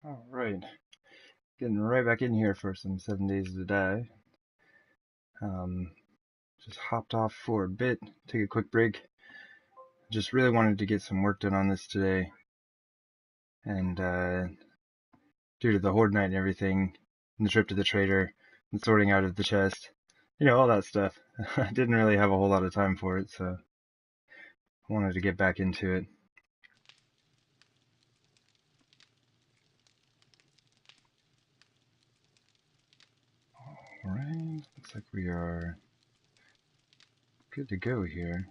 All right, getting right back in here for some 7 days to die. Um, just hopped off for a bit, take a quick break. Just really wanted to get some work done on this today, and due to the horde night and everything, and the trip to the trader, and sorting out of the chest, all that stuff. I didn't really have a whole lot of time for it, so I wanted to get back into it. All right, looks like we are good to go here.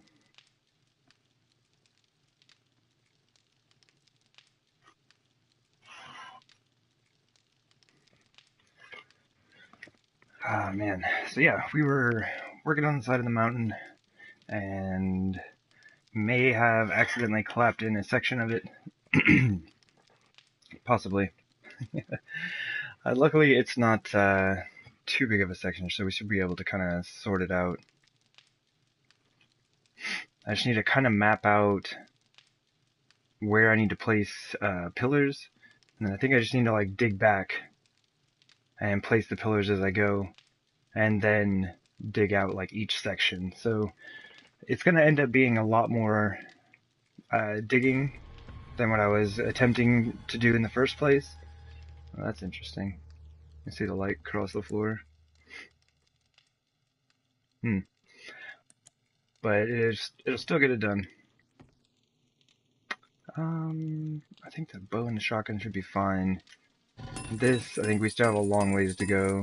Ah, man. So yeah, we were working on the side of the mountain and may have accidentally clapped in a section of it. Possibly. Luckily, it's not too big of a section, so we should be able to kind of sort it out. I just need to kind of map out where I need to place pillars, and then I think I just need to like dig back and place the pillars as I go, and then dig out like each section. So it's going to end up being a lot more digging than what I was attempting to do in the first place. Well, that's interesting. You see the light cross the floor. But it'll still get it done. I think the bow and the shotgun should be fine. This, I think we still have a long ways to go.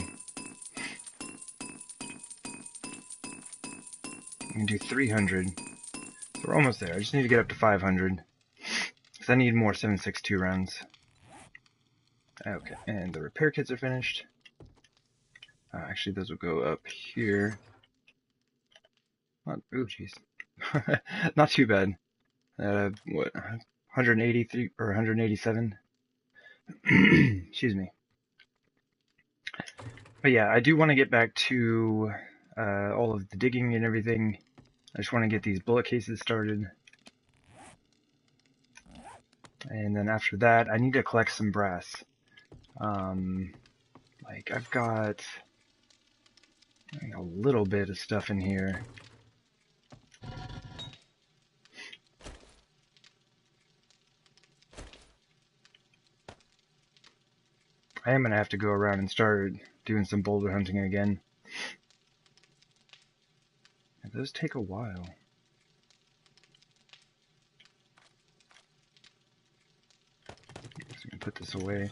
We can do 300. So we're almost there. I just need to get up to 500. Because I need more 7.62 rounds. Okay, and the repair kits are finished. Actually, those will go up here. Oh, jeez. Not too bad. What, 183 or 187? Excuse me. But yeah, I do want to get back to all of the digging and everything. I just want to get these bullet cases started. And then after that, I need to collect some brass. Like, I've got a little bit of stuff in here. I am going to have to go around and start doing some boulder hunting again. Those take a while. Just going to put this away.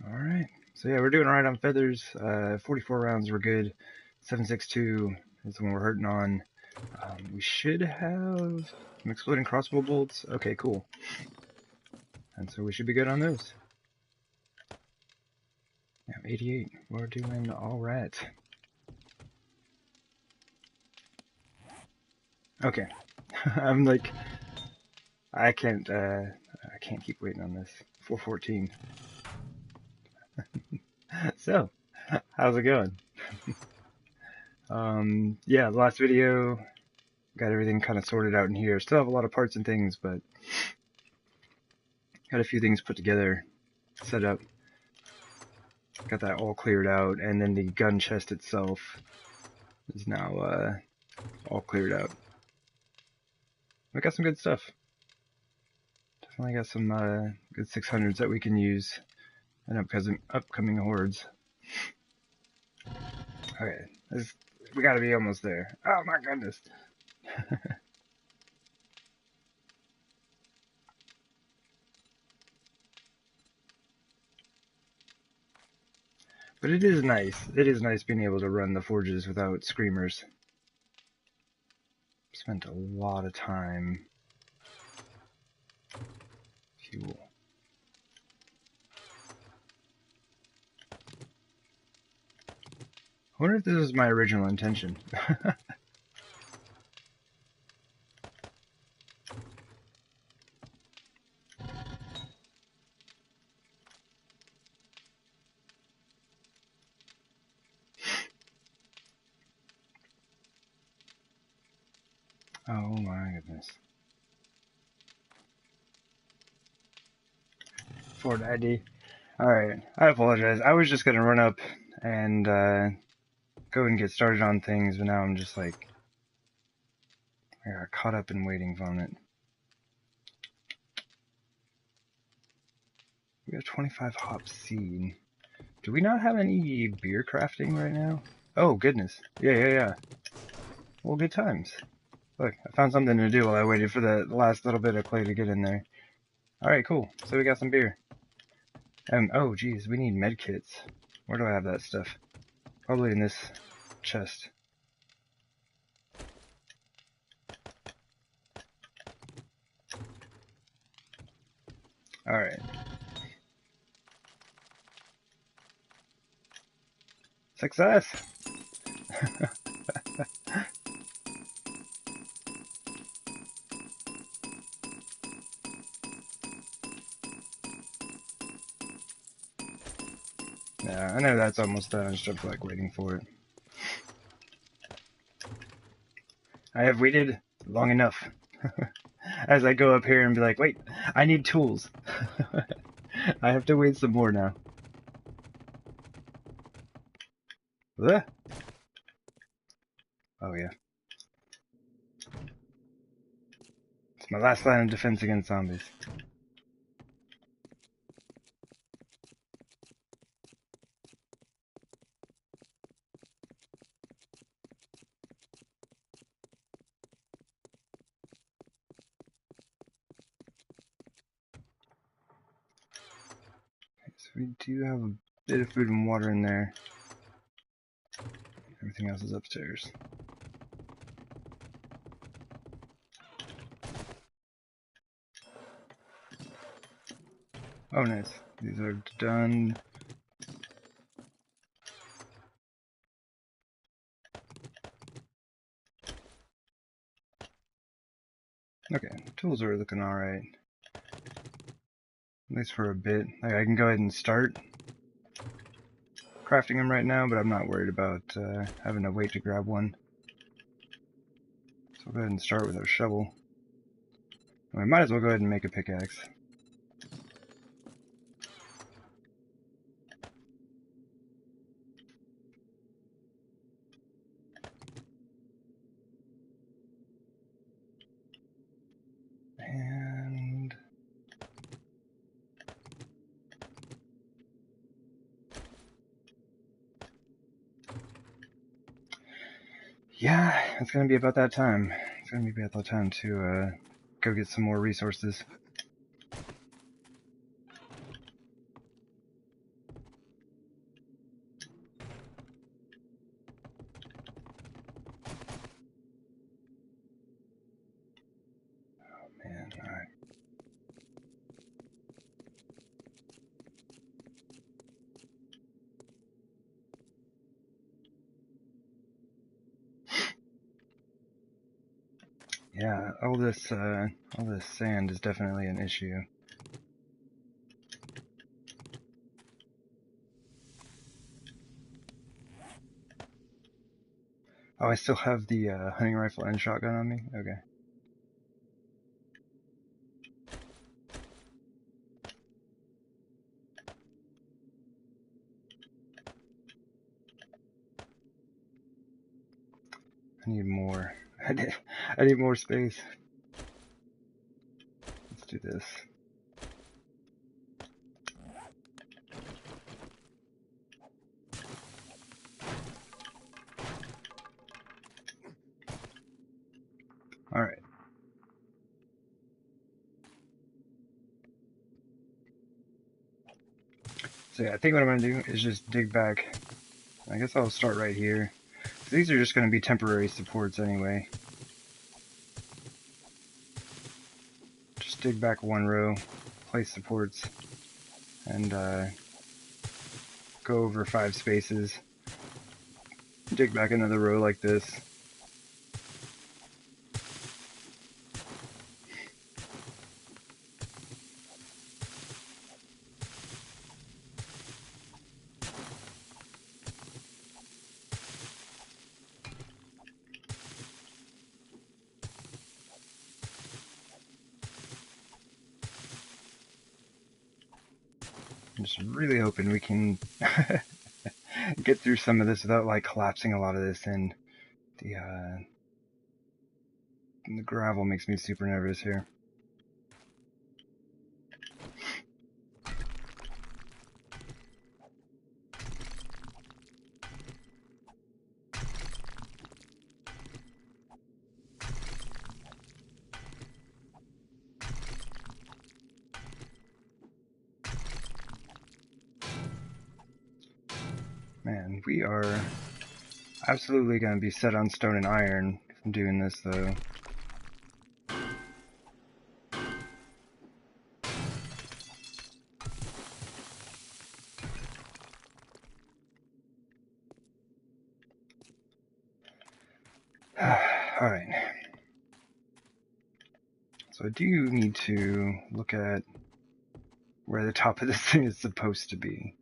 Alright, so yeah, we're doing alright on feathers. 44 rounds were good. 7.62 is the one we're hurting on. We should have some exploding crossbow bolts. Okay, cool. And so we should be good on those. Yeah, 88. We're doing alright. Okay. I'm like, I can't keep waiting on this. 414. So, how's it going? Yeah, the last video, got everything kind of sorted out in here. Still have a lot of parts and things, but got a few things put together, set up. Got that all cleared out, and then the gun chest itself is now all cleared out. We got some good stuff. Definitely got some good 600s that we can use in upcoming hordes. Okay, we gotta be almost there. Oh my goodness. But it is nice. It is nice being able to run the forges without screamers. Spent a lot of time. Fuel. I wonder if this was my original intention. Oh my goodness. Ford ID. Alright, I apologize. I was just gonna run up and go and get started on things, but now I'm just like, I got caught up in waiting on it. We have 25 hop seed. Do we not have any beer crafting right now? Oh, goodness. Yeah. Well, good times. Look, I found something to do while I waited for the last little bit of clay to get in there. Alright, cool. So we got some beer. Oh, geez, we need med kits. Where do I have that stuff? Probably in this chest. Alright. Success! Yeah, I know that's almost done. I just don't feel like waiting for it. I have waited long enough. As I go up here and be like, wait, I need tools. I have to wait some more now. Ugh. Oh yeah. It's my last line of defense against zombies. So we do have a bit of food and water in there. Everything else is upstairs. Oh nice. These are done. Okay, tools are looking alright. At least for a bit. Like, I can go ahead and start crafting them right now, but I'm not worried about having to wait to grab one. So I'll go ahead and start with our shovel. We might as well go ahead and make a pickaxe. And yeah, it's gonna be about that time. It's gonna be about that time to go get some more resources. Oh man, alright. Yeah, all this sand is definitely an issue. Oh, I still have the hunting rifle and shotgun on me? Okay. I need more. I need more space. Let's do this. Alright. So yeah, I think what I'm going to do is just dig back. I guess I'll start right here. These are just going to be temporary supports anyway. Just dig back one row, place supports, and go over 5 spaces. Dig back another row like this. I'm just really hoping we can get through some of this without like collapsing a lot of this in. The gravel makes me super nervous here. Man, we are absolutely going to be set on stone and iron from doing this, though. Alright. So I do need to look at where the top of this thing is supposed to be.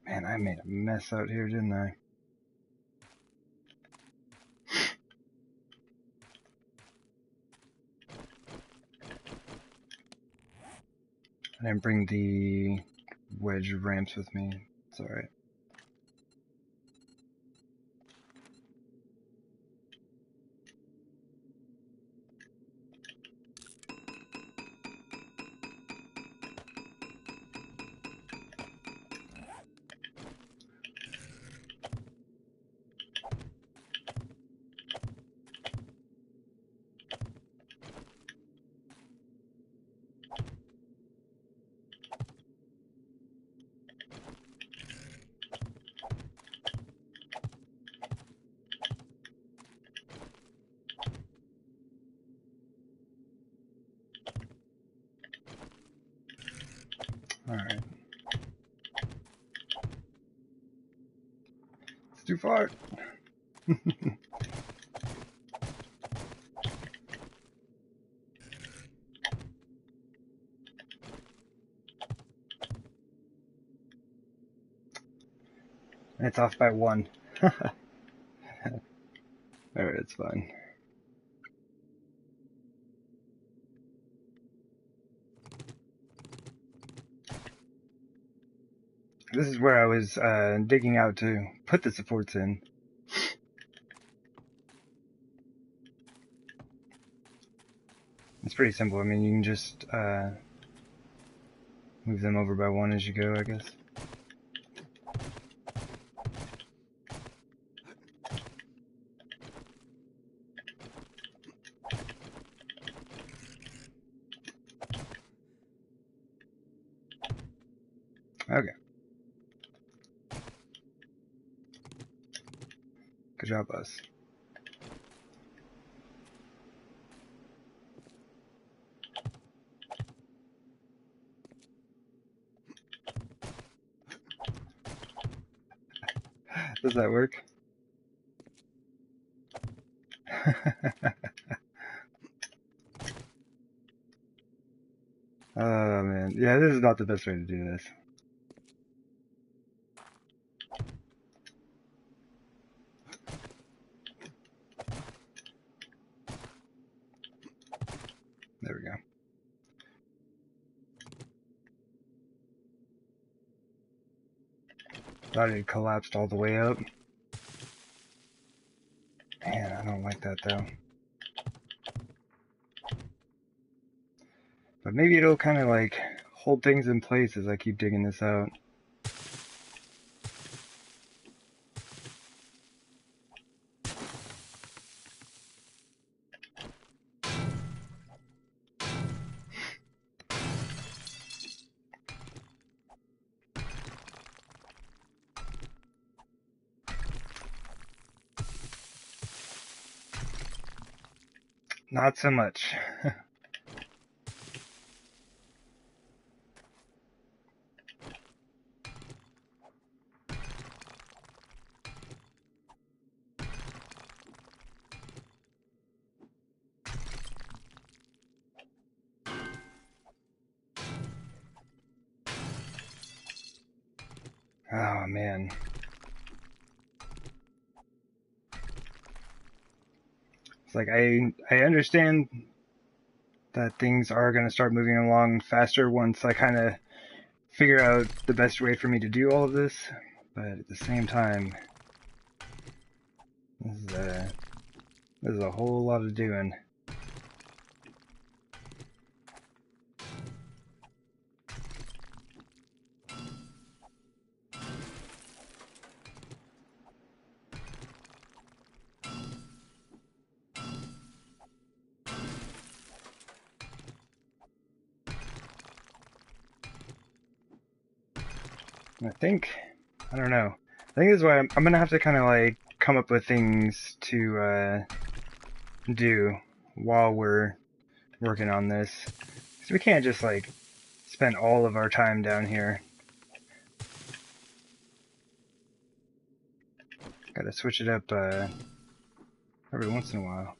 Man, I made a mess out here, didn't I? I didn't bring the wedge ramps with me. It's alright. Alright. It's too far. It's off by 1. Alright, it's fine. This is where I was digging out to put the supports in. It's pretty simple. I mean, you can just move them over by 1 as you go, I guess. Okay. Good job, us. Does that work? Oh man, yeah, this is not the best way to do this. There we go. Thought it collapsed all the way up. Man, I don't like that though. But maybe it'll kind of like hold things in place as I keep digging this out. Not so much. Oh man. like I understand that things are going to start moving along faster once I kind of figure out the best way for me to do all of this, but at the same time, this is a whole lot of doing. I don't know. I think this is why I'm gonna have to kind of like come up with things to do while we're working on this. So we can't just like spend all of our time down here. Gotta switch it up every once in a while.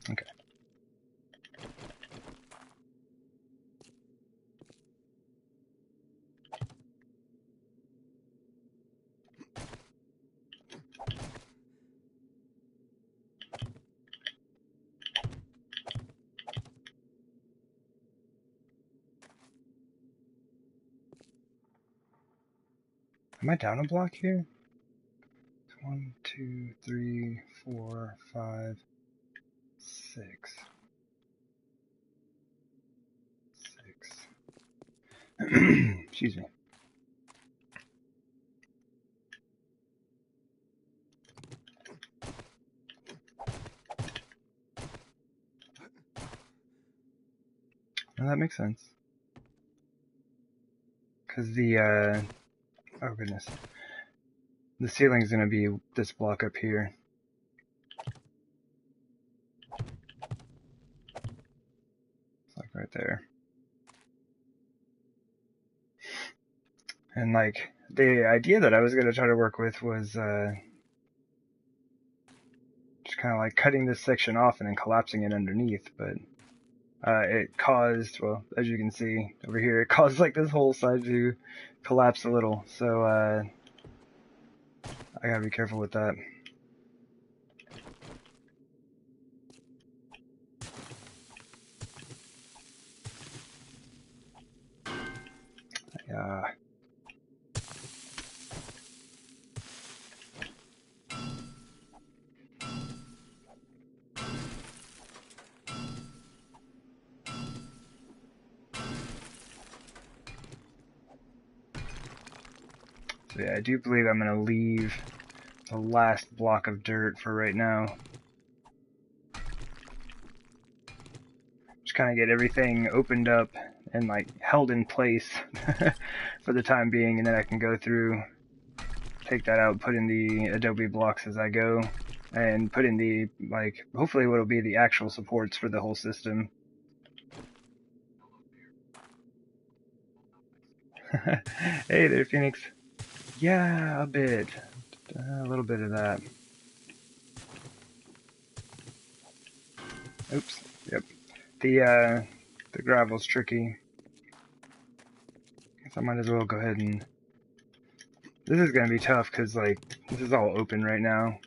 Okay. Am I down a block here? 1, 2, 3, 4, 5, 6. 6. Excuse me. Well, that makes sense. Because oh goodness. The ceiling's gonna be this block up here. It's like right there. And like, the idea that I was gonna try to work with was, just kind of like cutting this section off and then collapsing it underneath, but it caused, well, as you can see over here, it caused like this whole side to collapse a little, so I gotta be careful with that. Yeah. So yeah, I do believe I'm gonna leave the last block of dirt for right now. Just kind of get everything opened up and like held in place for the time being, and then I can go through, take that out, put in the Adobe blocks as I go, and put in the, like, hopefully what'll be the actual supports for the whole system. Hey there, Phoenix. Yeah, a bit. A little bit of that. Oops. Yep. The gravel's tricky. Guess I might as well go ahead and... This is gonna be tough, because, like, this is all open right now.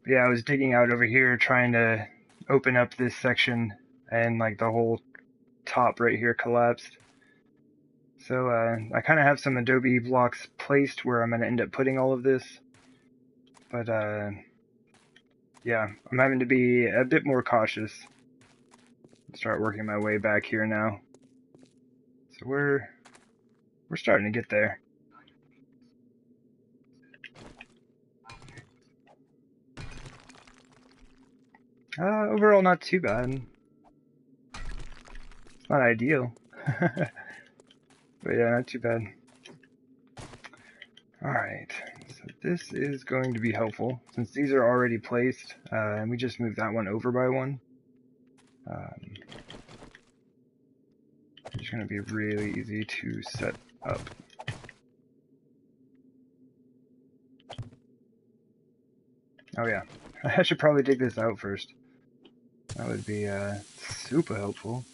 But yeah, I was digging out over here, trying to open up this section, and, like, the whole top right here collapsed. So, I kind of have some Adobe blocks placed where I'm gonna end up putting all of this. But, yeah, I'm having to be a bit more cautious. Start working my way back here now. So we're starting to get there. Overall, not too bad. It's not ideal. But yeah, not too bad. Alright, so this is going to be helpful, since these are already placed, and we just moved that one over by one. It's going to be really easy to set up. Oh yeah, I should probably dig this out first. That would be super helpful.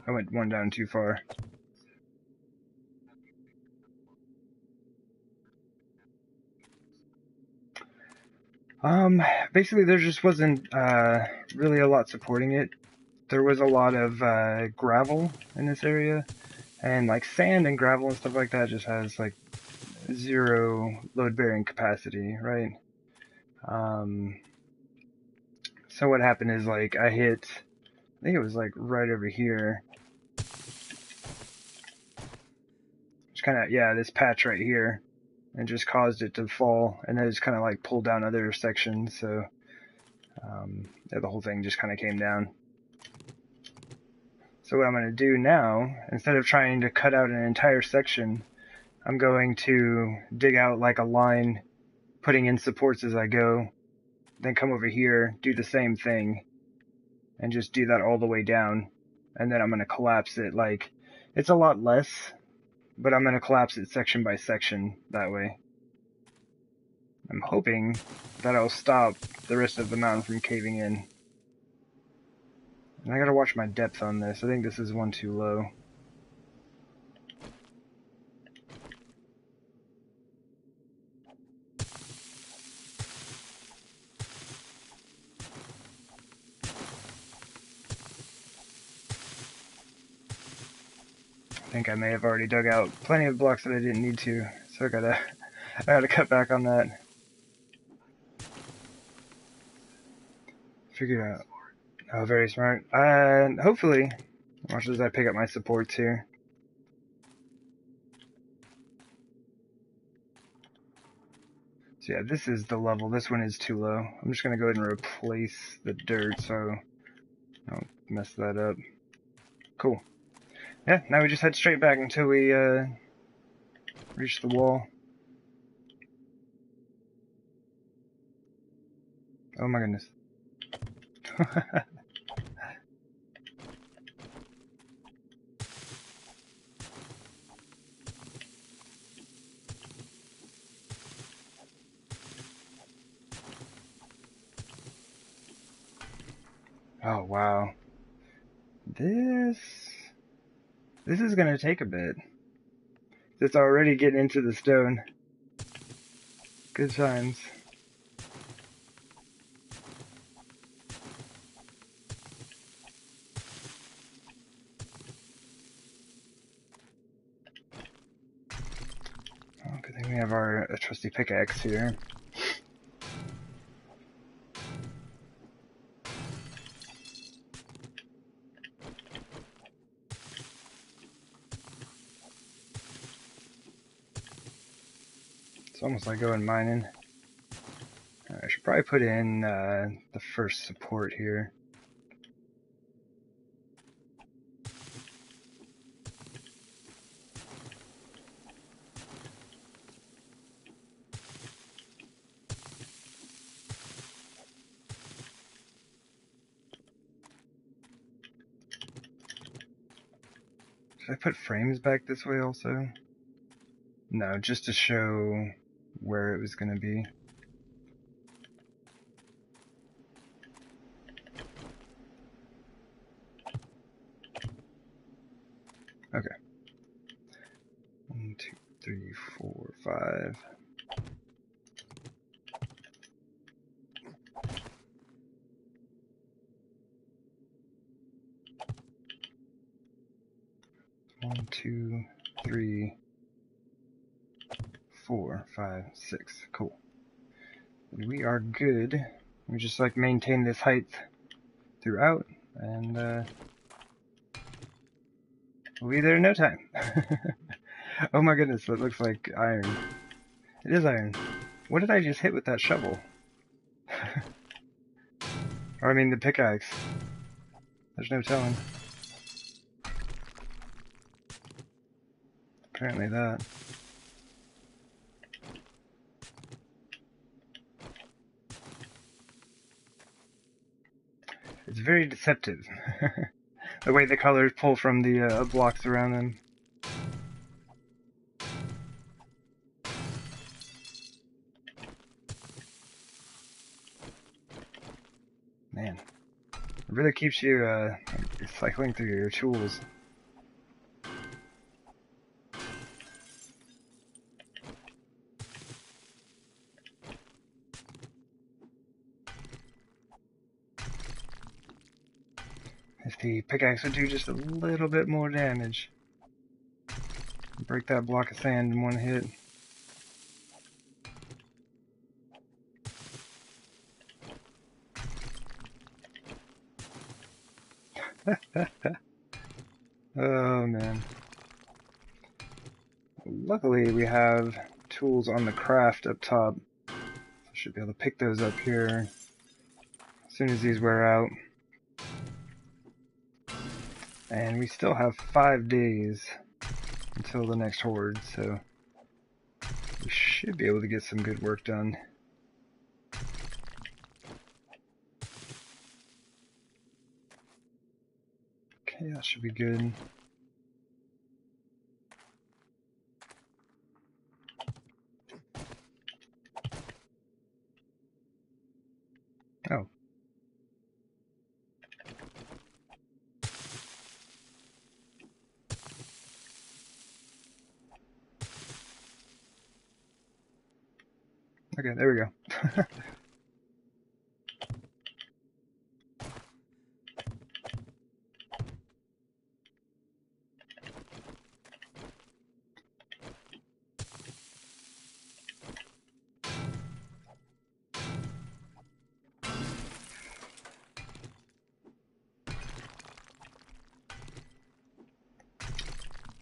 I went one down too far. Basically there just wasn't really a lot supporting it. There was a lot of gravel in this area, and like sand and gravel and stuff like that just has like zero load bearing capacity, right? So what happened is like I think it was like right over here. Just kind of, yeah, this patch right here, and just caused it to fall, and then it's kind of like pulled down other sections, so yeah, the whole thing just kind of came down. So what I'm going to do now, instead of trying to cut out an entire section, I'm going to dig out like a line, putting in supports as I go, then come over here, do the same thing, and just do that all the way down. And then I'm going to collapse it like, it's a lot less, but I'm going to collapse it section by section that way. I'm hoping that'll stop the rest of the mountain from caving in. And I gotta watch my depth on this. I think this is one too low. I think I may have already dug out plenty of blocks that I didn't need to, so I gotta cut back on that. Figure it out. Oh, very smart. Hopefully, watch as I pick up my supports here. So yeah, this is the level. This one is too low. I'm just gonna go ahead and replace the dirt so I don't mess that up. Cool. Yeah, now we just head straight back until we reach the wall. Oh my goodness. Oh wow. This is gonna take a bit. It's already getting into the stone. Good times. Oh, good thing we have our trusty pickaxe here. It's almost like going mining. I should probably put in the first support here. Should I put frames back this way also? No, just to show where it was going to be. Okay. 1, 2, 3, 4, 5. One, 2, 3, 4, 5, 6. Cool. We are good. We just like maintain this height throughout, and we'll be there in no time. Oh my goodness, that looks like iron. It is iron. What did I just hit with that shovel? Or I mean the pickaxe. There's no telling. Apparently that. It's very deceptive. the way the colors pull from the blocks around them. Man, it really keeps you cycling through your tools. If the pickaxe would do just a little bit more damage. Break that block of sand in one hit. Oh man. Luckily we have tools on the craft up top. So I should be able to pick those up here as soon as these wear out. And we still have 5 days until the next horde, so we should be able to get some good work done. Okay, that should be good. Oh. Okay, there we go.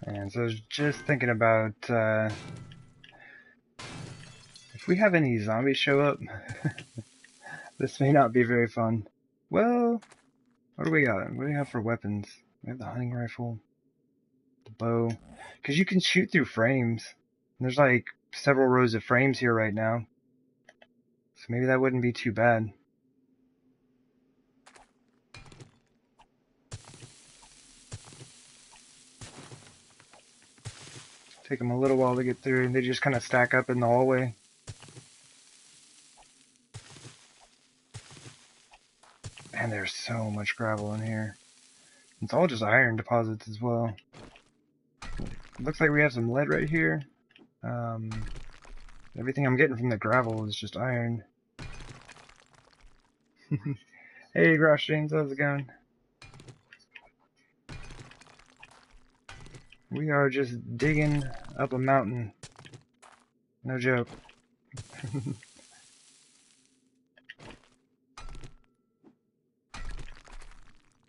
And so I was just thinking about if we have any zombies show up, this may not be very fun. Well, what do we got? What do we have for weapons? We have the hunting rifle, the bow, because you can shoot through frames. And there's like several rows of frames here right now, so maybe that wouldn't be too bad. Take them a little while to get through, and they just kind of stack up in the hallway. And there's so much gravel in here. It's all just iron deposits as well. Looks like we have some lead right here. Everything I'm getting from the gravel is just iron. Hey, Grosh James, how's it going? We are just digging up a mountain. No joke.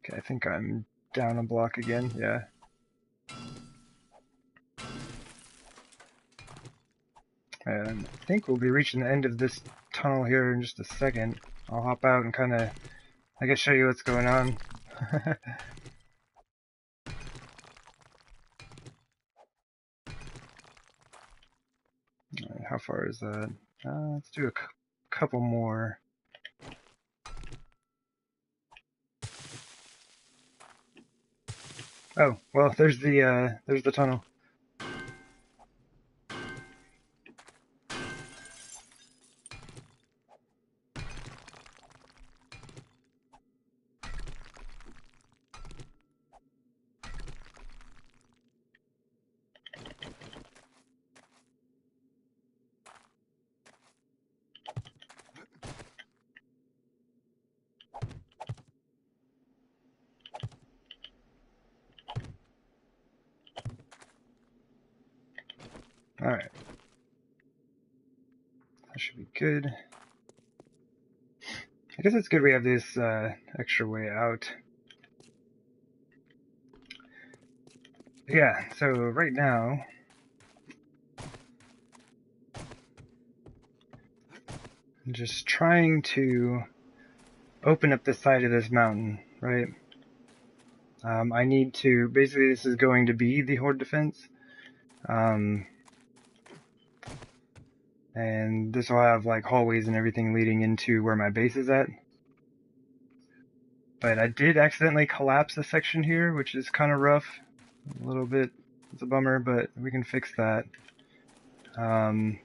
Okay, I think I'm down a block again, yeah. And I think we'll be reaching the end of this tunnel here in just a second. I'll hop out and kind of, I guess, show you what's going on. How far is that? Let's do a couple more. Oh, well, there's the tunnel. Alright. That should be good. I guess it's good we have this extra way out. Yeah, so right now, I'm just trying to open up the side of this mountain, right? I need to, basically this is going to be the horde defense. And this will have like hallways and everything leading into where my base is at. But I did accidentally collapse a section here, which is kind of rough. A little bit. It's a bummer, but we can fix that. And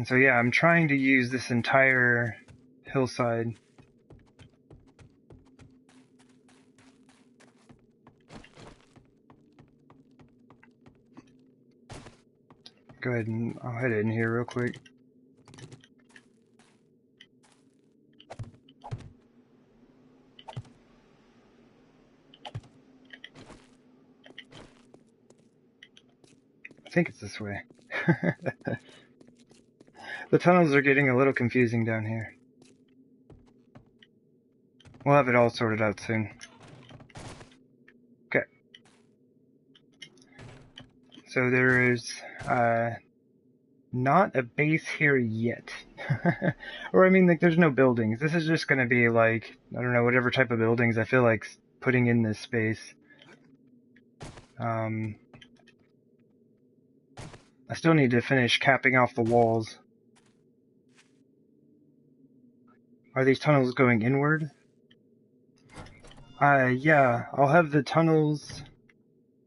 so yeah, I'm trying to use this entire hillside. Go ahead and I'll head in here real quick. I think it's this way. The tunnels are getting a little confusing down here. We'll have it all sorted out soon. Okay. So there is not a base here yet. Or I mean, like, there's no buildings. This is just gonna be like, I don't know, whatever type of buildings I feel like putting in this space. I still need to finish capping off the walls. Are these tunnels going inward? Yeah, I'll have the tunnels,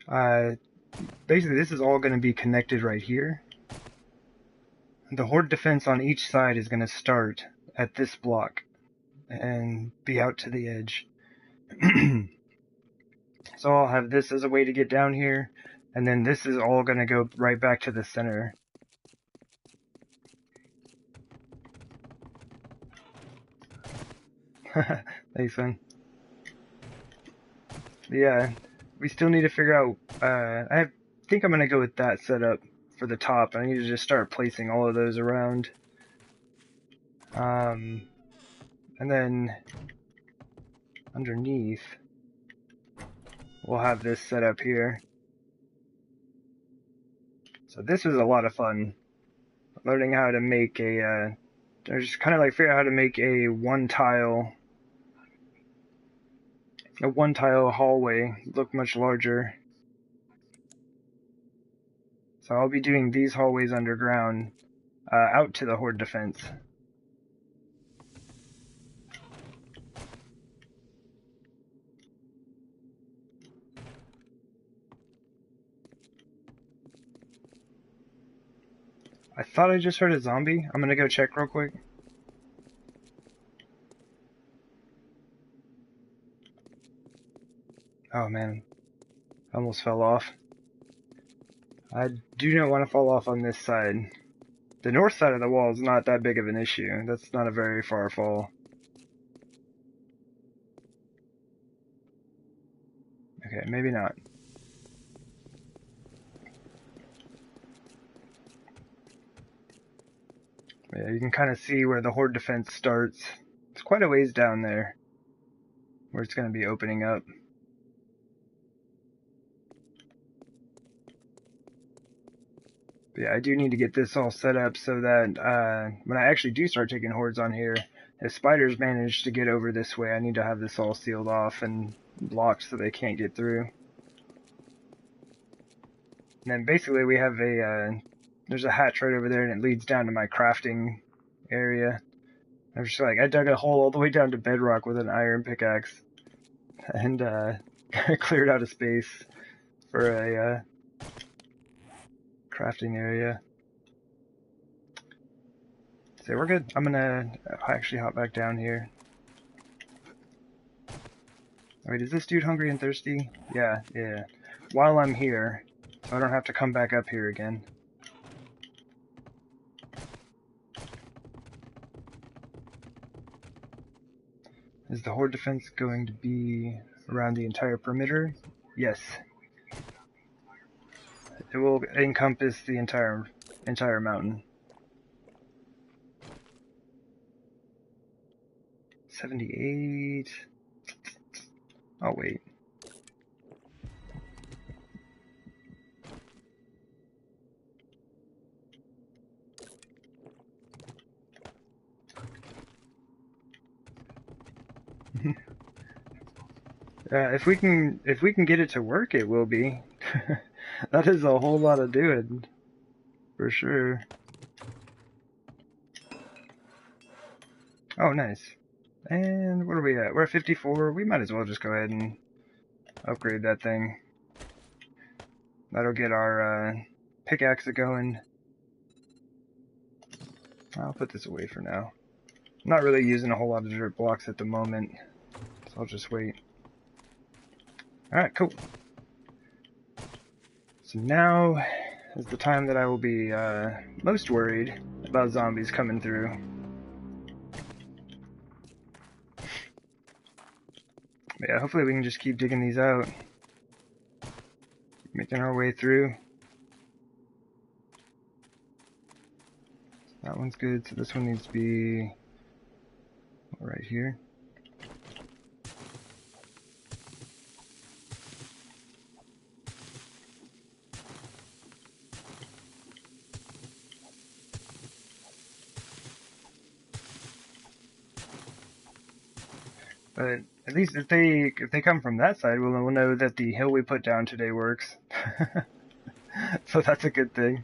basically this is all going to be connected right here. The horde defense on each side is going to start at this block and be out to the edge. So I'll have this as a way to get down here, and then this is all going to go right back to the center. Thanks, man. Yeah, we still need to figure out, I think I'm going to go with that setup for the top. I need to just start placing all of those around. And then underneath, we'll have this set up here. So this was a lot of fun, learning how to make a, just kind of like figure out how to make a one tile hallway look much larger. So I'll be doing these hallways underground, out to the horde defense. I thought I just heard a zombie. I'm gonna go check real quick. Oh man, I almost fell off. I do not want to fall off on this side. The north side of the wall is not that big of an issue. That's not a very far fall. Okay, maybe not. Yeah, you can kind of see where the horde defense starts. It's quite a ways down there where it's going to be opening up. But yeah, I do need to get this all set up so that when I actually do start taking hordes on here, if spiders manage to get over this way, I need to have this all sealed off and blocked so they can't get through. And then basically we have there's a hatch right over there and it leads down to my crafting area. I'm just like, I dug a hole all the way down to bedrock with an iron pickaxe and cleared out a space for a crafting area. So we're good. I'm gonna actually hop back down here. Wait, is this dude hungry and thirsty? Yeah. While I'm here, so I don't have to come back up here again. Is the horde defense going to be around the entire perimeter? Yes. It will encompass the entire mountain. 78. Oh wait. If we can get it to work, it will be. That is a whole lot of doing, for sure. Oh, nice. And what are we at? We're at 54. We might as well just go ahead and upgrade that thing. That'll get our pickaxe going. I'll put this away for now. I'm not really using a whole lot of dirt blocks at the moment, so I'll just wait. Alright, cool. So now is the time that I will be most worried about zombies coming through. But yeah, hopefully we can just keep digging these out. Making our way through. That one's good, so this one needs to be right here. But at least if they come from that side, we'll know that the hill we put down today works. So that's a good thing.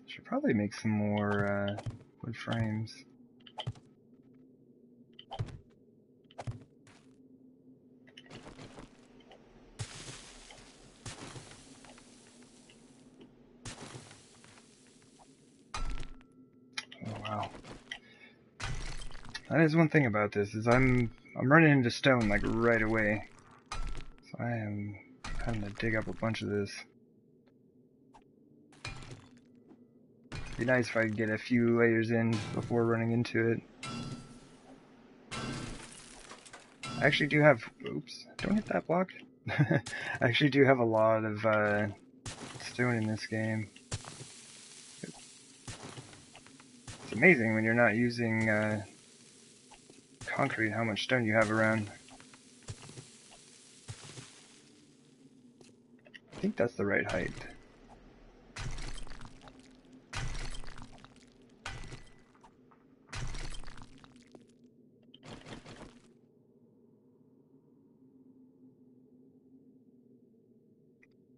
Should probably make some more wood frames. Oh wow. That is one thing about this, is I'm running into stone like right away. So I am having to dig up a bunch of this. Be nice if I could get a few layers in before running into it. I actually do have, oops, don't hit that block. I actually do have a lot of stone in this game. It's amazing when you're not using concrete how much stone you have around. I think that's the right height.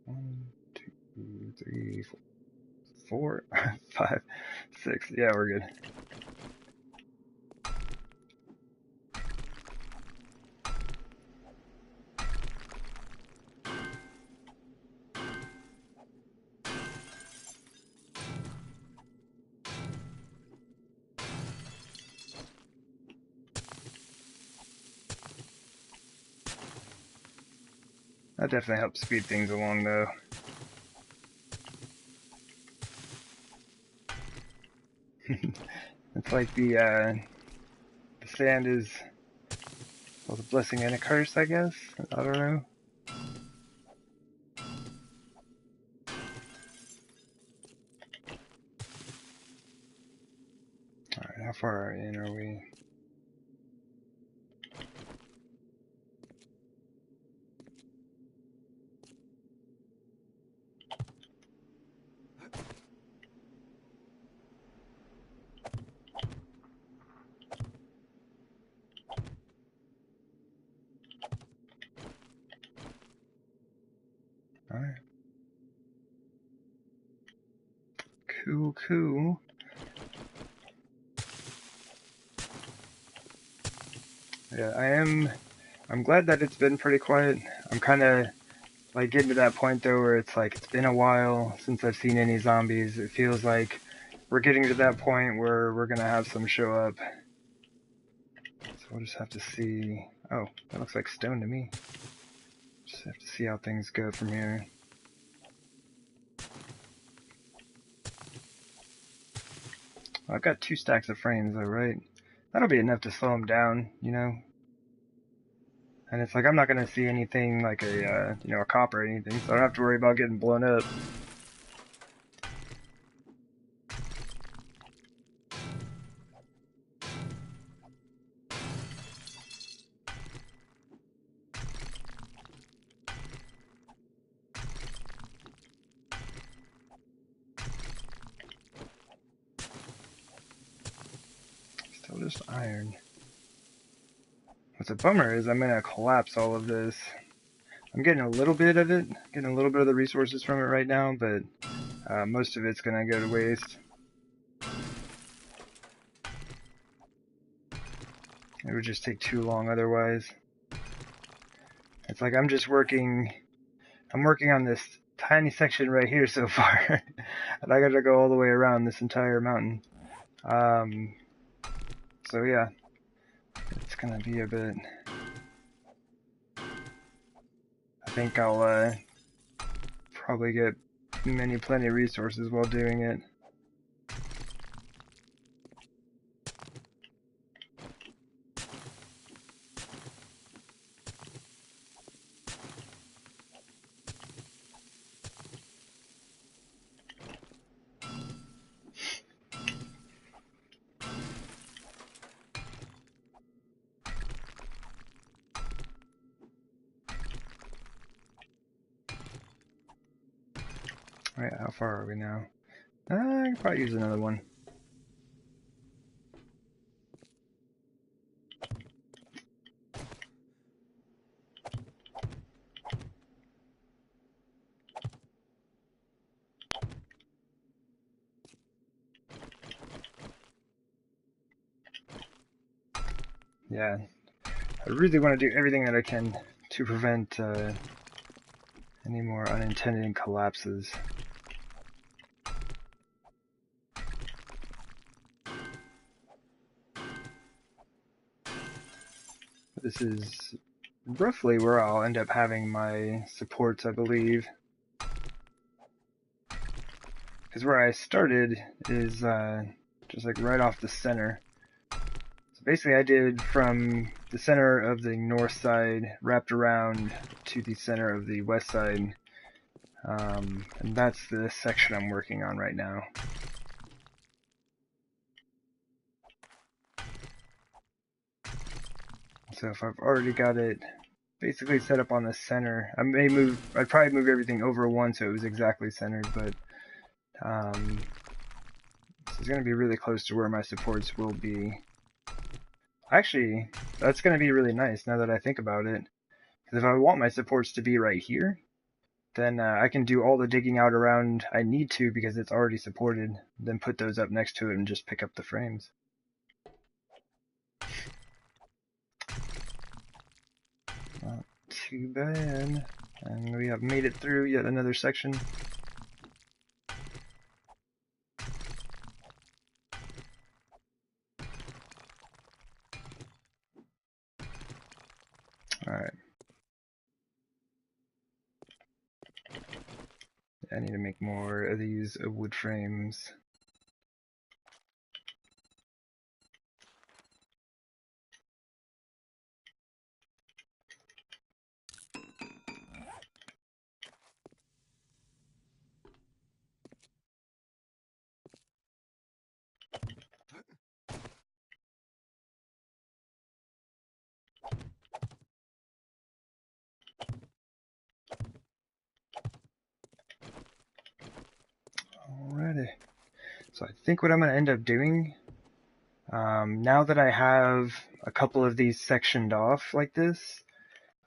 One, two, three, four, 5, 6. Yeah, we're good. That definitely helps speed things along, though. It's like the sand is both a blessing and a curse, I guess. I don't know. Alright, how far in are we? Alright. Cool, cool. Yeah, I'm glad that it's been pretty quiet. I'm kinda like getting to that point though where it's like it's been a while since I've seen any zombies. It feels like we're getting to that point where we're gonna have some show up. So we'll just have to see. Oh, that looks like stone to me. Just have to see how things go from here. I've got 2 stacks of frames though, right? That'll be enough to slow them down, you know? And it's like I'm not gonna see anything like a, you know, a cop or anything, so I don't have to worry about getting blown up. Still just iron. What's a bummer is I'm gonna collapse all of this I'm getting a little bit of it, getting a little bit of the resources from it right now, but most of it's gonna go to waste. It would just take too long otherwise. It's like I'm working on this tiny section right here so far, and I gotta go all the way around this entire mountain. So yeah, it's gonna be a bit. I think I'll probably get plenty of resources while doing it. Alright, how far are we now? I can probably use another one. Yeah, I really want to do everything that I can to prevent any more unintended collapses. This is roughly where I'll end up having my supports, I believe. Because where I started is just like right off the center. So basically I did from the center of the north side, wrapped around to the center of the west side. And that's the section I'm working on right now. So if I've already got it basically set up on the center, I'd probably move everything over one so it was exactly centered, but this is going to be really close to where my supports will be. Actually, that's going to be really nice now that I think about it. Because if I want my supports to be right here, then I can do all the digging out around I need to because it's already supported, then put those up next to it and just pick up the frames. Not too bad. And we have made it through yet another section. Alright. I need to make more of these wood frames. Alrighty. So I think what I'm going to end up doing, now that I have a couple of these sectioned off like this,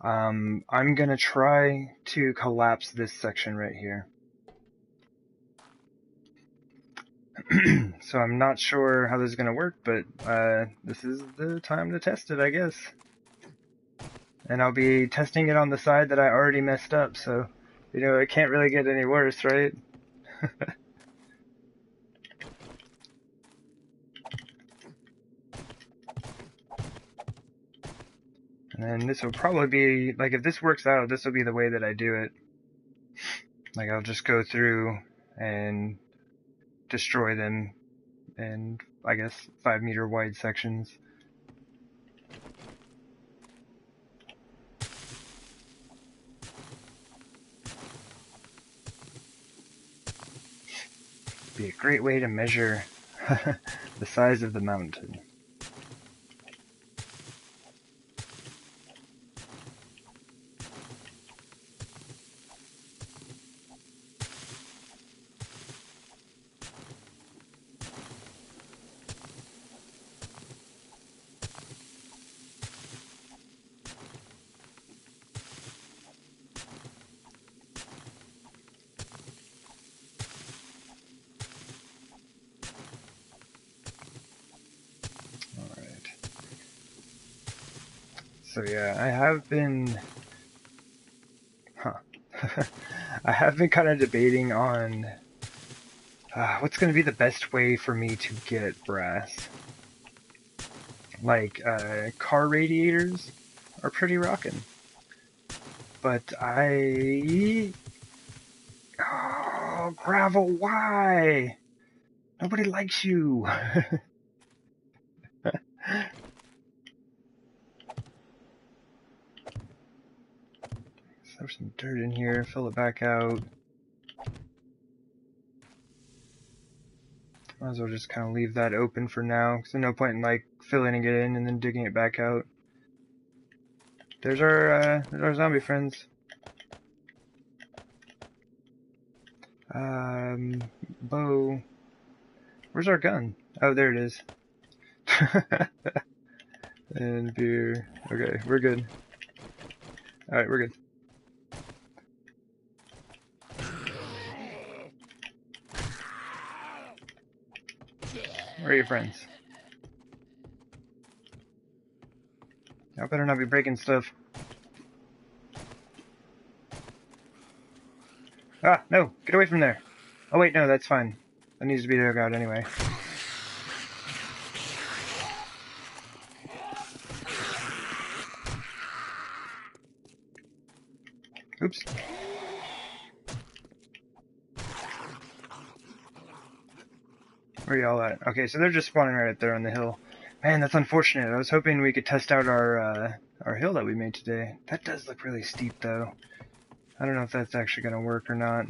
I'm going to try to collapse this section right here. So I'm not sure how this is going to work, but this is the time to test it, I guess. And I'll be testing it on the side that I already messed up, so, you know, it can't really get any worse, right? And then this will probably be, like, if this works out, this will be the way that I do it. Like, I'll just go through and destroy them in, I guess, 5-meter wide sections. Be a great way to measure the size of the mountain. So yeah, I have been... I have been kind of debating on what's going to be the best way for me to get brass. Like, car radiators are pretty rockin'. But Oh, Gravel, why? Nobody likes you. Throw some dirt in here, fill it back out. Might as well just kind of leave that open for now, because there's no point in like filling it in and then digging it back out. There's our zombie friends. Bow. Where's our gun? Oh, there it is. And beer. Okay, we're good. Alright, we're good. Where are your friends? I better not be breaking stuff. Ah, no! Get away from there! Oh wait, no, that's fine. That needs to be dug out anyway. Oops. Where are y'all at? Okay, so they're just spawning right up there on the hill. Man, that's unfortunate. I was hoping we could test out our hill that we made today. That does look really steep, though. I don't know if that's actually going to work or not.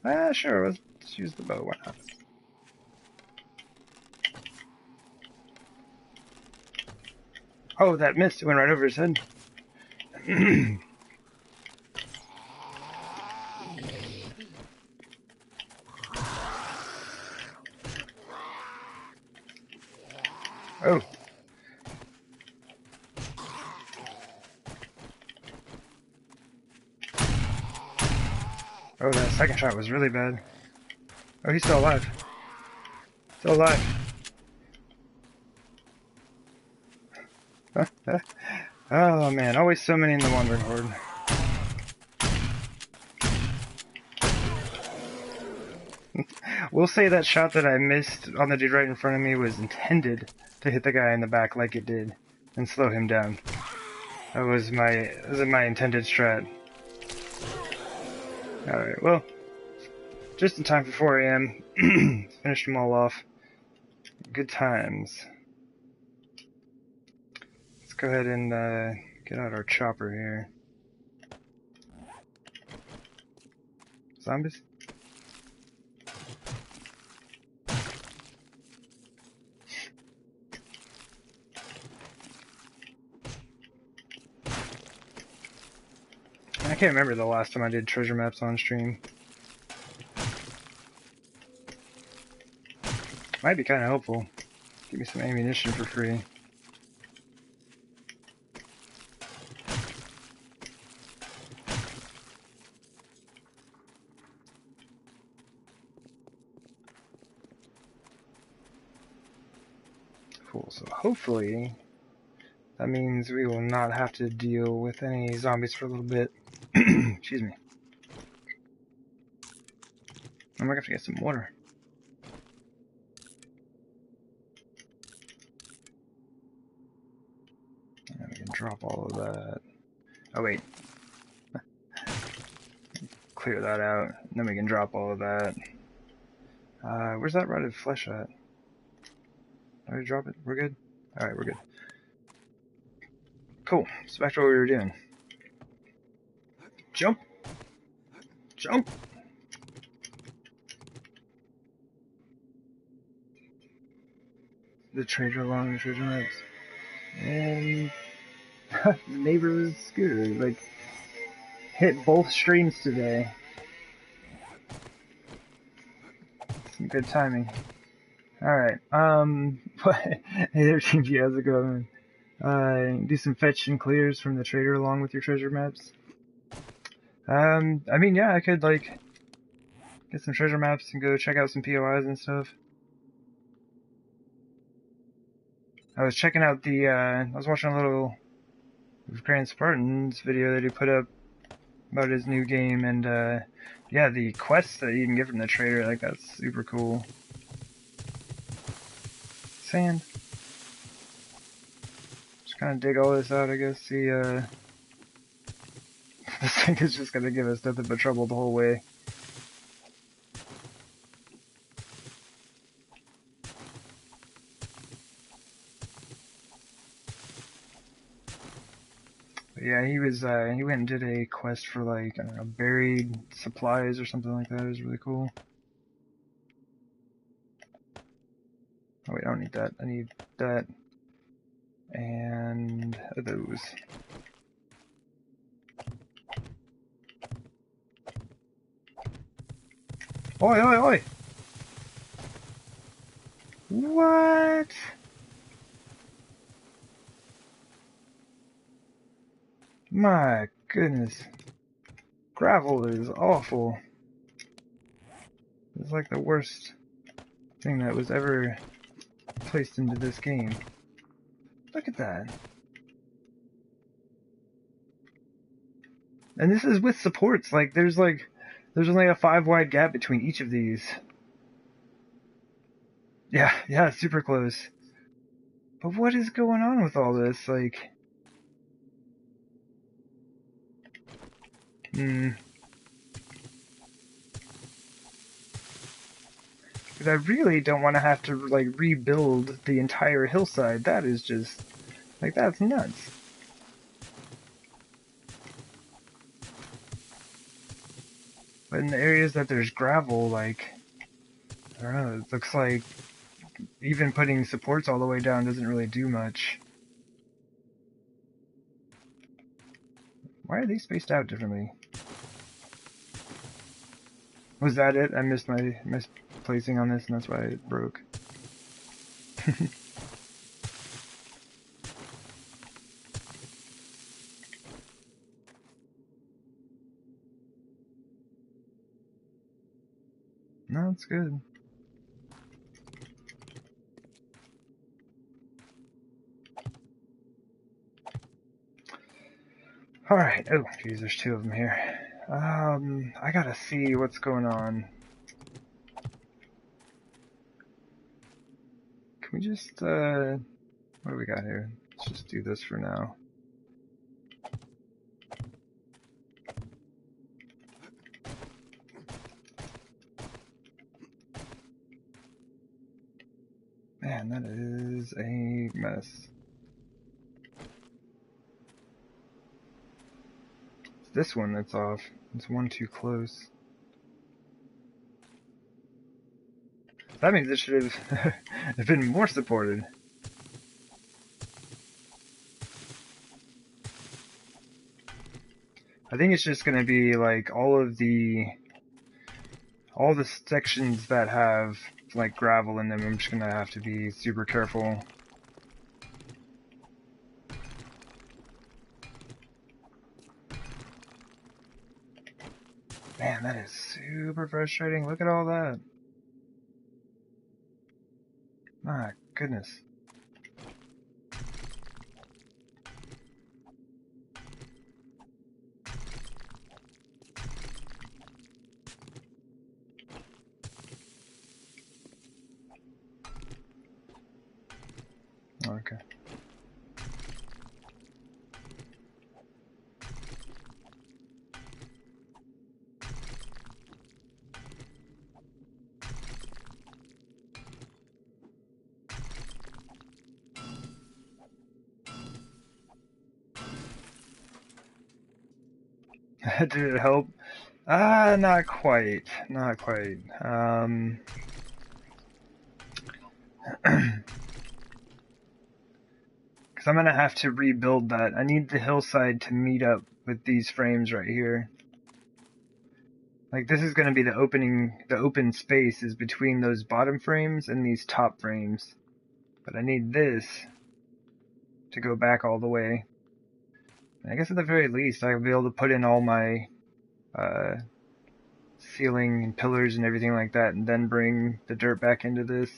Ah, sure, let's use the bow, why not? Oh, that missed. It went right over his head. Oh. Oh, that second shot was really bad. Oh, he's still alive. Still alive. Oh man, always so many in the Wandering Horde. We'll say that shot that I missed on the dude right in front of me was intended to hit the guy in the back like it did and slow him down. That was my intended strat. Alright, well, just in time for 4 AM. Finished them all off. Good times. Let's go ahead and get out our chopper here. Zombies? I can't remember the last time I did treasure maps on stream. Might be kind of helpful. Give me some ammunition for free. Cool, so hopefully that means we will not have to deal with any zombies for a little bit. Excuse me. I'm gonna have to get some water. And we can drop all of that. Oh wait. Clear that out. And then we can drop all of that. Where's that rotted flesh at? Did I drop it? We're good? Alright, we're good. Cool. So back to what we were doing. Jump! Jump! The trader along the treasure maps. And neighbor's scooter, like, hit both streams today. Some good timing. Alright, hey there, TG, how's it going? Do some fetch and clears from the trader along with your treasure maps. I mean, yeah, I could, like, get some treasure maps and go check out some POIs and stuff. I was checking out I was watching a little Grand Spartan's video that he put up about his new game, and yeah, the quests that you can get from the trader, like, that's super cool. Sand. Just kind of dig all this out, I guess. See, this thing is just gonna give us nothing but trouble the whole way. But yeah, he went and did a quest for, like, I don't know, buried supplies or something like that. It was really cool. Oh wait, I don't need that. I need that. And those. Oi, oi, oi! What? My goodness. Gravel is awful. It's like the worst thing that was ever placed into this game. Look at that. And this is with supports. Like, there's only a 5 wide gap between each of these. Yeah, super close. But what is going on with all this? Like, because I really don't want to have to, like, rebuild the entire hillside. That is just, like, that's nuts. But in the areas that there's gravel, like, I don't know, it looks like even putting supports all the way down doesn't really do much. Why are these spaced out differently? Was that it? I missed my misplacing on this, and that's why it broke. No, it's good. Alright, oh, geez, there's 2 of them here. I gotta see what's going on. Can we just, what do we got here? Let's just do this for now. Man, that is a mess. It's this one that's off. It's one too close. That means it should have been more supported. I think it's just gonna be like all the sections that have like gravel in them. I'm just gonna have to be super careful. Man, that is super frustrating. Look at all that. My goodness. Okay. Did it help? Not quite. Not quite. Because I'm gonna have to rebuild that. I need the hillside to meet up with these frames right here. Like, this is gonna be the open space is between those bottom frames and these top frames. But I need this to go back all the way. I guess at the very least, I'll be able to put in all my ceiling and pillars and everything like that, and then bring the dirt back into this.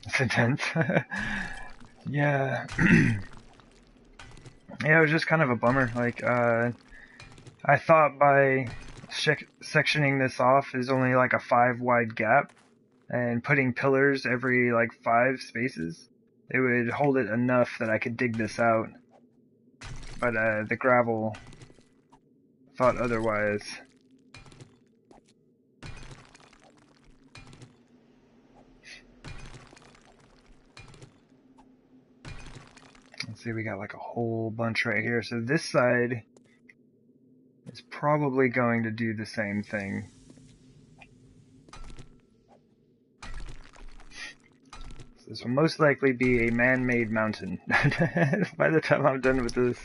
It's intense. Yeah. Yeah, it was just kind of a bummer. Like, I thought by sectioning this off is only like a 5 wide gap and putting pillars every like 5 spaces, it would hold it enough that I could dig this out. But the gravel thought otherwise. Let's see, we got like a whole bunch right here. So this side is probably going to do the same thing. So this will most likely be a man-made mountain by the time I'm done with this.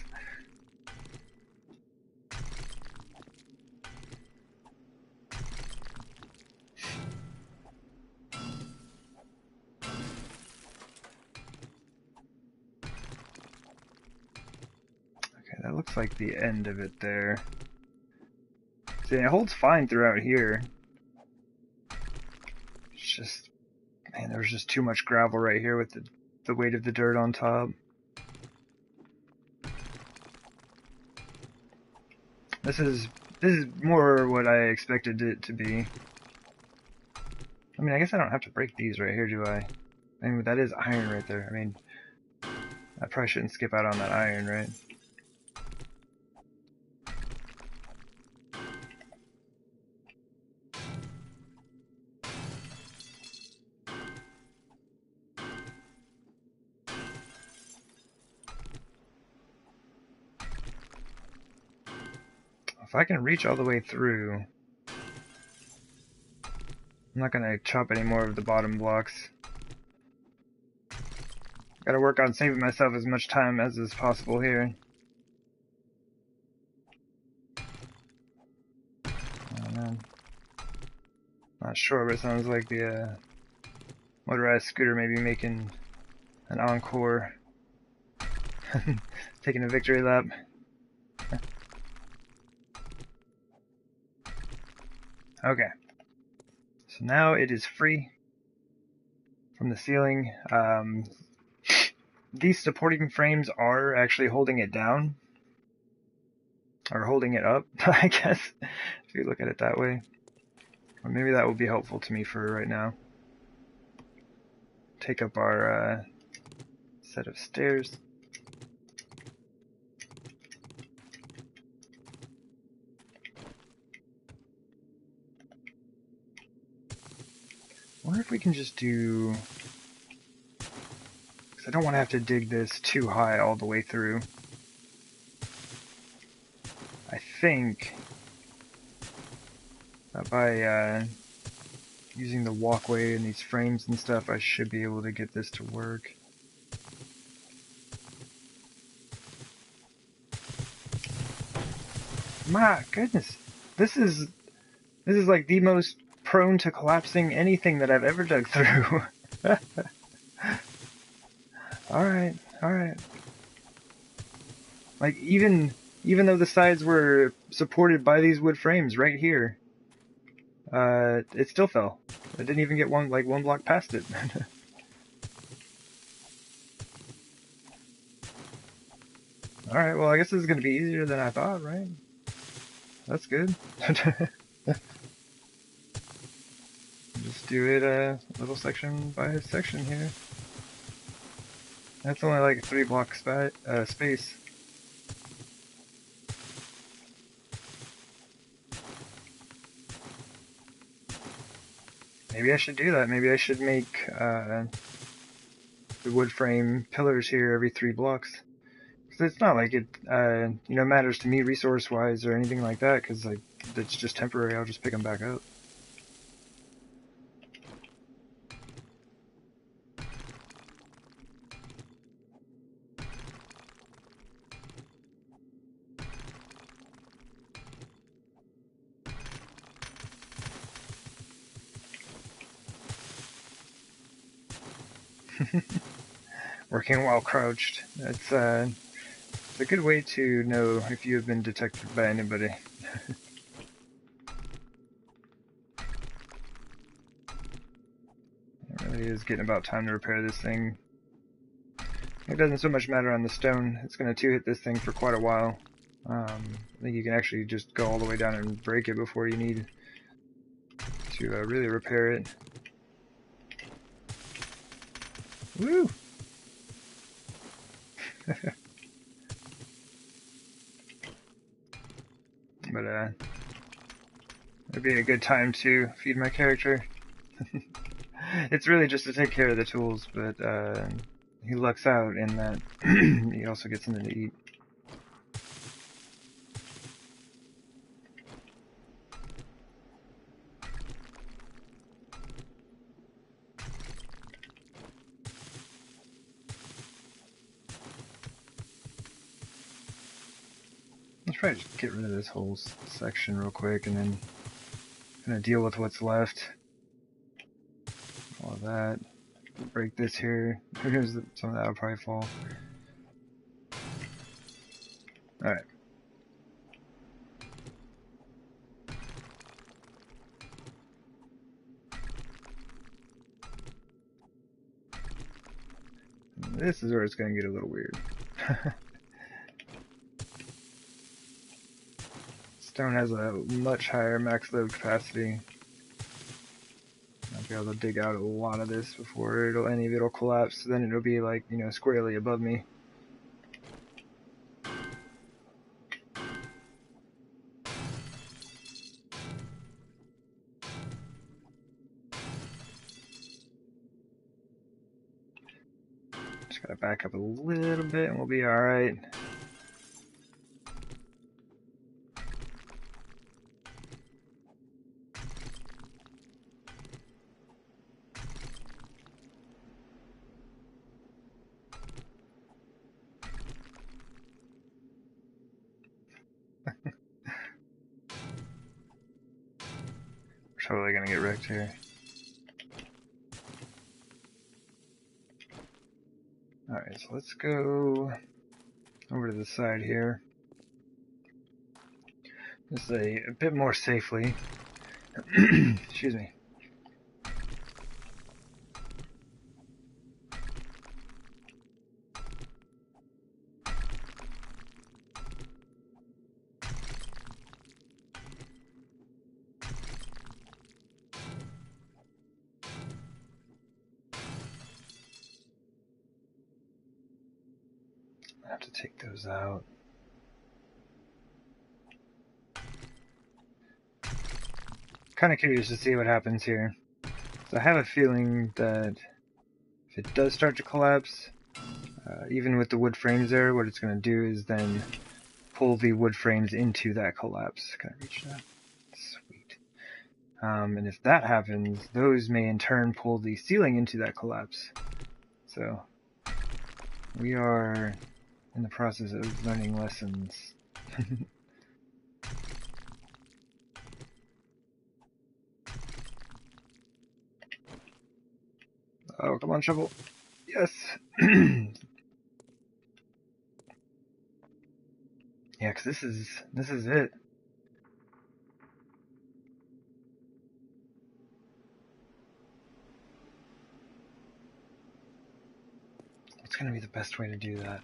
Okay, that looks like the end of it there. See, it holds fine throughout here. It's just, man, there was just too much gravel right here with the weight of the dirt on top. This is more what I expected it to be. I mean, I guess I don't have to break these right here, do I? I mean, that is iron right there. I mean, I probably shouldn't skip out on that iron, right? If I can reach all the way through, I'm not going to chop any more of the bottom blocks. Gotta work on saving myself as much time as is possible here. Oh man. Not sure, but it sounds like the motorized scooter may be making an encore. Taking a victory lap. Okay. So now it is free from the ceiling. These supporting frames are actually holding it down. Or holding it up, I guess, if you look at it that way. Or maybe that will be helpful to me for right now. Take up our set of stairs. I wonder if we can just do... because I don't want to have to dig this too high all the way through. I think that by using the walkway and these frames and stuff, I should be able to get this to work. My goodness, this is like the most prone to collapsing anything that I've ever dug through. Alright, alright. Like, even though the sides were supported by these wood frames right here, it still fell. I didn't even get one block past it. Alright, well I guess this is gonna be easier than I thought, right? That's good. Just do it little section by section here. That's only like a 3 block space. Maybe I should do that. Maybe I should make the wood frame pillars here every 3 blocks. Because it's not like it matters to me resource wise or anything like that, because like it's just temporary. I'll just pick them back up. Working while crouched. It's a good way to know if you have been detected by anybody. It really is getting about time to repair this thing. It doesn't so much matter on the stone. It's going to two-hit this thing for quite a while. I think you can actually just go all the way down and break it before you need to really repair it. Woo! But it'd be a good time to feed my character. It's really just to take care of the tools, but he lucks out in that he also gets something to eat. Let's probably just get rid of this whole section real quick and then kind of deal with what's left. All of that. Break this here. Who knows, some of that will probably fall. Alright. This is where it's going to get a little weird. Stone has a much higher max load capacity. I'll be able to dig out a lot of this before any of it'll collapse. Then it'll be like, you know, squarely above me. Just gotta back up a little bit and we'll be alright. Totally gonna get wrecked here. Alright, so let's go over to the side here. Just a bit more safely. Excuse me. I have to take those out. Kind of curious to see what happens here. So I have a feeling that if it does start to collapse, even with the wood frames there, what it's going to do is then pull the wood frames into that collapse. Can I reach that? Sweet. And if that happens, those may in turn pull the ceiling into that collapse. So we are in the process of learning lessons. Oh, come on, shovel. Yes! Yeah, because this is it. What's going to be the best way to do that?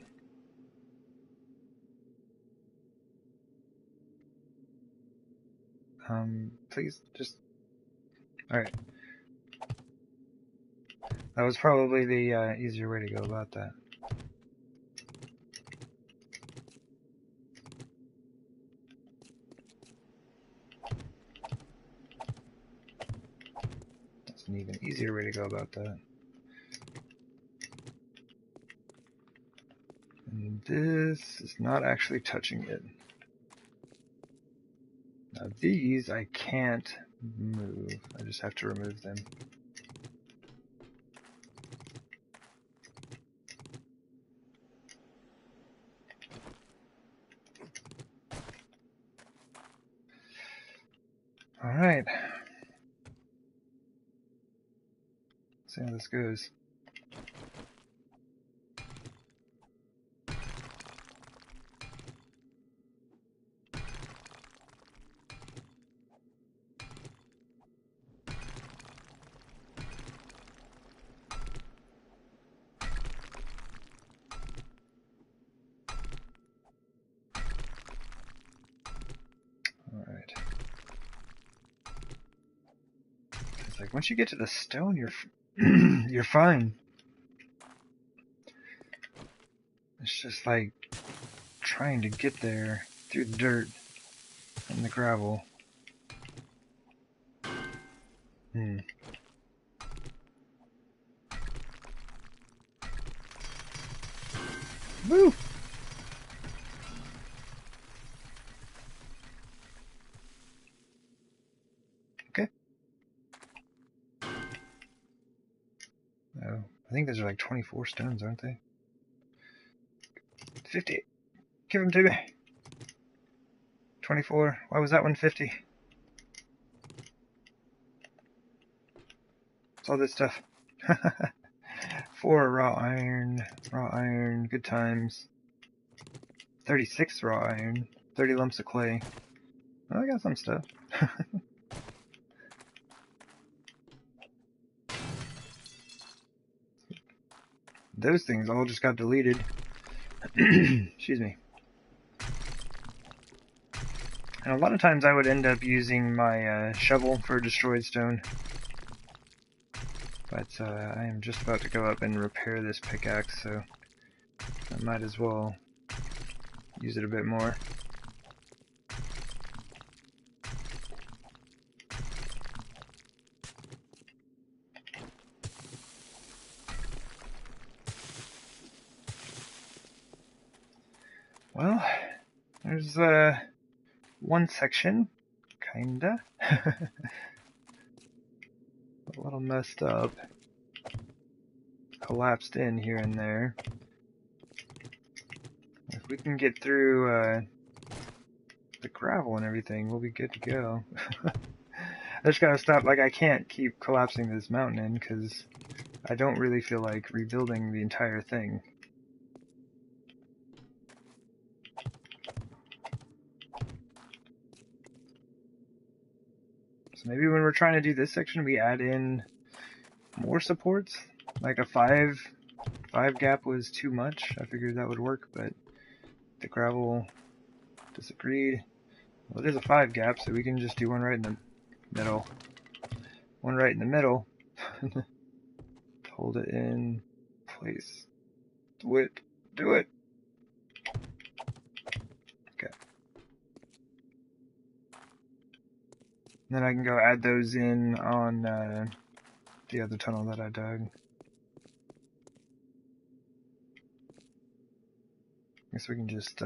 Please, just... Alright. That was probably the easier way to go about that. That's an even easier way to go about that. And this is not actually touching it. Now these I can't move. I just have to remove them. Alright. See how this goes. It's like once you get to the stone, you're you're fine. It's just like trying to get there through the dirt and the gravel. Woo! Okay. Oh, I think those are like 24 stones, aren't they? 50. Give them to me. 24. Why was that one 50? It's all this stuff. 4 raw iron, good times. 36 raw iron, 30 lumps of clay. Well, I got some stuff. Those things all just got deleted. Excuse me. And a lot of times I would end up using my shovel for destroyed stone. But I am just about to go up and repair this pickaxe, so I might as well use it a bit more. Well, there's one section, kinda. A little messed up. Collapsed in here and there. If we can get through the gravel and everything, we'll be good to go. I just gotta stop, like I can't keep collapsing this mountain in because I don't really feel like rebuilding the entire thing. So maybe when we're trying to do this section, we add in more supports. Like a 5 gap was too much. I figured that would work, but the gravel disagreed. Well, it is a 5 gap, so we can just do one right in the middle. One right in the middle. Hold it in place. Do it. Do it. Okay. And then I can go add those in on the other tunnel that I dug. Guess we can just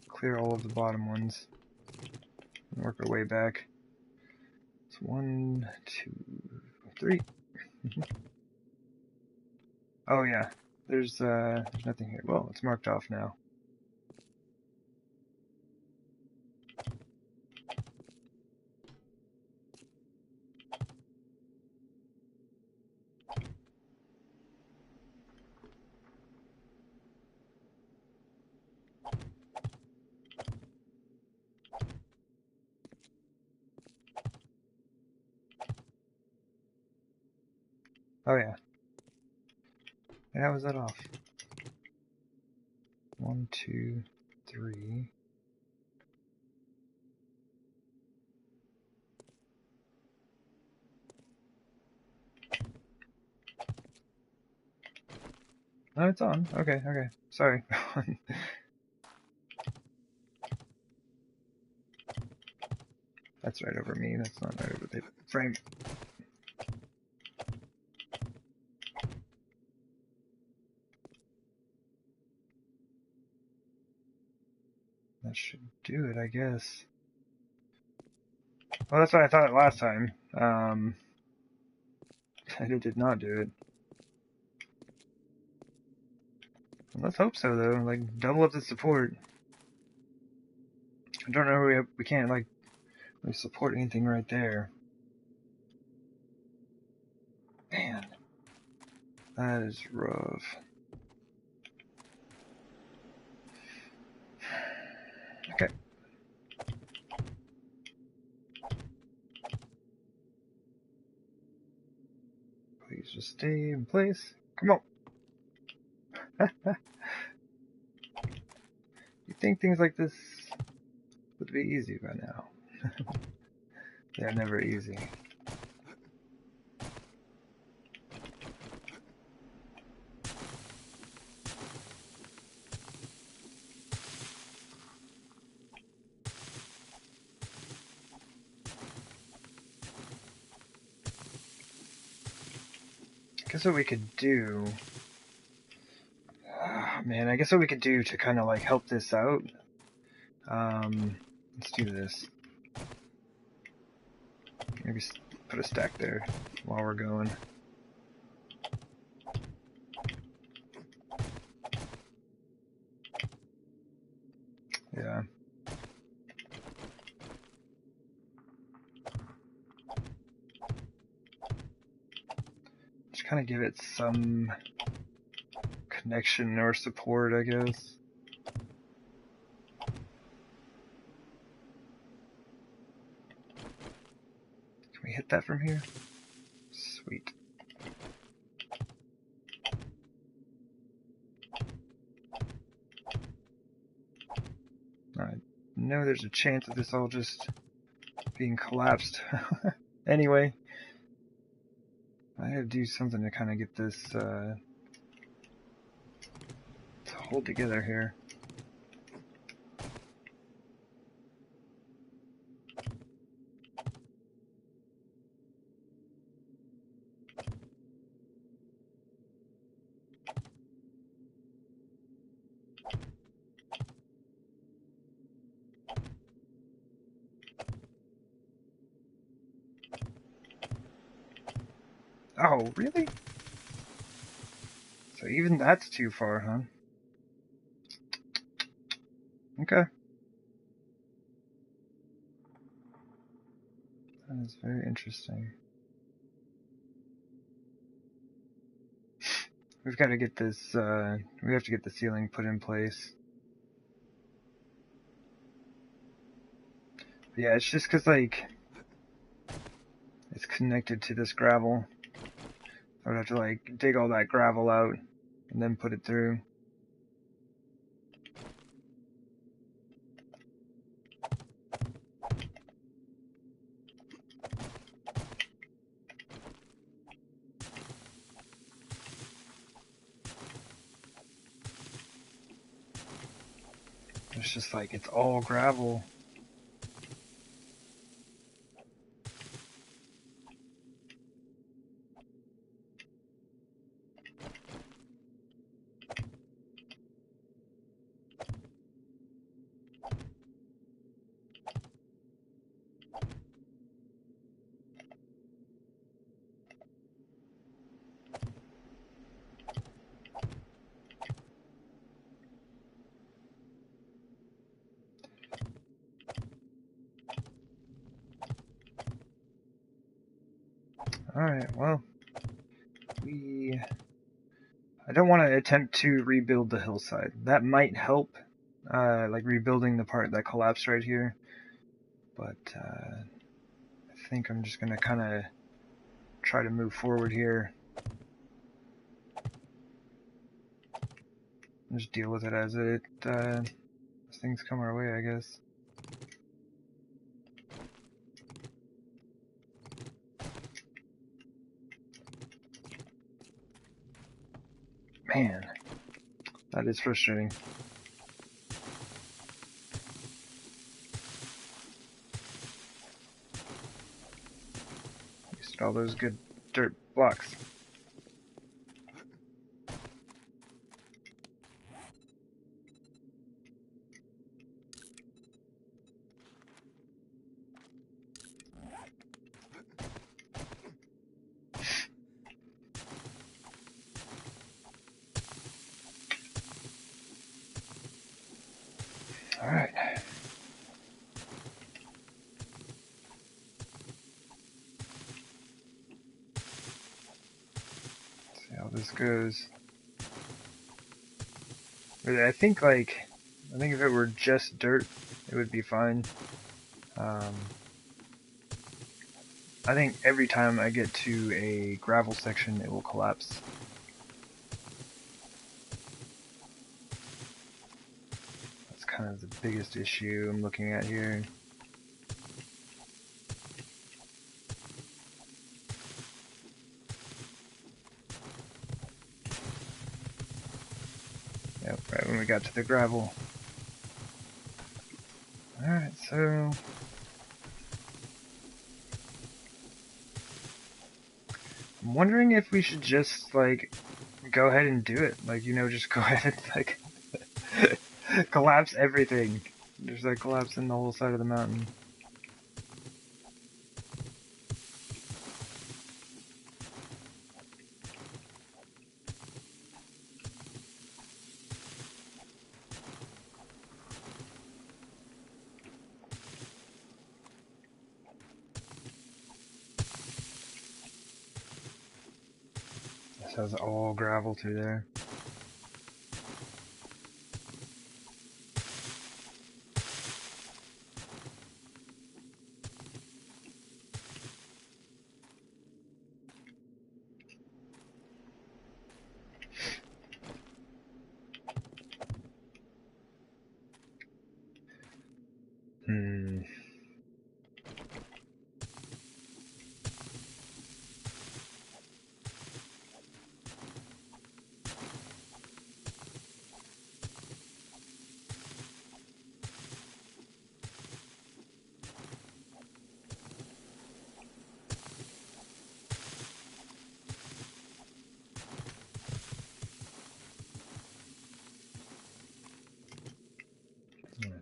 clear all of the bottom ones and work our way back. It's 1, 2, 3. Oh yeah, there's nothing here. Well, it's marked off now. Oh yeah. And how was that off? 1, 2, 3. Oh, it's on. Okay, okay. Sorry. That's right over me. That's not right over the frame. That should do it, I guess. Well, that's what I thought last time. And it did not do it. Let's hope so, though. Like, double up the support. I don't know, we can't, like, really support anything right there. Man. That is rough. Okay. Please just stay in place. Come on. You'd think things like this would be easy by now. They're never easy. guess what we could do... man, I guess what we could do to kind of like help this out... let's do this. Maybe put a stack there while we're going. Yeah. Just kind of give it some connection or support, I guess. Can we hit that from here? Sweet. I know there's a chance of this all just being collapsed. Anyway, I gotta do something to kind of get this to hold together here. Oh, really? So even that's too far, huh? Okay. That is very interesting. We've got to get this, we have to get the ceiling put in place. Yeah, it's just because, like, it's connected to this gravel. I would have to, like, dig all that gravel out and then put it through. It's just like, it's all gravel. Alright, well, I don't want to attempt to rebuild the hillside. That might help, like rebuilding the part that collapsed right here, but I think I'm just going to kind of try to move forward here. Just deal with it as things come our way, I guess. Man, that is frustrating. Wasted all those good dirt blocks. Alright. See how this goes. Really, I think if it were just dirt, it would be fine. I think every time I get to a gravel section, it will collapse. That's kind of the biggest issue I'm looking at here. Yep, right when we got to the gravel. Alright, so... I'm wondering if we should just, like, go ahead and do it. Like, you know, just go ahead and, like, collapse everything. Just, like, collapsing the whole side of the mountain. This has all gravel through there.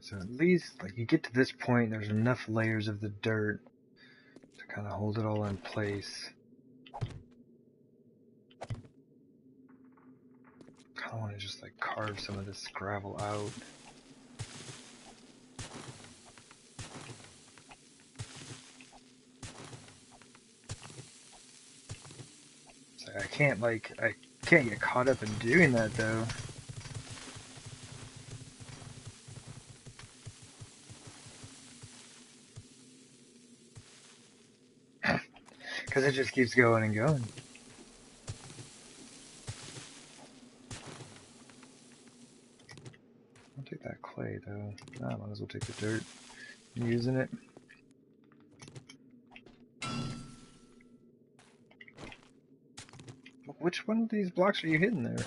So at least, like, you get to this point, there's enough layers of the dirt to kind of hold it all in place. Kind of want to just, like, carve some of this gravel out. So I can't get caught up in doing that, though. Because it just keeps going and going. I'll take that clay, though. I might as well take the dirt. I'm using it. Which one of these blocks are you hitting there?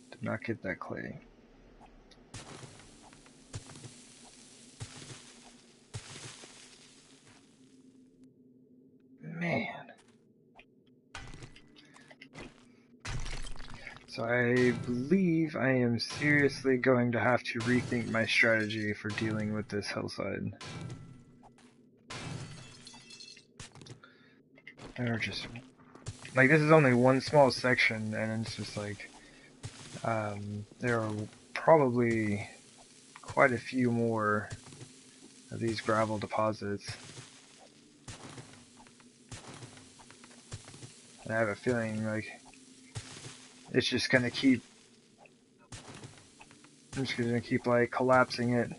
Did not get that clay. Man. So I believe I am seriously going to have to rethink my strategy for dealing with this hillside. Or just, like, this is only one small section, and it's just like, there are probably quite a few more of these gravel deposits. And I have a feeling, like, it's just gonna keep, I'm just gonna keep, like, collapsing it.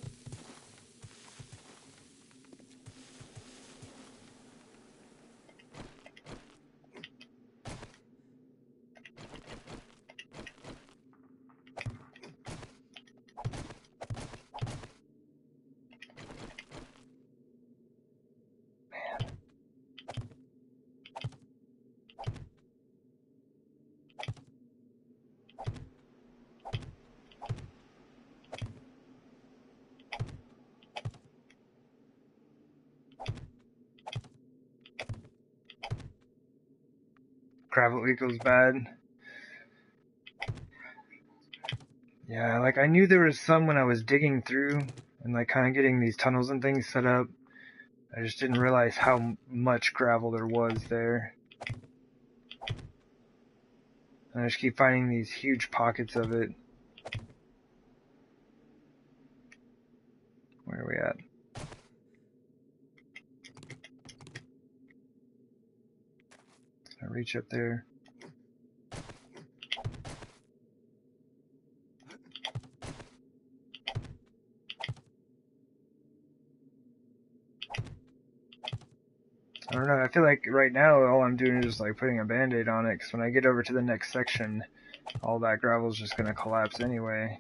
Gravel equals bad. Yeah, like, I knew there was some when I was digging through and, like, kind of getting these tunnels and things set up. I just didn't realize how much gravel there was there. And I just keep finding these huge pockets of it. Where are we at? Can I reach up there? I don't know, I feel like right now all I'm doing is just, like, putting a band-aid on it, because when I get over to the next section, all that gravel is just going to collapse anyway.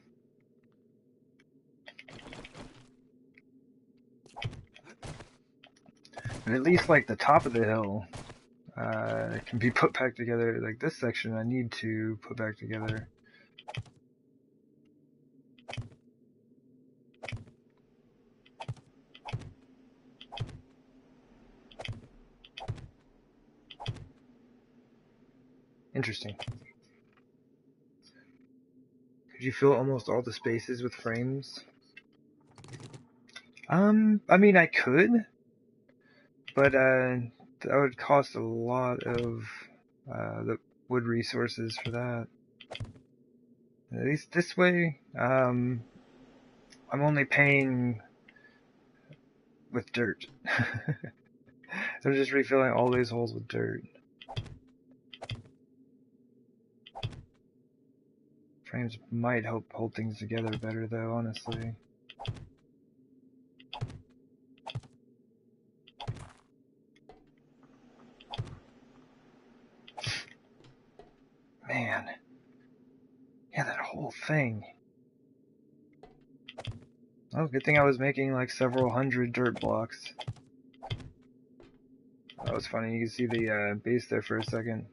But at least, like, the top of the hill can be put back together. Like, this section I need to put back together. Interesting. Could you fill almost all the spaces with frames? I mean, I could, but that would cost a lot of the wood resources for that. At least this way, I'm only paying with dirt. I'm just refilling all these holes with dirt. Frames might help hold things together better, though, honestly. Man. Yeah, that whole thing. Oh, good thing I was making like several hundred dirt blocks. That was funny. You can see the base there for a second.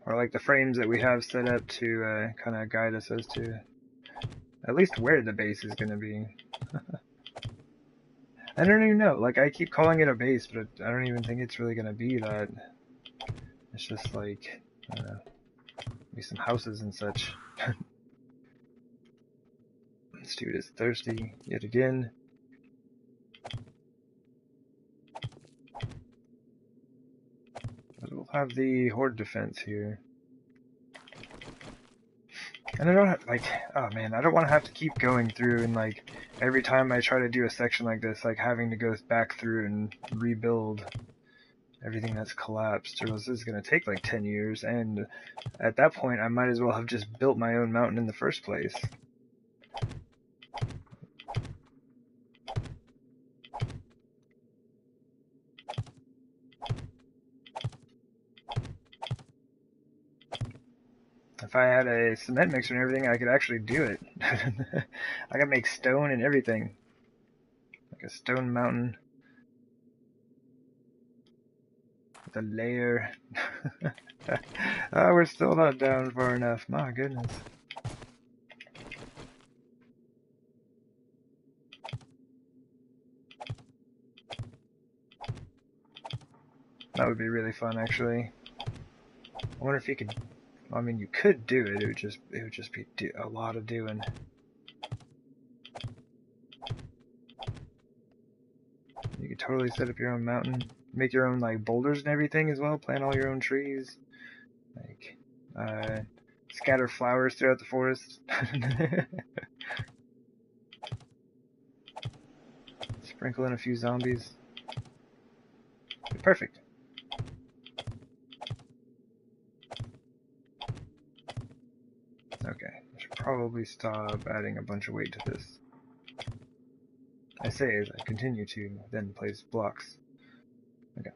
Or like the frames that we have set up to kind of guide us as to at least where the base is going to be. I don't even know. Like, I keep calling it a base, but I don't even think it's really going to be that. It's just like, I don't know, maybe some houses and such. This dude is thirsty yet again. But we'll have the horde defense here. And I don't have, like, oh man, I don't want to have to keep going through and like every time I try to do a section like this, like having to go back through and rebuild everything that's collapsed, or else this is going to take like 10 years, and at that point I might as well have just built my own mountain in the first place. If I had a cement mixer and everything, I could actually do it. I could make stone and everything. Like a stone mountain. With a layer. Oh, we're still not down far enough. My goodness. That would be really fun, actually. I wonder if you could... I mean, you could do it. It would just be a lot of doing. You could totally set up your own mountain, make your own like boulders and everything as well. Plant all your own trees, like scatter flowers throughout the forest. Sprinkle in a few zombies. Perfect. Okay, I should probably stop adding a bunch of weight to this. I say as I continue to then place blocks. Okay.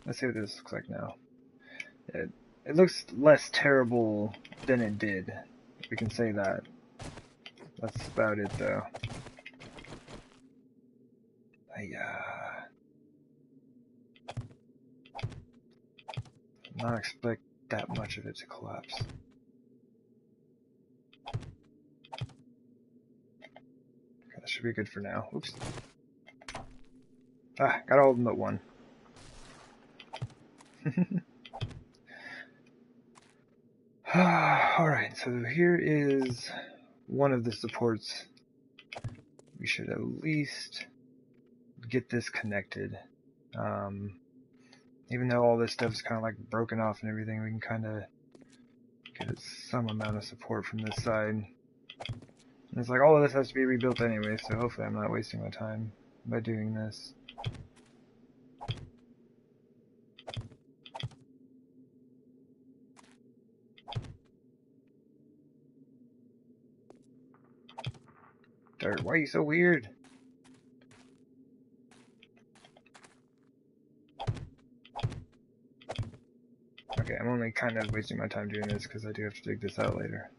Let's see what this looks like now. It looks less terrible than it did. We can say that. That's about it, though. Not expect that much of it to collapse. Okay, that should be good for now. Oops. Ah, got all of them but one. Alright, so here is one of the supports. We should at least get this connected. Even though all this stuff is kind of like broken off and everything, we can kind of get some amount of support from this side. And it's like all of this has to be rebuilt anyway, so hopefully I'm not wasting my time by doing this. Dirt, why are you so weird? Okay, I'm only kind of wasting my time doing this because I do have to dig this out later.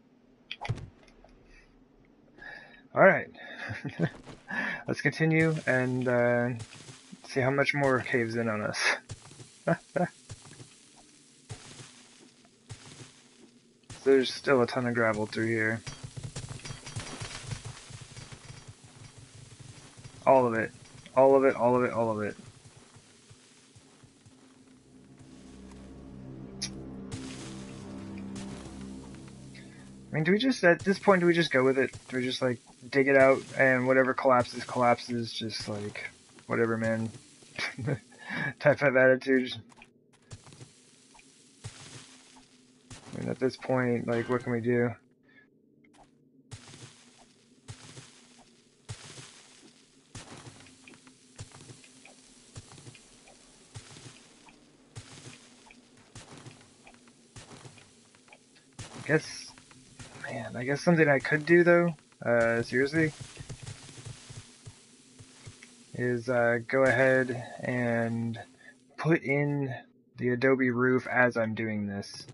Alright, let's continue and see how much more caves in on us. So there's still a ton of gravel through here. All of it. All of it, all of it, all of it. I mean, do we just, at this point, do we just go with it? Do we just, like, dig it out and whatever collapses, collapses, just, like, whatever, man, type of attitude? I mean, at this point, like, what can we do? I guess, man, I guess something I could do, though, seriously, is, go ahead and put in the Adobe roof as I'm doing this.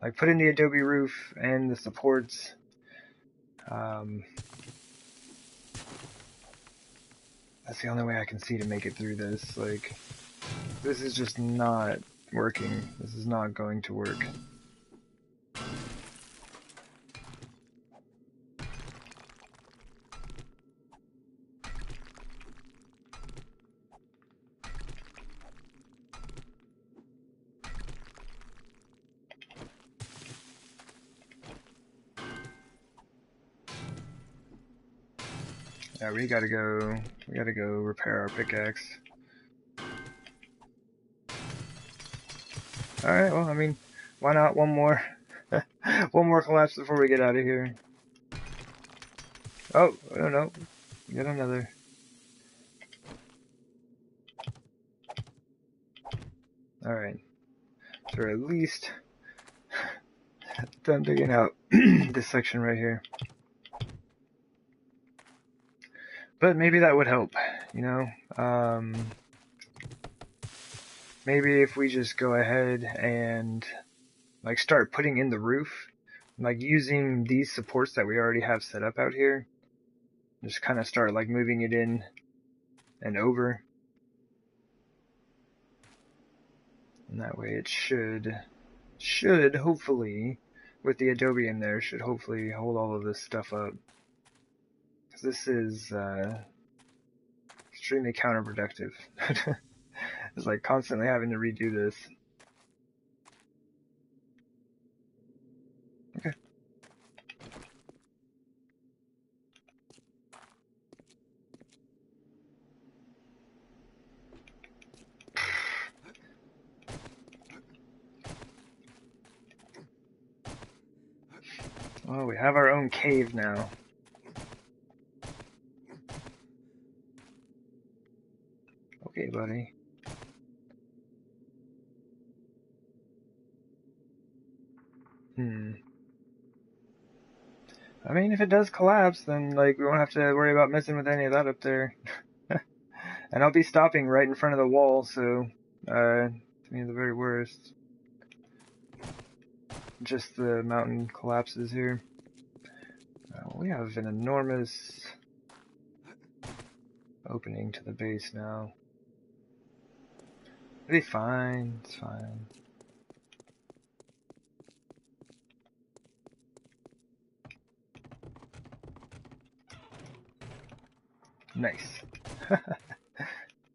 Like, put in the Adobe roof and the supports. That's the only way I can see to make it through this. Like, this is just not working. This is not going to work. Yeah, we gotta go repair our pickaxe. Alright, well, I mean, why not one more? One more collapse before we get out of here. Oh, no, get another. Alright, so we're at least done digging out this section right here. But maybe that would help, you know? Maybe if we just go ahead and, like, start putting in the roof, like, using these supports that we already have set up out here, just kind of start, like, moving it in and over. And that way it should hopefully, with the Adobe in there, should hopefully hold all of this stuff up. Because this is extremely counterproductive. It's like constantly having to redo this. Okay. Well, we have our own cave now. Okay, buddy. I mean, if it does collapse, then, like, we won't have to worry about messing with any of that up there. And I'll be stopping right in front of the wall, so, I mean, the very worst. Just the mountain collapses here. We have an enormous opening to the base now. It'll be fine, it's fine. Nice.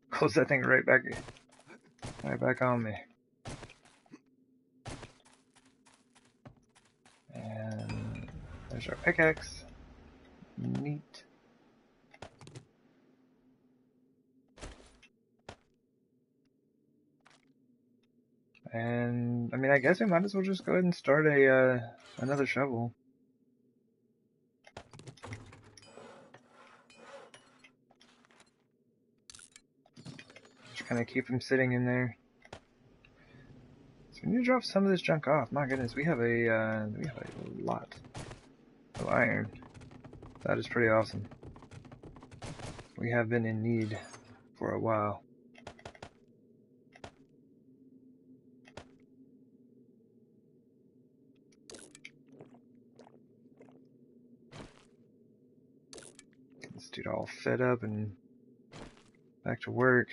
Close that thing right back on me. And there's our pickaxe. Neat. And I mean, I guess we might as well just go ahead and start another shovel. Just kind of keep him sitting in there. So we need to drop some of this junk off. My goodness, we have a lot of iron. That is pretty awesome. We have been in need for a while. This dude all fed up and back to work.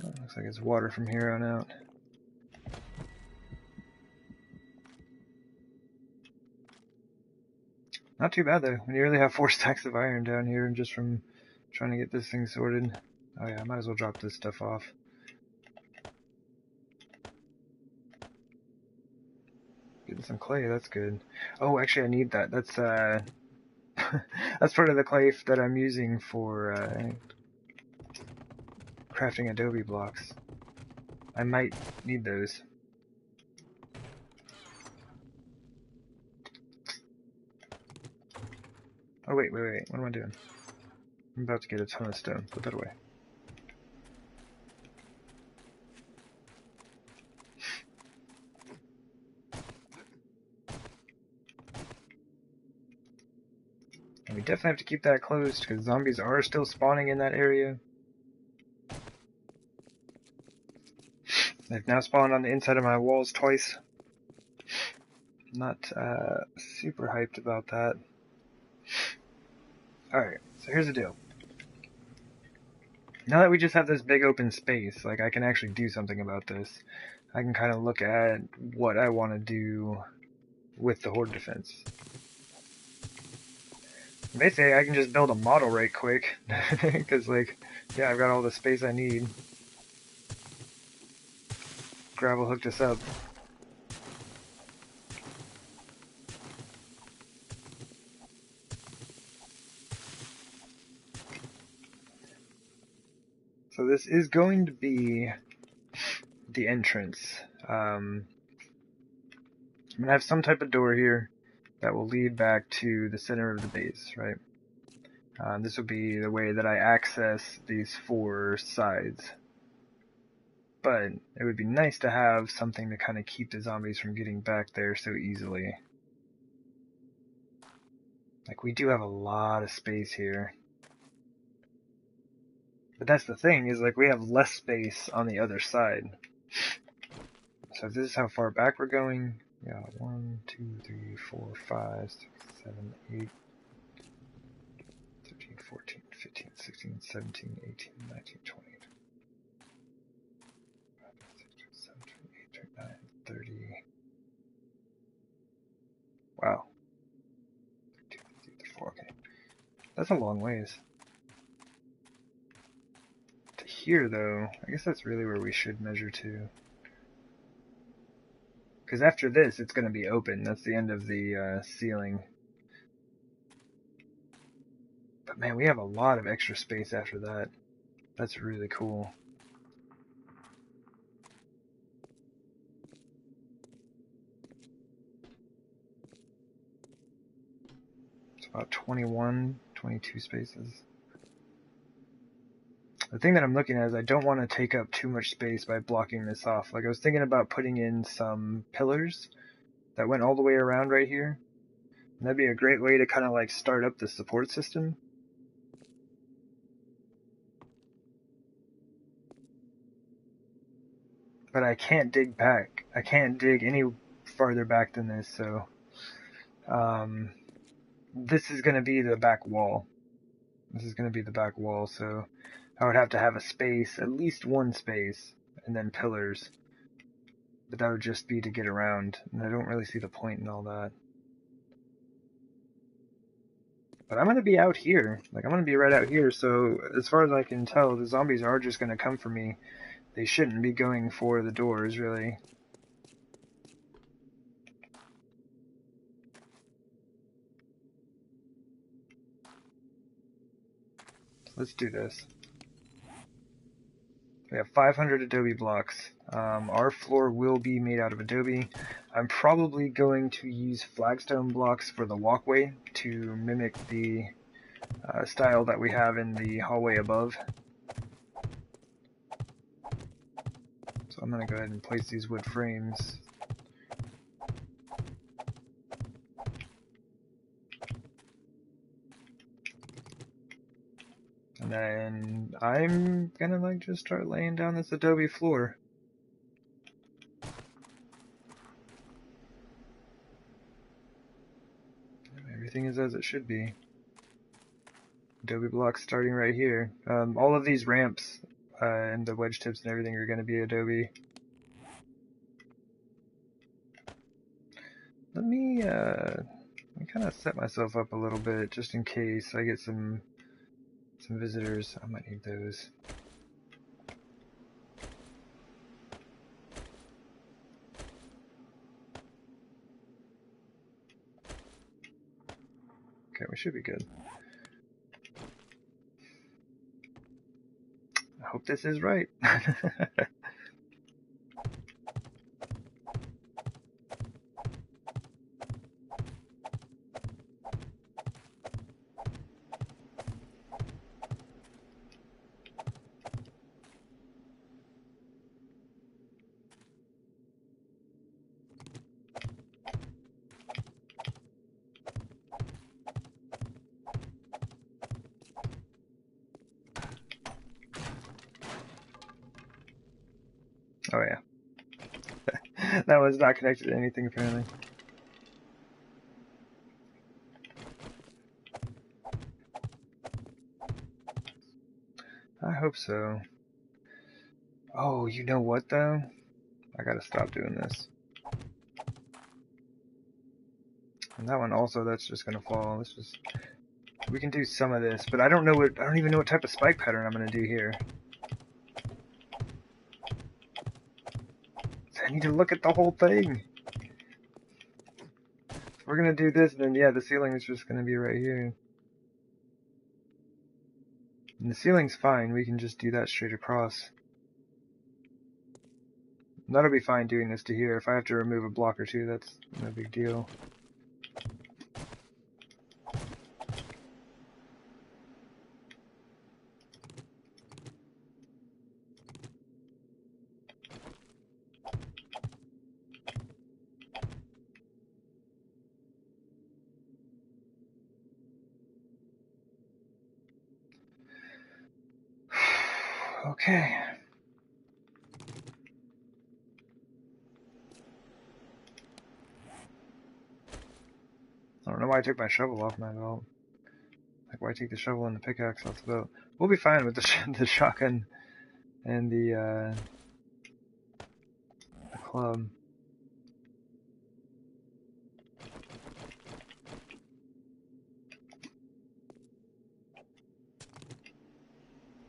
Oh, looks like it's water from here on out. Not too bad though. We nearly have 4 stacks of iron down here just from trying to get this thing sorted. Oh yeah, I might as well drop this stuff off. Getting some clay, that's good. Oh, actually I need that. That's that's part of the clay that I'm using for crafting adobe blocks. I might need those. Oh wait, what am I doing? I'm about to get a ton of stone. Put that away. And we definitely have to keep that closed because zombies are still spawning in that area. They've now spawned on the inside of my walls twice. Not super hyped about that. Alright, so here's the deal. Now that we just have this big open space, like I can actually do something about this. I can kind of look at what I want to do with the horde defense. Basically, I can just build a model right quick, because like, yeah, I've got all the space I need. Gravel hooked us up. So this is going to be the entrance. I'm going to have some type of door here that will lead back to the center of the base, right? This will be the way that I access these 4 sides. But it would be nice to have something to kind of keep the zombies from getting back there so easily. Like, we do have a lot of space here. But that's the thing, is like we have less space on the other side. So if this is how far back we're going, yeah, 1, 2, 3, 4, 5, 6, 7, 8, 13, 14, 15, 16, 17, 18, 19, 20, 29, 30. Wow. 2, 3, 4, okay. That's a long ways. To here, though, I guess that's really where we should measure to. Because after this, it's going to be open. That's the end of the ceiling. But man, we have a lot of extra space after that. That's really cool. It's about 21, 22 spaces. The thing that I'm looking at is I don't want to take up too much space by blocking this off. Like I was thinking about putting in some pillars that went all the way around right here. And that'd be a great way to kind of like start up the support system. But I can't dig back. I can't dig any farther back than this, so this is going to be the back wall. This is going to be the back wall, so I would have to have a space, at least one space, and then pillars. But that would just be to get around, and I don't really see the point in all that. But I'm going to be out here. Like, I'm going to be right out here, so as far as I can tell, the zombies are just going to come for me. They shouldn't be going for the doors, really. Let's do this. We have 500 adobe blocks. Our floor will be made out of adobe. I'm probably going to use flagstone blocks for the walkway to mimic the style that we have in the hallway above. So I'm going to go ahead and place these wood frames. And then I'm gonna like just start laying down this adobe floor. Everything is as it should be. Adobe blocks starting right here. All of these ramps and the wedge tips and everything are going to be adobe. Let me kind of set myself up a little bit just in case I get some visitors. I might need those. Okay, we should be good. I hope this is right. Oh yeah. That one's not connected to anything apparently. I hope so. Oh, you know what though? I gotta stop doing this. And that one also, that's just gonna fall. Let's just, we can do some of this, but I don't even know what type of spike pattern I'm gonna do here. I need to look at the whole thing. If we're gonna do this, then yeah, the ceiling is just gonna be right here. And the ceiling's fine, we can just do that straight across. That'll be fine doing this to here. If I have to remove a block or two, that's no big deal. Okay. I don't know why I took my shovel off my belt. Like, why take the shovel and the pickaxe off the belt? We'll be fine with the shotgun and the club.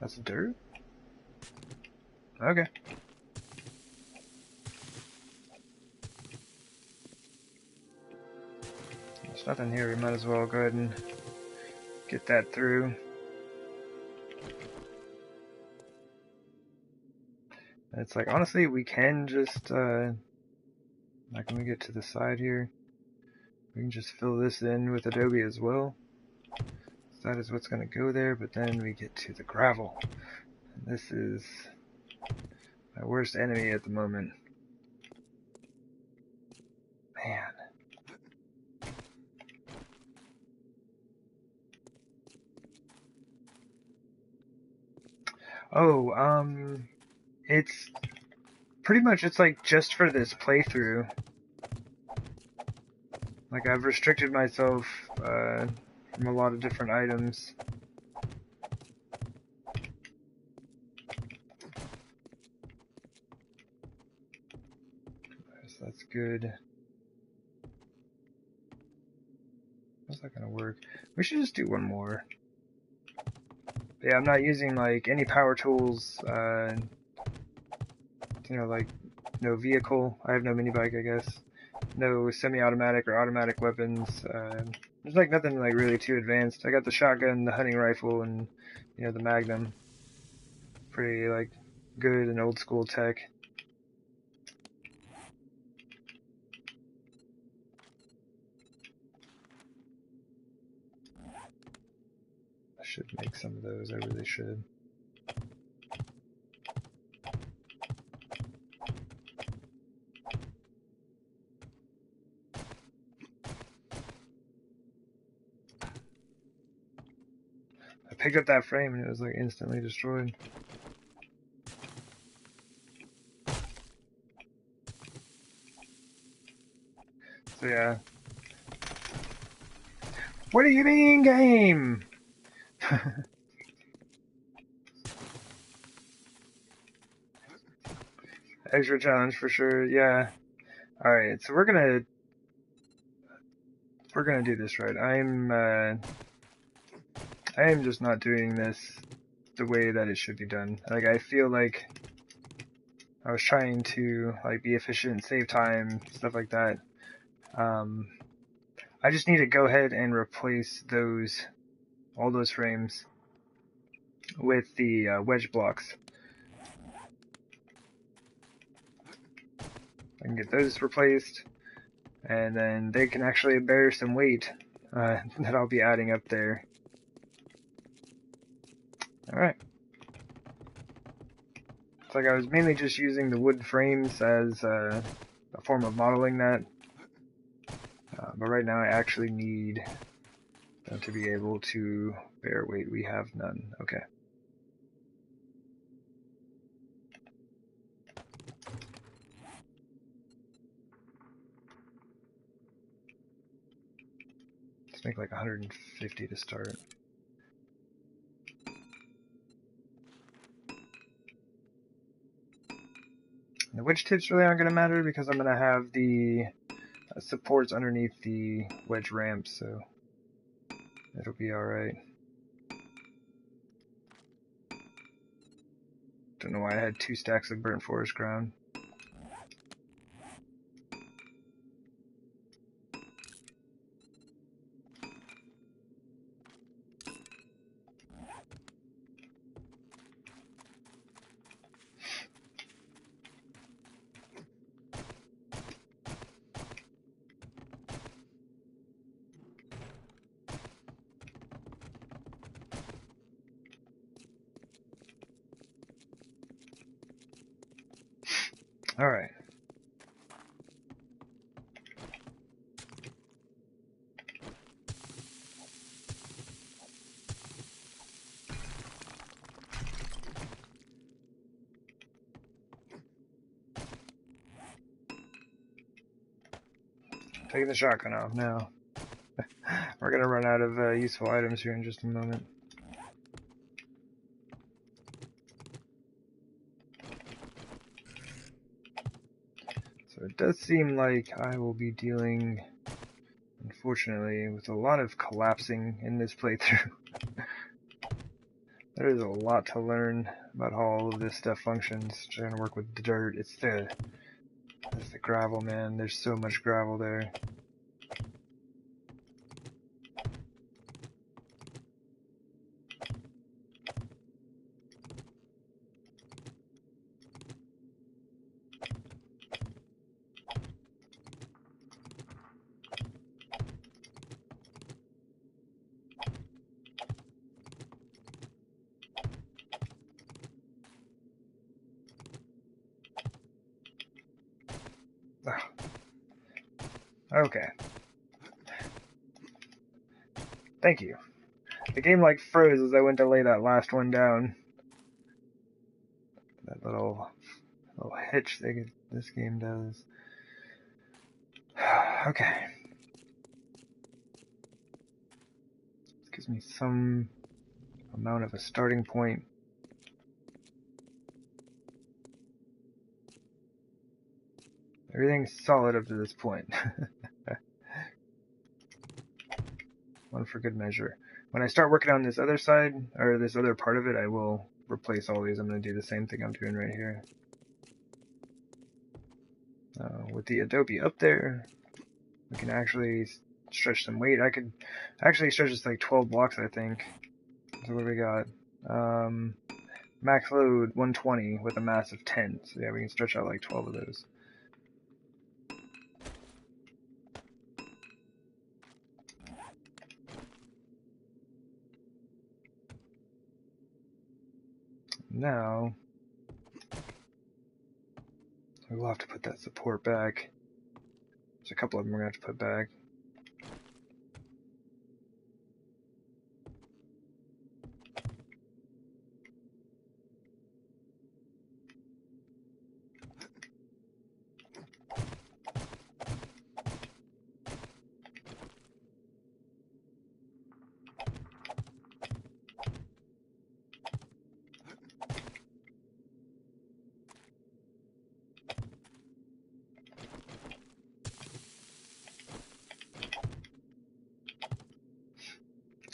That's dirt? Okay. There's nothing here, we might as well go ahead and get that through. It's like, honestly, we can just, like when we get to the side here, we can just fill this in with adobe as well. So that is what's going to go there, but then we get to the gravel. And this is my worst enemy at the moment. Man. Oh, it's pretty much, it's like just for this playthrough. Like, I've restricted myself from a lot of different items. So that's good. How's that gonna work? We should just do one more. But yeah, I'm not using like any power tools, you know, like no vehicle. I have no mini bike, I guess. No semi-automatic or automatic weapons. There's like nothing like really too advanced. I got the shotgun, the hunting rifle, and you know, the Magnum. Pretty like good and old school tech. I should make some of those, I really should. I picked up that frame and it was like instantly destroyed. So yeah. What do you mean, game? Extra challenge for sure, yeah. Alright, so we're gonna do this right. I am just not doing this the way that it should be done. Like, I feel like I was trying to like be efficient, save time, stuff like that. I just need to go ahead and replace all those frames with the wedge blocks. I can get those replaced, and then they can actually bear some weight that I'll be adding up there. Alright. It's like I was mainly just using the wood frames as a form of modeling that. But right now I actually need them to be able to bear weight. We have none. Okay. Let's make like 150 to start. The wedge tips really aren't going to matter because I'm going to have the supports underneath the wedge ramps, so it'll be alright. Don't know why I had 2 stacks of burnt forest ground. Alright. Taking the shotgun off now. We're gonna run out of useful items here in just a moment. So it does seem like I will be dealing, unfortunately, with a lot of collapsing in this playthrough. There is a lot to learn about how all of this stuff functions. Trying to work with the dirt. It's the gravel, man. There's so much gravel there. Okay. Thank you. The game like froze as I went to lay that last one down. That little hitch that this game does. Okay. This gives me some amount of a starting point. Everything's solid up to this point. One for good measure. When I start working on this other side, or this other part of it, I will replace all these. I'm going to do the same thing I'm doing right here. With the Adobe up there, we can actually stretch some weight. I could actually stretch this like 12 blocks, I think. So what do we got? Max load 120 with a mass of 10. So yeah, we can stretch out like 12 of those. Now, we will have to put that support back. There's a couple of them we're going to have to put back.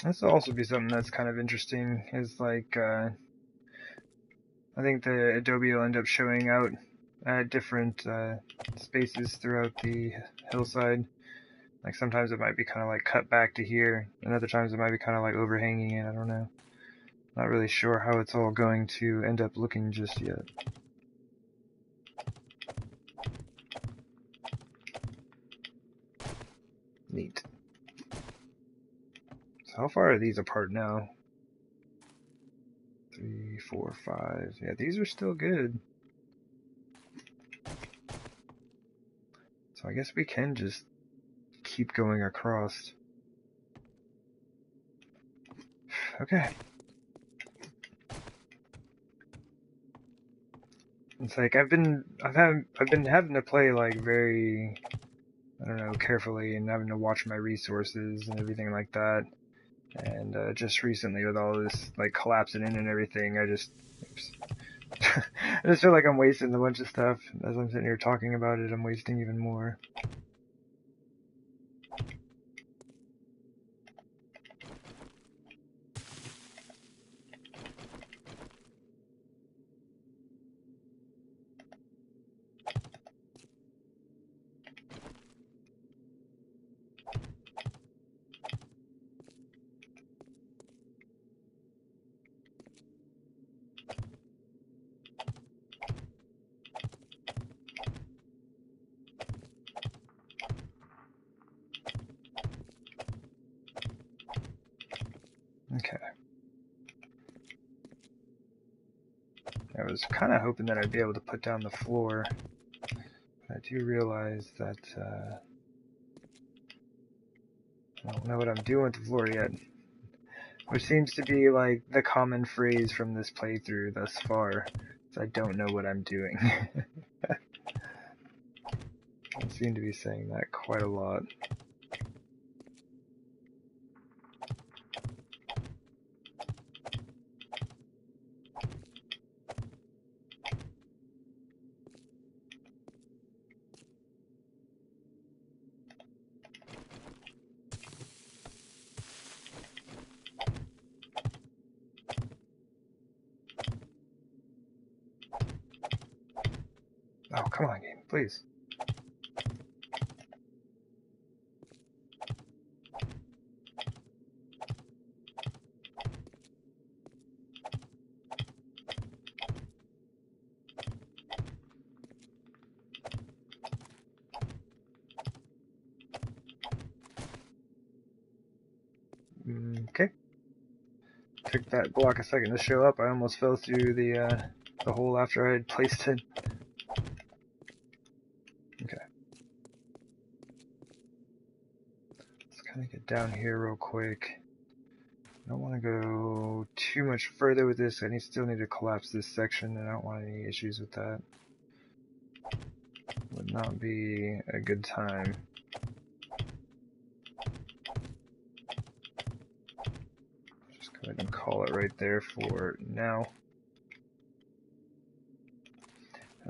This will also be something that's kind of interesting, is like, I think the Adobe will end up showing out different spaces throughout the hillside. Like sometimes it might be kind of like cut back to here, and other times it might be kind of like overhanging it. I don't know. Not really sure how it's all going to end up looking just yet. Neat. So how far are these apart now? 3, 4, 5. Yeah, these are still good. So I guess we can just keep going across. Okay. It's like I've been having to play like very, I don't know, carefully, and having to watch my resources and everything like that. And just recently with all this like collapsing in and everything, oops. I just feel like I'm wasting a bunch of stuff. As I'm sitting here talking about it, I'm wasting even more. Okay. I was kind of hoping that I'd be able to put down the floor. But I do realize that I don't know what I'm doing with the floor yet. Which seems to be like the common phrase from this playthrough thus far. I don't know what I'm doing. I seem to be saying that quite a lot. Oh, come on, game, please. Okay. Took that block a second to show up. I almost fell through the hole after I had placed it. Okay. Let's kind of get down here real quick. I don't want to go too much further with this. I still need to collapse this section, and I don't want any issues with that. Would not be a good time. Just go ahead and call it right there for now.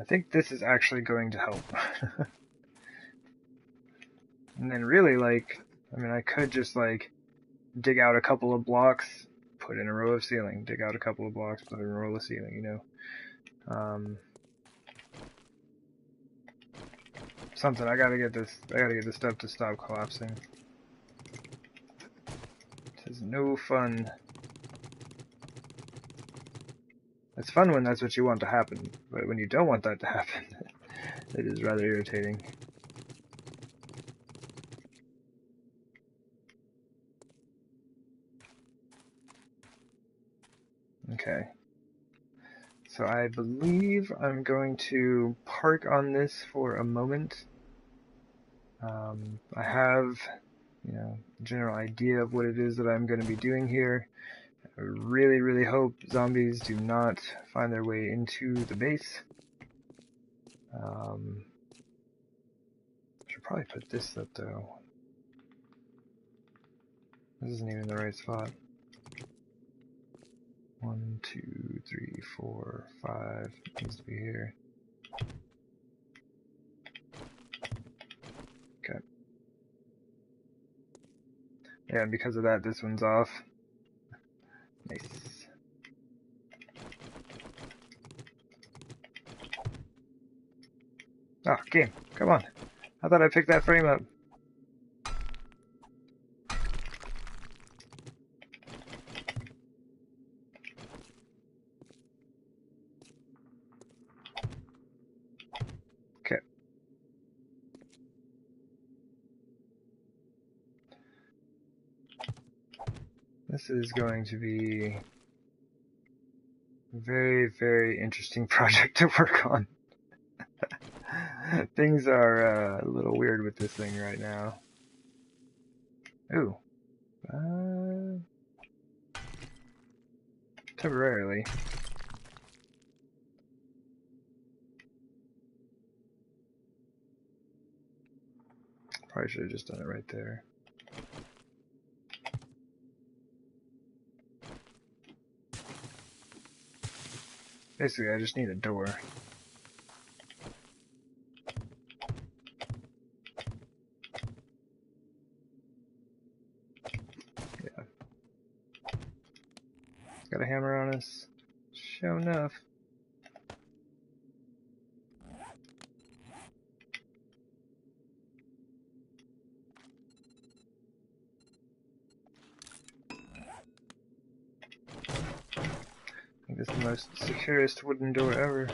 I think this is actually going to help. And then really, like, I mean, I could just, like, dig out a couple of blocks, put in a row of ceiling, dig out a couple of blocks, put in a row of ceiling, you know. Something, I gotta get this stuff to stop collapsing. It is no fun. It's fun when that's what you want to happen, but when you don't want that to happen, it is rather irritating. Okay. So I believe I'm going to park on this for a moment. I have, you know, a general idea of what it is that I'm going to be doing here. I really, really hope zombies do not find their way into the base. Should probably put this up though. This isn't even the right spot. 1, 2, 3, 4, 5. Needs to be here. Okay. Yeah, and because of that, this one's off. Nice. Oh, game, come on. I thought I picked that frame up. This is going to be a very, very interesting project to work on. Things are a little weird with this thing right now. Ooh. Temporarily. Probably should have just done it right there. Basically, I just need a door. Yeah. Got a hammer on us. Sure enough. I think this is the most securest wooden door ever.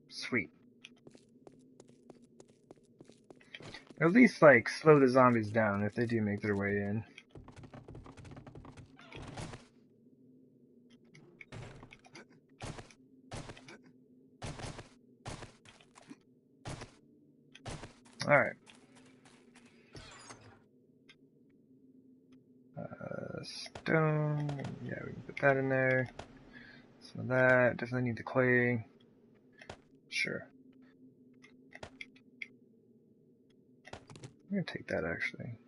Sweet. Or at least, like, slow the zombies down if they do make their way in. Alright. Stone. Yeah, we can put that in there. Some of that. Definitely need the clay. Sure. I'm gonna take that, actually.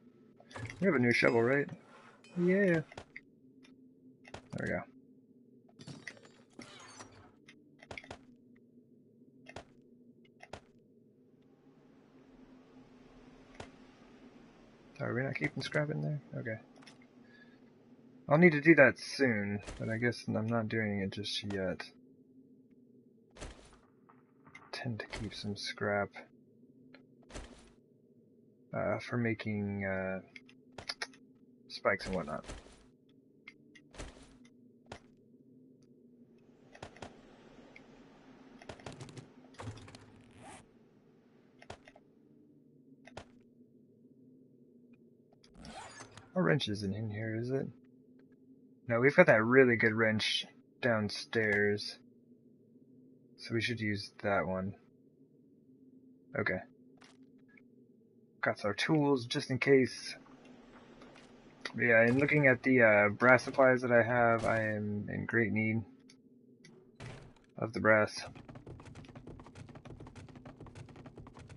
We have a new shovel, right? Yeah. There we go. Are we not keeping scrap in there? Okay. I'll need to do that soon, but I guess I'm not doing it just yet. Tend to keep some scrap for making spikes and whatnot. Our wrench isn't in here, is it? No, we've got that really good wrench downstairs. So we should use that one. Okay. Got our tools just in case. Yeah, and looking at the brass supplies that I have, I am in great need of the brass.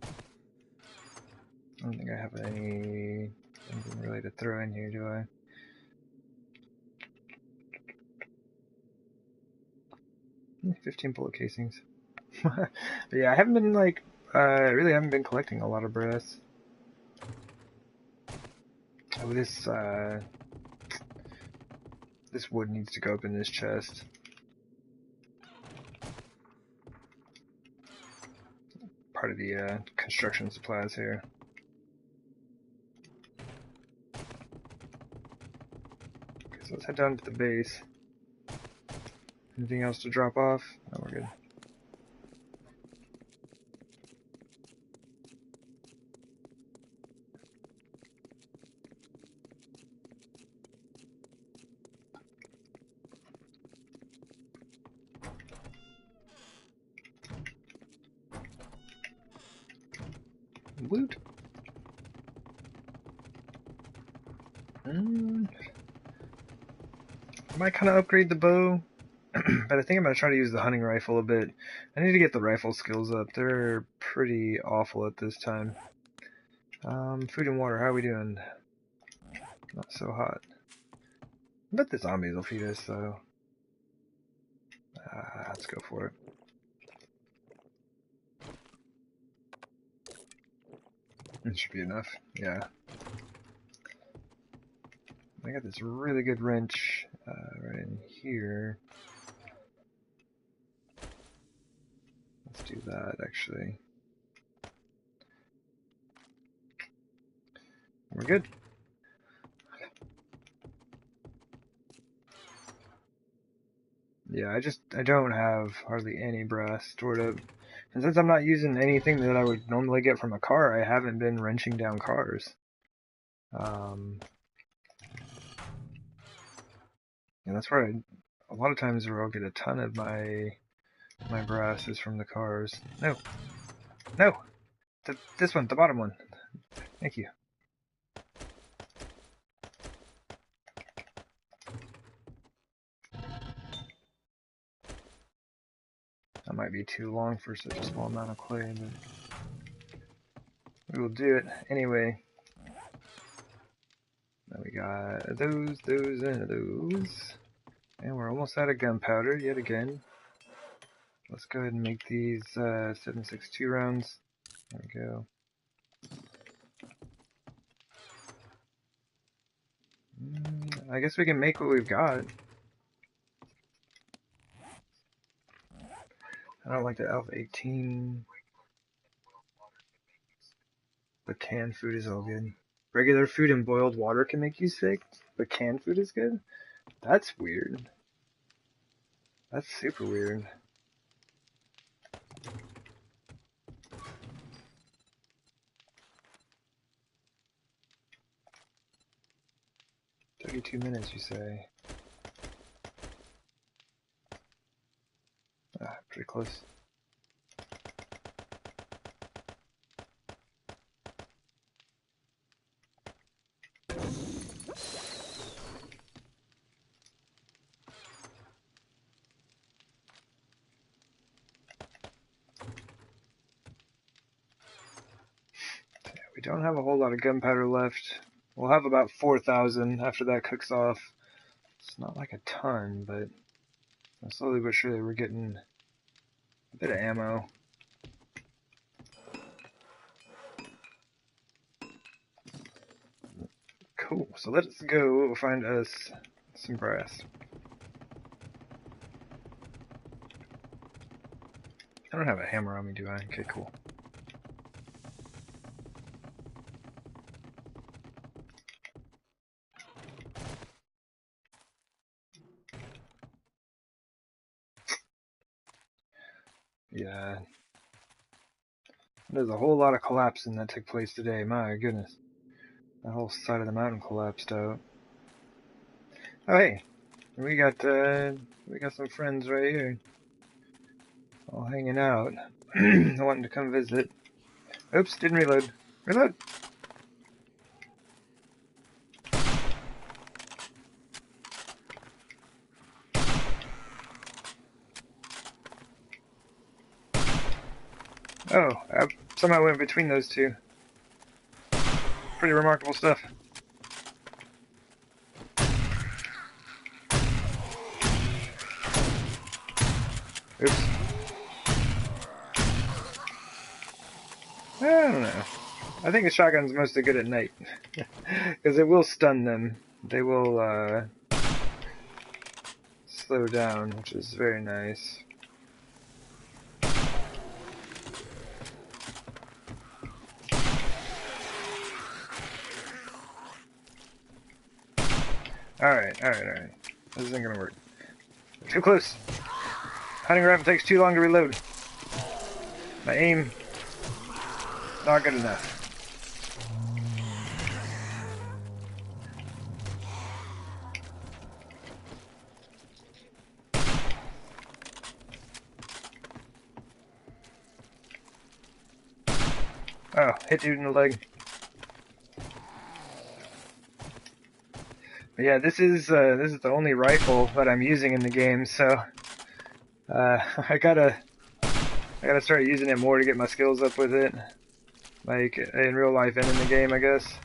I don't think I have anything really to throw in here, do I? Hmm, 15 bullet casings. But yeah, I haven't been like, really haven't been collecting a lot of brass. Oh, this wood needs to go up in this chest. Part of the construction supplies here. Okay, so let's head down to the base. Anything else to drop off? No, we're good. Loot. I might kind of upgrade the bow, but I think I'm going to try to use the hunting rifle a bit. I need to get the rifle skills up. They're pretty awful at this time. Food and water, how are we doing? Not so hot. I bet the zombies will feed us, though. Let's go for it. It should be enough, yeah. I got this really good wrench right in here. Let's do that, actually. We're good. Yeah, I don't have hardly any brass stored up. And since I'm not using anything that I would normally get from a car, I haven't been wrenching down cars. And that's where a lot of times where I'll get a ton of my brass is from the cars. No, no, this one, the bottom one. Thank you. That might be too long for such a small amount of clay, but we will do it anyway. Now we got those, and those. And we're almost out of gunpowder yet again. Let's go ahead and make these 7.62 rounds. There we go. I guess we can make what we've got. I don't like the Alpha 18. But canned food is all good. Regular food and boiled water can make you sick, but canned food is good? That's weird. That's super weird. $32 you say? Ah, pretty close. We don't have a whole lot of gunpowder left. We'll have about 4,000 after that cooks off. It's not like a ton, but slowly but surely we're getting a bit of ammo. Cool, so let's go find us some brass. I don't have a hammer on me, do I? Okay, cool. Yeah. There's a whole lot of collapsing that took place today, my goodness. That whole side of the mountain collapsed out. Oh hey, we got some friends right here. All hanging out. Wanting to come visit. Oops, didn't reload. Reload! Oh, I somehow went between those two. Pretty remarkable stuff. Oops. I don't know. I think the shotgun's mostly good at night. Because it will stun them. They will, slow down, which is very nice. Alright. This isn't gonna work. Too close. Hunting rifle takes too long to reload. My aim, not good enough. Oh, hit dude in the leg. But yeah, this is the only rifle that I'm using in the game, so I gotta start using it more to get my skills up with it, like in real life and in the game, I guess.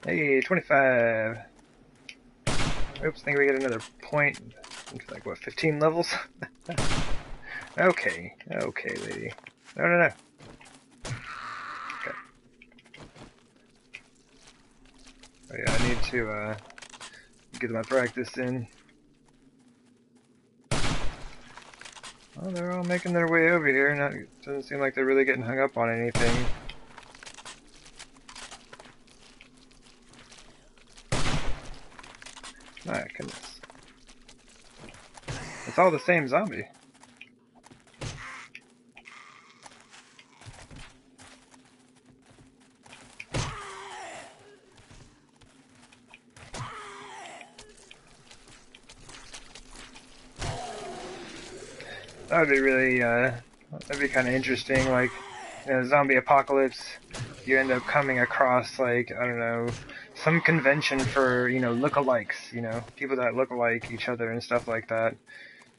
Hey, 25. Oops, think we get another point. Like what, 15 levels? Okay, lady. No. Okay. Oh yeah, I need to get my practice in. Well, they're all making their way over here. Doesn't seem like they're really getting hung up on anything. My goodness. It's all the same zombie. That would be really, that'd be kind of interesting, like, you know, zombie apocalypse, you end up coming across, like, I don't know, some convention for, you know, lookalikes, you know, people that look like each other and stuff like that,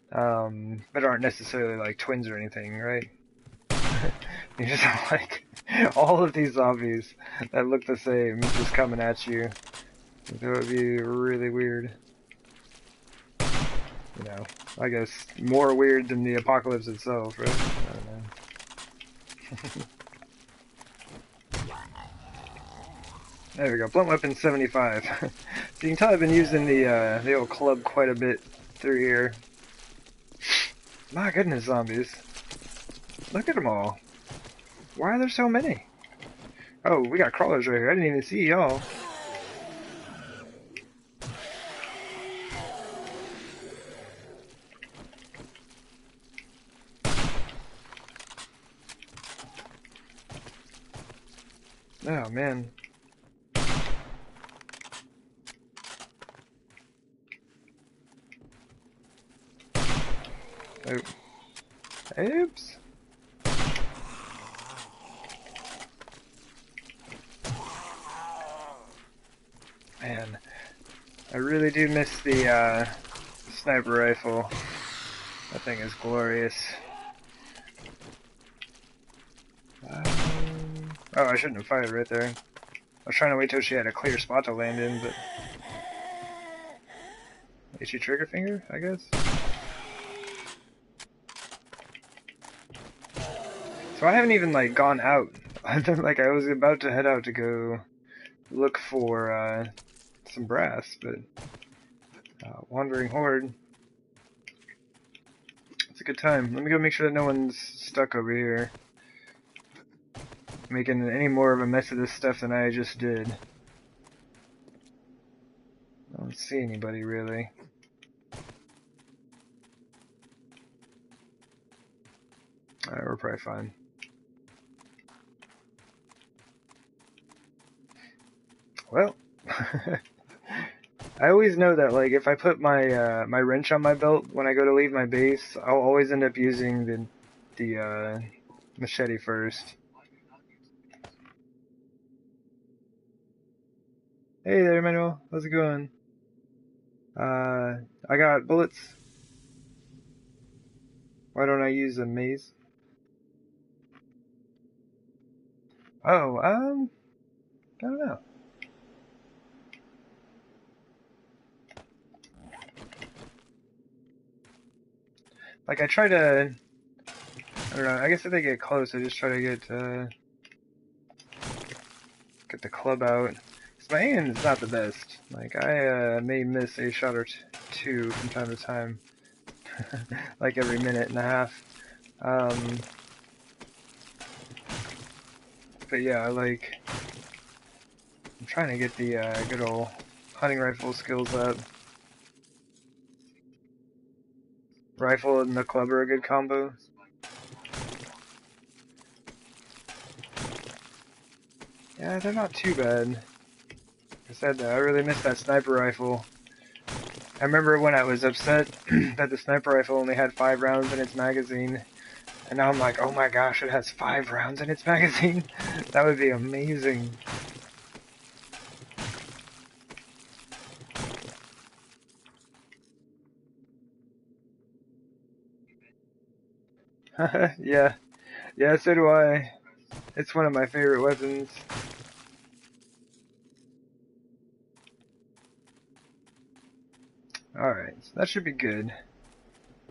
but aren't necessarily, like, twins or anything, right? You just have, like, all of these zombies that look the same just coming at you. That would be really weird. You know, I guess more weird than the apocalypse itself, right? I don't know. There we go. Blunt weapon 75. So you can tell I've been using the old club quite a bit through here. My goodness, zombies. Look at them all. Why are there so many? Oh, we got crawlers right here. I didn't even see y'all. Oh, man. Oh. Oops. Man, I really do miss the sniper rifle. That thing is glorious. Oh, I shouldn't have fired right there. I was trying to wait till she had a clear spot to land in, but... Itchy trigger finger, I guess? So I haven't even, like, gone out. Like, I was about to head out to go look for, some brass, but... Wandering Horde. It's a good time. Let me go make sure that no one's stuck over here. Making any more of a mess of this stuff than I just did. I don't see anybody, really. Alright, we're probably fine. Well, I always know that, like, if I put my my wrench on my belt when I go to leave my base, I'll always end up using the machete first. Hey there, Manuel. How's it going? I got bullets. Why don't I use a maze? Oh, I don't know. Like, I try to... I don't know, I guess if they get close, I just try to get the club out. Cause my aim is not the best. Like, I may miss a shot or two from time to time. Like every minute and a half. But yeah, like... I'm trying to get the good old hunting rifle skills up. Rifle and the club are a good combo. Yeah, they're not too bad. Like I said, I really miss that sniper rifle. I remember when I was upset that the sniper rifle only had 5 rounds in its magazine. And now I'm like, oh my gosh, it has 5 rounds in its magazine? That would be amazing. Yeah. Yeah, so do I. It's one of my favorite weapons. Alright, so that should be good.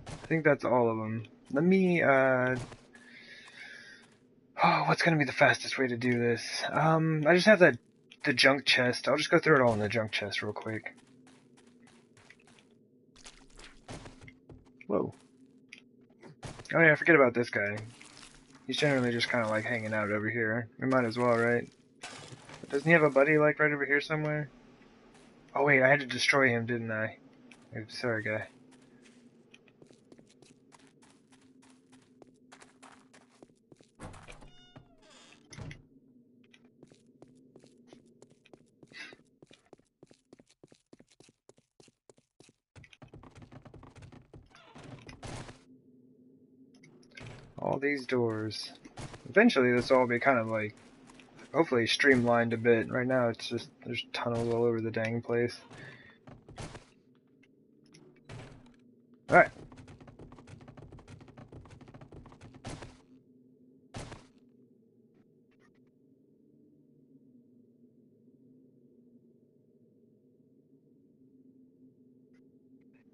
I think that's all of them. Let me, oh, what's gonna be the fastest way to do this? I just have the junk chest. I'll just go through it all in the junk chest real quick. Whoa. Oh yeah, forget about this guy. He's generally just kind of like hanging out over here. We might as well, right? Doesn't he have a buddy like right over here somewhere? Oh wait, I had to destroy him, didn't I? Oops, sorry, guy. All these doors. Eventually this will all be kind of like, hopefully streamlined a bit. Right now it's just, there's tunnels all over the dang place. Alright.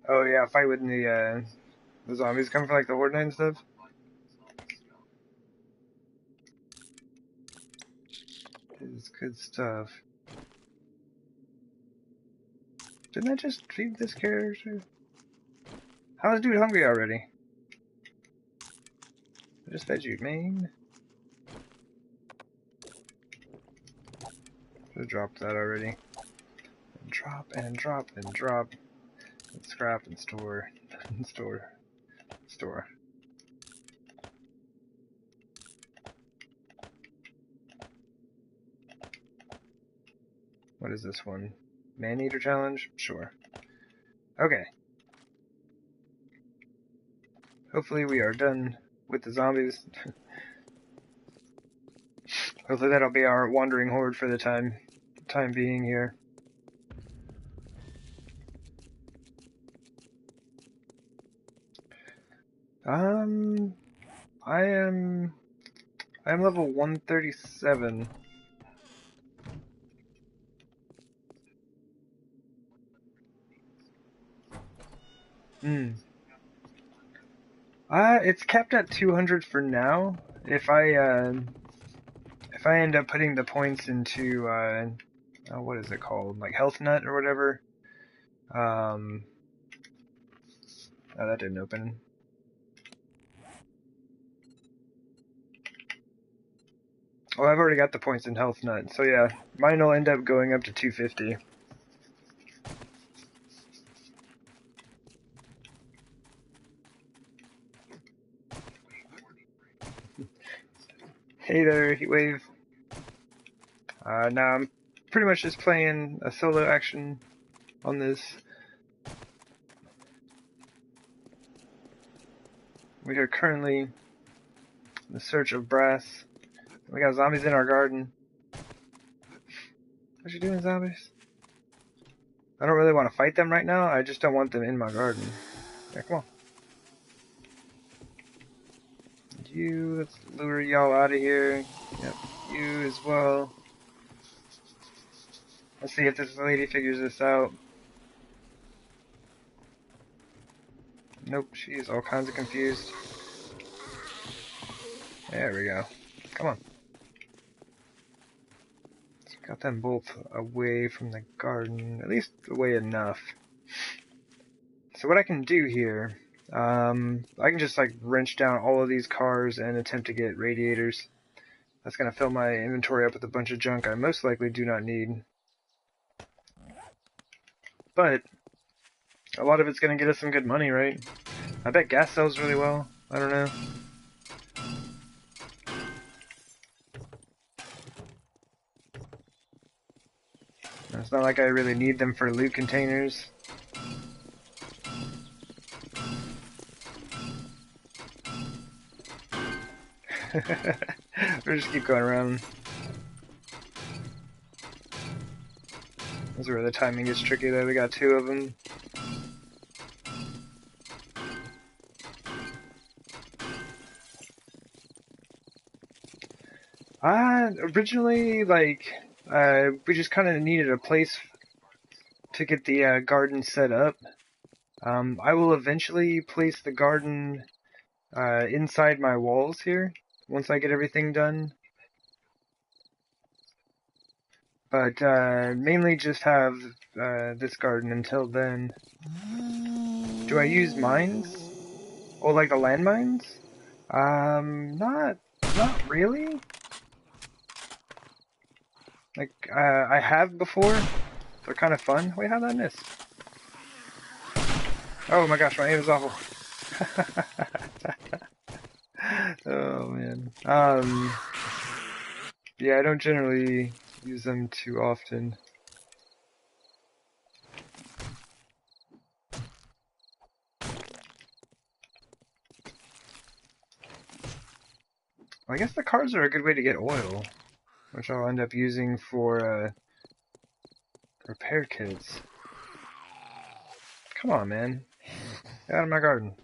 Oh yeah, fight with the zombies come from like the Horde Night and stuff. It's good stuff. Didn't I just feed this character? How is dude hungry already? I just fed you, man. I dropped that already. And drop and drop and drop. And scrap and store. And store. Store. What is this one? Man-eater challenge? Sure. Okay. Hopefully we are done with the zombies. Hopefully that'll be our wandering horde for the time being here. I am level 137. It's kept at 200 for now. If I end up putting the points into what is it called? Like Health Nut or whatever. Oh, that didn't open. Oh, I've already got the points in Health Nut, so yeah, mine will end up going up to 250. Hey there, Heatwave. Now I'm pretty much just playing a solo action on this. We are currently in the search of brass. We got zombies in our garden. What you doing, zombies? I don't really want to fight them right now, I just don't want them in my garden. Yeah, come on. You, let's lure y'all out of here. Yep, you as well. Let's see if this lady figures this out. Nope, she's all kinds of confused. There we go. Come on. So got them both away from the garden, at least away enough. So what I can do here, I can just like wrench down all of these cars and attempt to get radiators. That's gonna fill my inventory up with a bunch of junk I most likely do not need. But a lot of it's gonna get us some good money, right? I bet gas sells really well. I don't know. It's not like I really need them for loot containers. We'll just keep going around. This is where the timing gets tricky though. We got two of them. Originally, like, we just kind of needed a place to get the garden set up. I will eventually place the garden inside my walls here, once I get everything done. But mainly just have this garden until then. Do I use mines? Oh, like the landmines? Not really. Like, I have before. They're kind of fun. Wait, how'd I miss? Oh my gosh, my aim is awful. Oh man. Yeah, I don't generally use them too often. Well, I guess the cars are a good way to get oil, which I'll end up using for repair kits. Come on, man. Get out of my garden.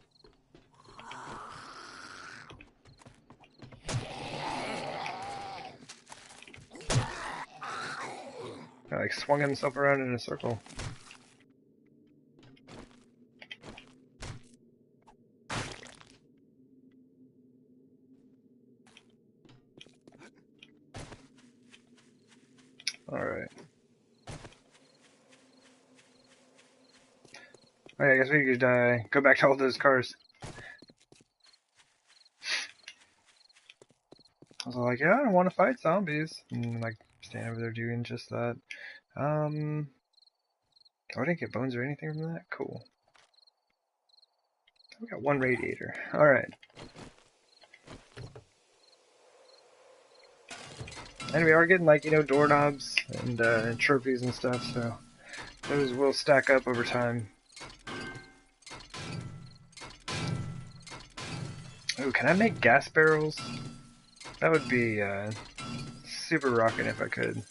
I like swung himself around in a circle. Alright. Okay, I guess we could go back to all those cars. I was like, yeah, I don't want to fight zombies. And like, stand over there doing just that. Oh, I didn't get bones or anything from that? Cool. We got one radiator. Alright. And we are getting, like, you know, doorknobs and trophies and stuff, so those will stack up over time. Ooh, can I make gas barrels? That would be super rockin' if I could.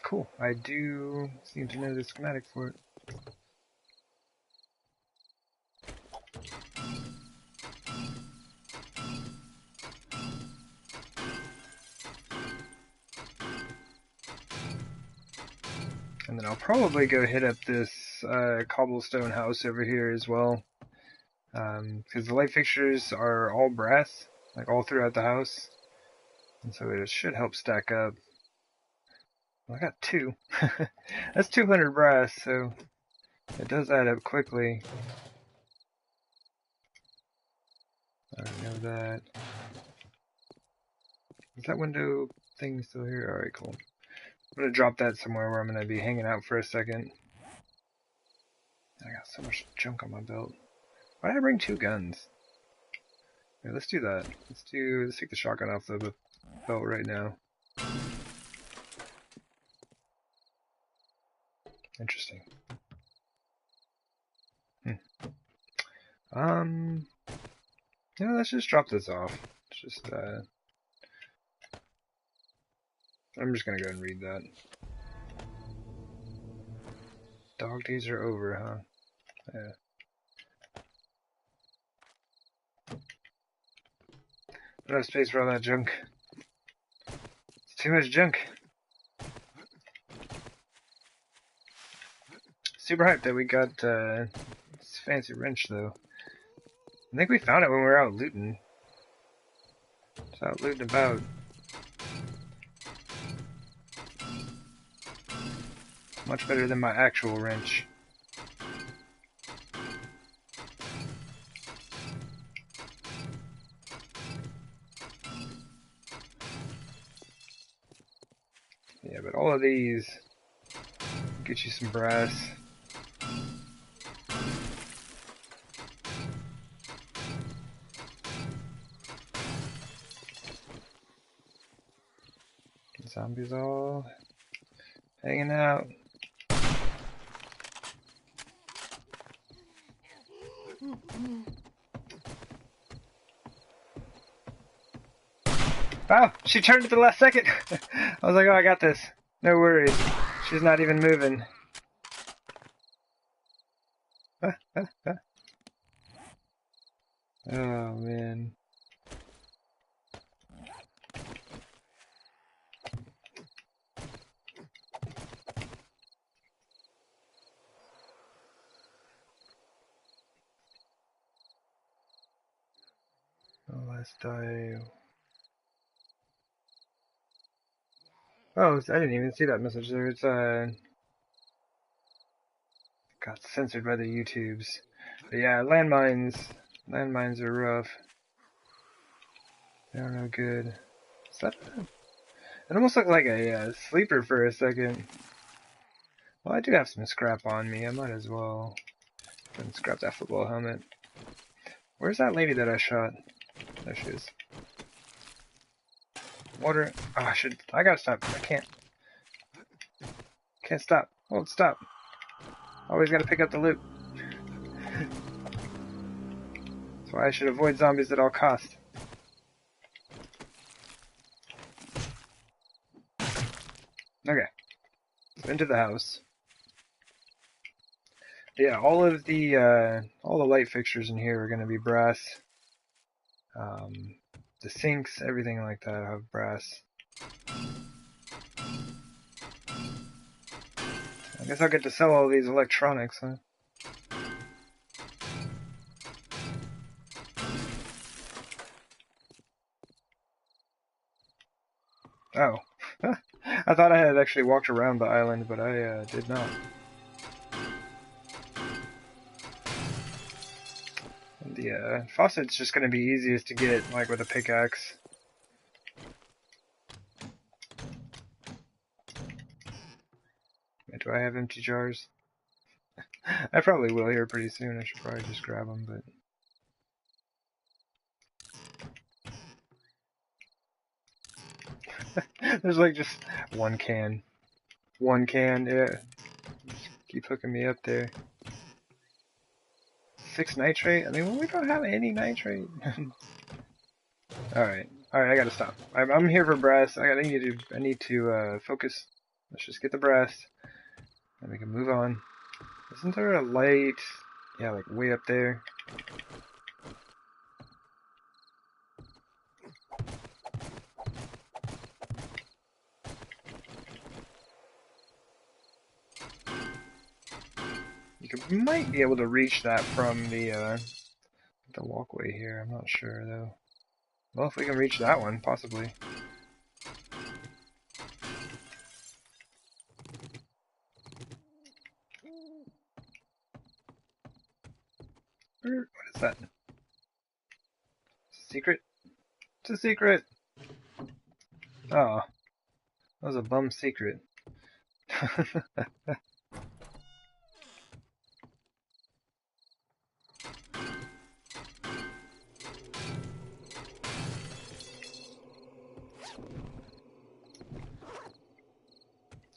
Cool. I do seem to know the schematic for it. And then I'll probably go hit up this cobblestone house over here as well. Because the light fixtures are all brass, like all throughout the house. And so it should help stack up. Well, I got 2. That's 200 brass, so it does add up quickly. I don't know that. Is that window thing still here? Alright, cool. I'm gonna drop that somewhere where I'm gonna be hanging out for a second. I got so much junk on my belt. Why did I bring 2 guns? Yeah, let's do that. Let's take the shotgun off the belt right now. Interesting. Yeah, let's just drop this off. It's just I'm just gonna go and read that. Dog days are over, huh? Yeah. Not enough space for all that junk. It's too much junk. Super hyped that we got this fancy wrench, though. I think we found it when we were out looting. Just out looting about. Much better than my actual wrench. Yeah, but all of these get you some brass. Zombies all hanging out. Wow, she turned at the last second. I was like, oh, I got this. No worries. She's not even moving. Oh, man. Oh, let's die. Oh, I didn't even see that message there. It's, got censored by the YouTubes. But yeah, landmines. Landmines are rough. They're no good. Is that... It almost looked like a sleeper for a second. Well, I do have some scrap on me. I might as well go and scrap that football helmet. Where's that lady that I shot? There she is. Water. Oh, I gotta stop. I can't. Can't stop. Hold, stop. Always gotta pick up the loot. That's why I should avoid zombies at all costs. Okay, so into the house. Yeah, all the light fixtures in here are going to be brass. The sinks, everything like that have brass. I guess I'll get to sell all these electronics, huh? Oh. I thought I had actually walked around the island, but I did not. And the faucet's just going to be easiest to get, like with a pickaxe. Do I have empty jars? I probably will here pretty soon. I should probably just grab them, but... There's like just one can. One can, yeah. Just keep hooking me up there. 6 nitrate? I mean, well, we don't have any nitrate. Alright, I gotta stop. I'm here for brass. I need to focus. Let's just get the brass. And we can move on. Isn't there a light? Yeah, like way up there. You might be able to reach that from the walkway here. I'm not sure though. Well, if we can reach that one, possibly. What is that? Secret? It's a secret! Oh. That was a bum secret.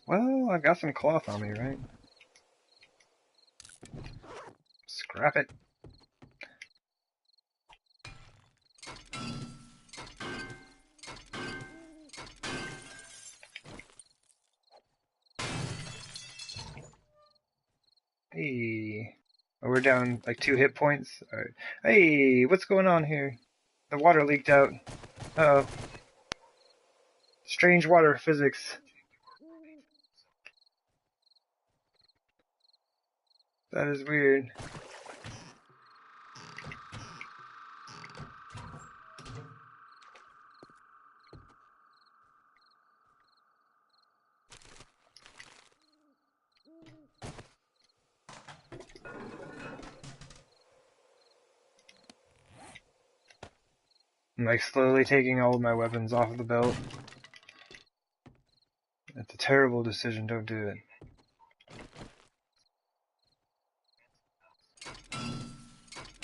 Well, I got some cloth on me, right? Scrap it. Hey. Oh, we're down like 2 hit points. Alright. Hey, what's going on here? The water leaked out. Uh-oh. Strange water physics. That is weird. I'm like slowly taking all of my weapons off of the belt. It's a terrible decision, don't do it.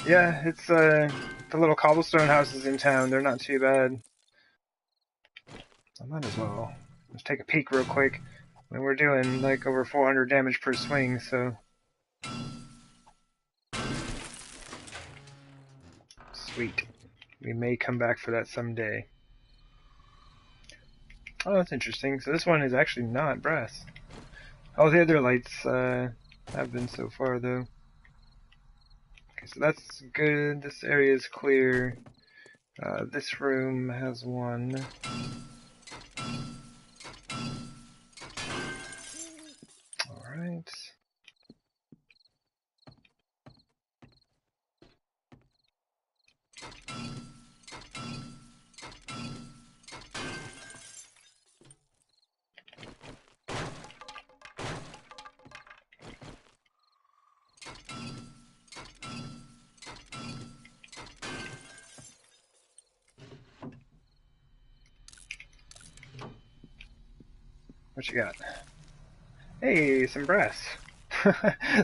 Yeah, it's the little cobblestone houses in town, they're not too bad. I might as well. Let's take a peek real quick. I mean, we're doing like over 400 damage per swing, so... Sweet. We may come back for that someday. Oh, that's interesting. So this one is actually not brass. Oh, the other lights have been so far, though. Okay, so that's good. This area is clear. This room has one. Alright. What you got? Hey, some brass.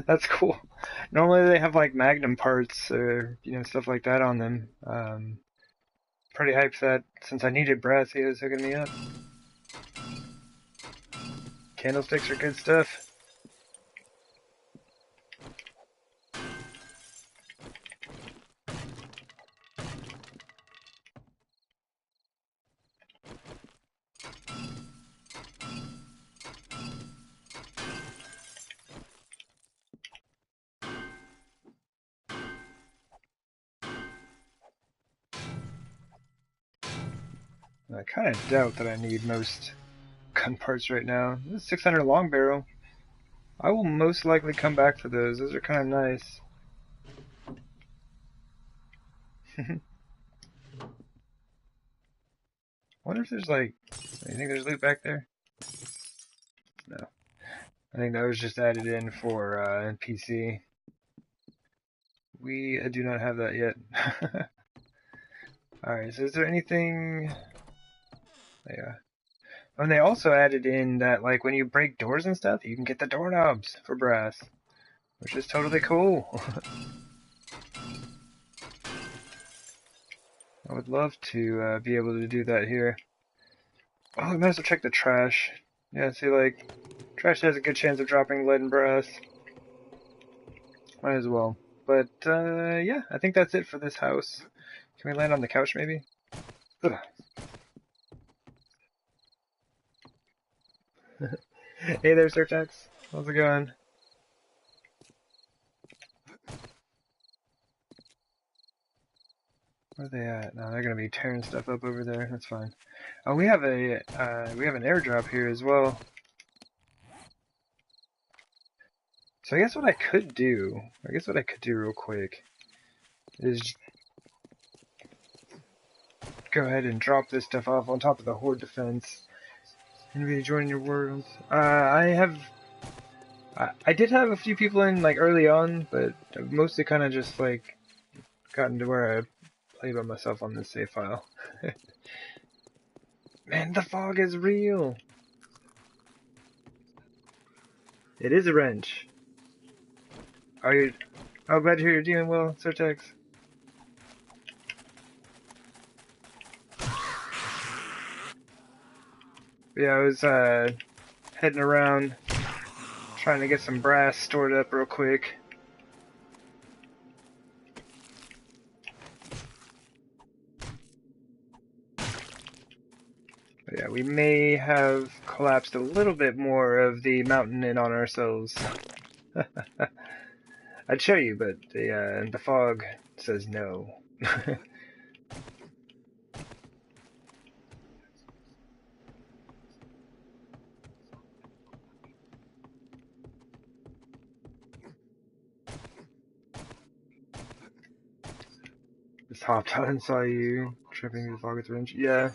That's cool. Normally they have like magnum parts or, you know, stuff like that on them. Pretty hyped that since I needed brass, he was hooking me up. Candlesticks are good stuff. I kind of doubt that I need most gun parts right now. This is 600 long barrel. I will most likely come back for those. Those are kind of nice. Wonder if there's like, you think there's loot back there? No. I think that was just added in for PC. We do not have that yet. Alright, so is there anything... Yeah. And they also added in that, like, when you break doors and stuff, you can get the doorknobs for brass. Which is totally cool. I would love to be able to do that here. Oh, we might as well check the trash. Yeah, see, like, trash has a good chance of dropping lead and brass. Might as well. But, yeah, I think that's it for this house. Can we land on the couch, maybe? Ugh. Hey there, Surtax. How's it going? Where are they at? No, they're gonna be tearing stuff up over there. That's fine. Oh, we have an airdrop here as well. So I guess what I could do real quick is go ahead and drop this stuff off on top of the horde defense. Anybody joining your world? I did have a few people in like early on, but I've mostly kind of just like gotten to where I play by myself on this save file. Man, the fog is real. It is a wrench. Are you? Oh, glad to hear you're doing well, Surtex. Yeah, I was heading around trying to get some brass stored up real quick. But yeah, we may have collapsed a little bit more of the mountain in on ourselves. I'd show you, but the fog says no. Just hopped out and saw you tripping the fog with the wrench. Yeah.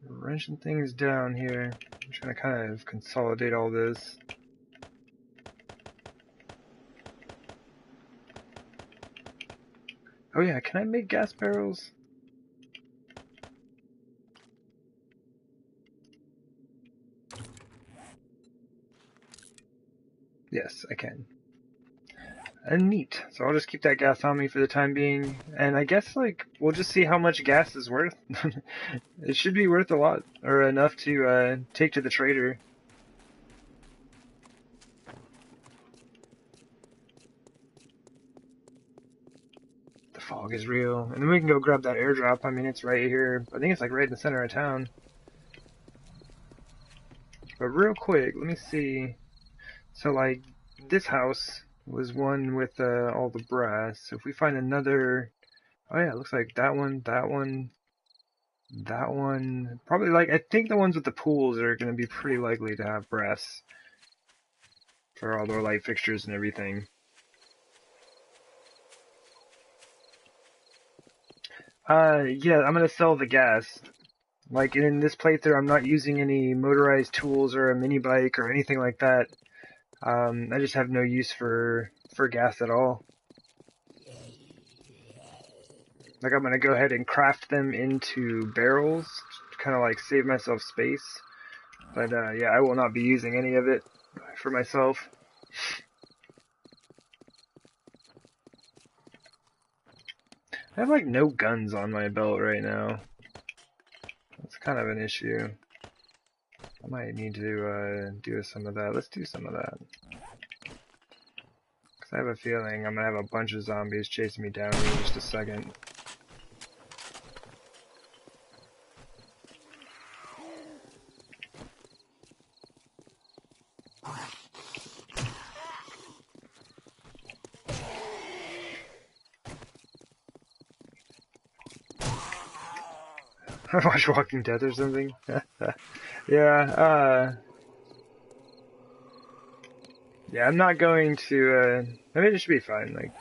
Wrenching things down here. I'm trying to kind of consolidate all this. Oh yeah, can I make gas barrels? Yes, I can. And neat. So I'll just keep that gas on me for the time being. And I guess, like, we'll just see how much gas is worth. It should be worth a lot, or enough to take to the trader. The fog is real. And then we can go grab that airdrop. I mean, it's right here. I think it's, like, right in the center of town. But real quick, let me see. So, like, this house was one with all the brass. So if we find another... Oh yeah, it looks like that one, that one, that one. Probably, like, I think the ones with the pools are going to be pretty likely to have brass for all their light fixtures and everything. Yeah, I'm going to sell the gas. Like, in this playthrough, I'm not using any motorized tools or a mini bike or anything like that. I just have no use for gas at all. Like, I'm gonna go ahead and craft them into barrels to kind of like save myself space. But yeah, I will not be using any of it for myself. I have like no guns on my belt right now. That's kind of an issue. I might need to do some of that. Let's do some of that. Because I have a feeling I'm gonna have a bunch of zombies chasing me down in just a second. Watch Walking Dead or something. Yeah, yeah, I'm not going to, I mean, it should be fine, like,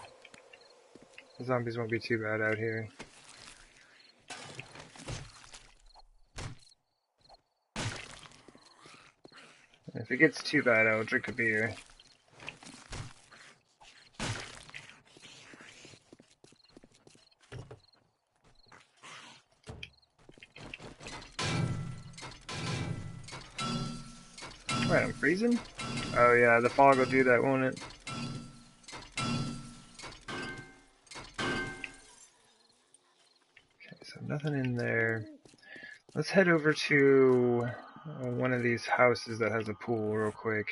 the zombies won't be too bad out here. If it gets too bad, I'll drink a beer. Right, I'm freezing? Oh yeah, the fog will do that, won't it? Okay, so nothing in there. Let's head over to one of these houses that has a pool real quick.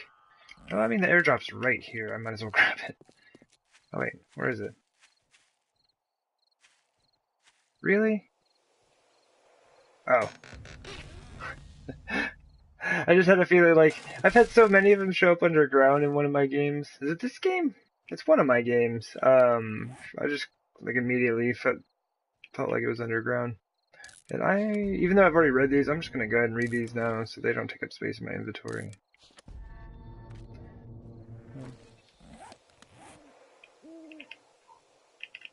Oh, I mean, the airdrop's right here. I might as well grab it. Oh wait, where is it? Really? Oh. I just had a feeling like, I've had so many of them show up underground in one of my games. Is it this game? It's one of my games. I just, like, immediately felt like it was underground. And even though I've already read these, I'm just going to go ahead and read these now so they don't take up space in my inventory.